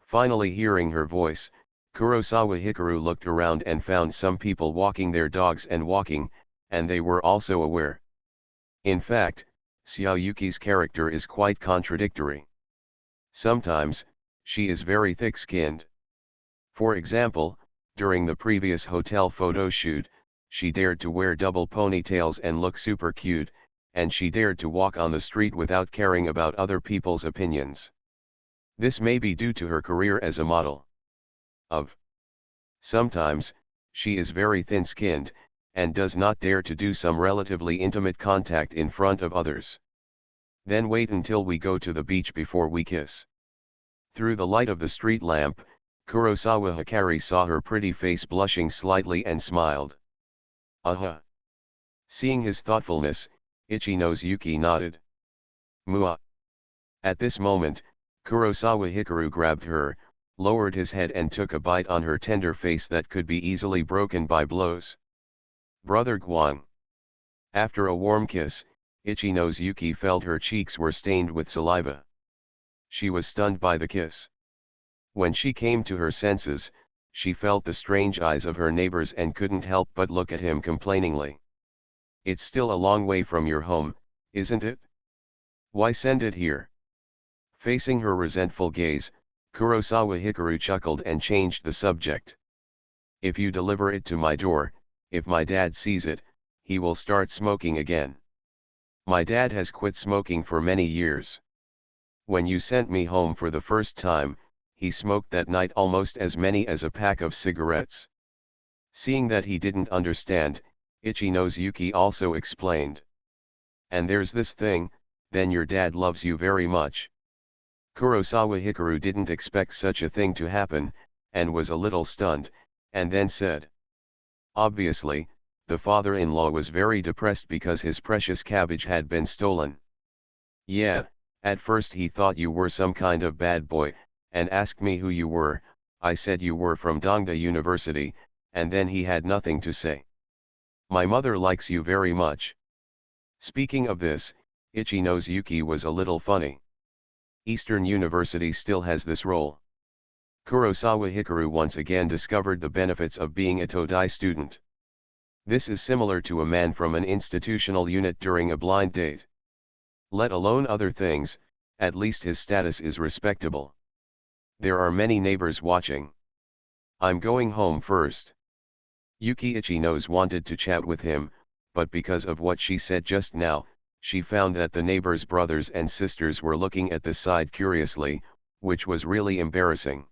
Finally hearing her voice, Kurosawa Hikaru looked around and found some people walking their dogs and walking, and they were also aware. In fact, Xiao Yuki's character is quite contradictory. Sometimes, she is very thick-skinned. For example, during the previous hotel photo shoot, she dared to wear double ponytails and look super cute, and she dared to walk on the street without caring about other people's opinions. This may be due to her career as a model. Sometimes, she is very thin-skinned, and does not dare to do some relatively intimate contact in front of others. "Then wait until we go to the beach before we kiss." Through the light of the street lamp, Kurosawa Hikari saw her pretty face blushing slightly and smiled. "Uh-huh." Seeing his thoughtfulness, Ichinos Yuki nodded. "Mua." At this moment, Kurosawa Hikaru grabbed her, lowered his head and took a bite on her tender face that could be easily broken by blows. "Brother Guang." After a warm kiss, Ichinos Yuki felt her cheeks were stained with saliva. She was stunned by the kiss. When she came to her senses, she felt the strange eyes of her neighbors and couldn't help but look at him complainingly. "It's still a long way from your home, isn't it? Why send it here?" Facing her resentful gaze, Kurosawa Hikaru chuckled and changed the subject. "If you deliver it to my door, if my dad sees it, he will start smoking again. My dad has quit smoking for many years. When you sent me home for the first time, he smoked that night almost as many as a pack of cigarettes." Seeing that he didn't understand, Ichinos Yuki also explained. "And there's this thing, then your dad loves you very much." Kurosawa Hikaru didn't expect such a thing to happen, and was a little stunned, and then said. Obviously, the father-in-law was very depressed because his precious cabbage had been stolen. "Yeah, at first he thought you were some kind of bad boy, and asked me who you were. I said you were from Dongda University, and then he had nothing to say. My mother likes you very much." Speaking of this, Ichinos Yuki was a little funny. Eastern University still has this role. Kurosawa Hikaru once again discovered the benefits of being a Todai student. This is similar to a man from an institutional unit during a blind date. Let alone other things, at least his status is respectable. There are many neighbors watching. "I'm going home first." Yuki Ichinos wanted to chat with him, but because of what she said just now, she found that the neighbors' brothers and sisters were looking at the side curiously, which was really embarrassing.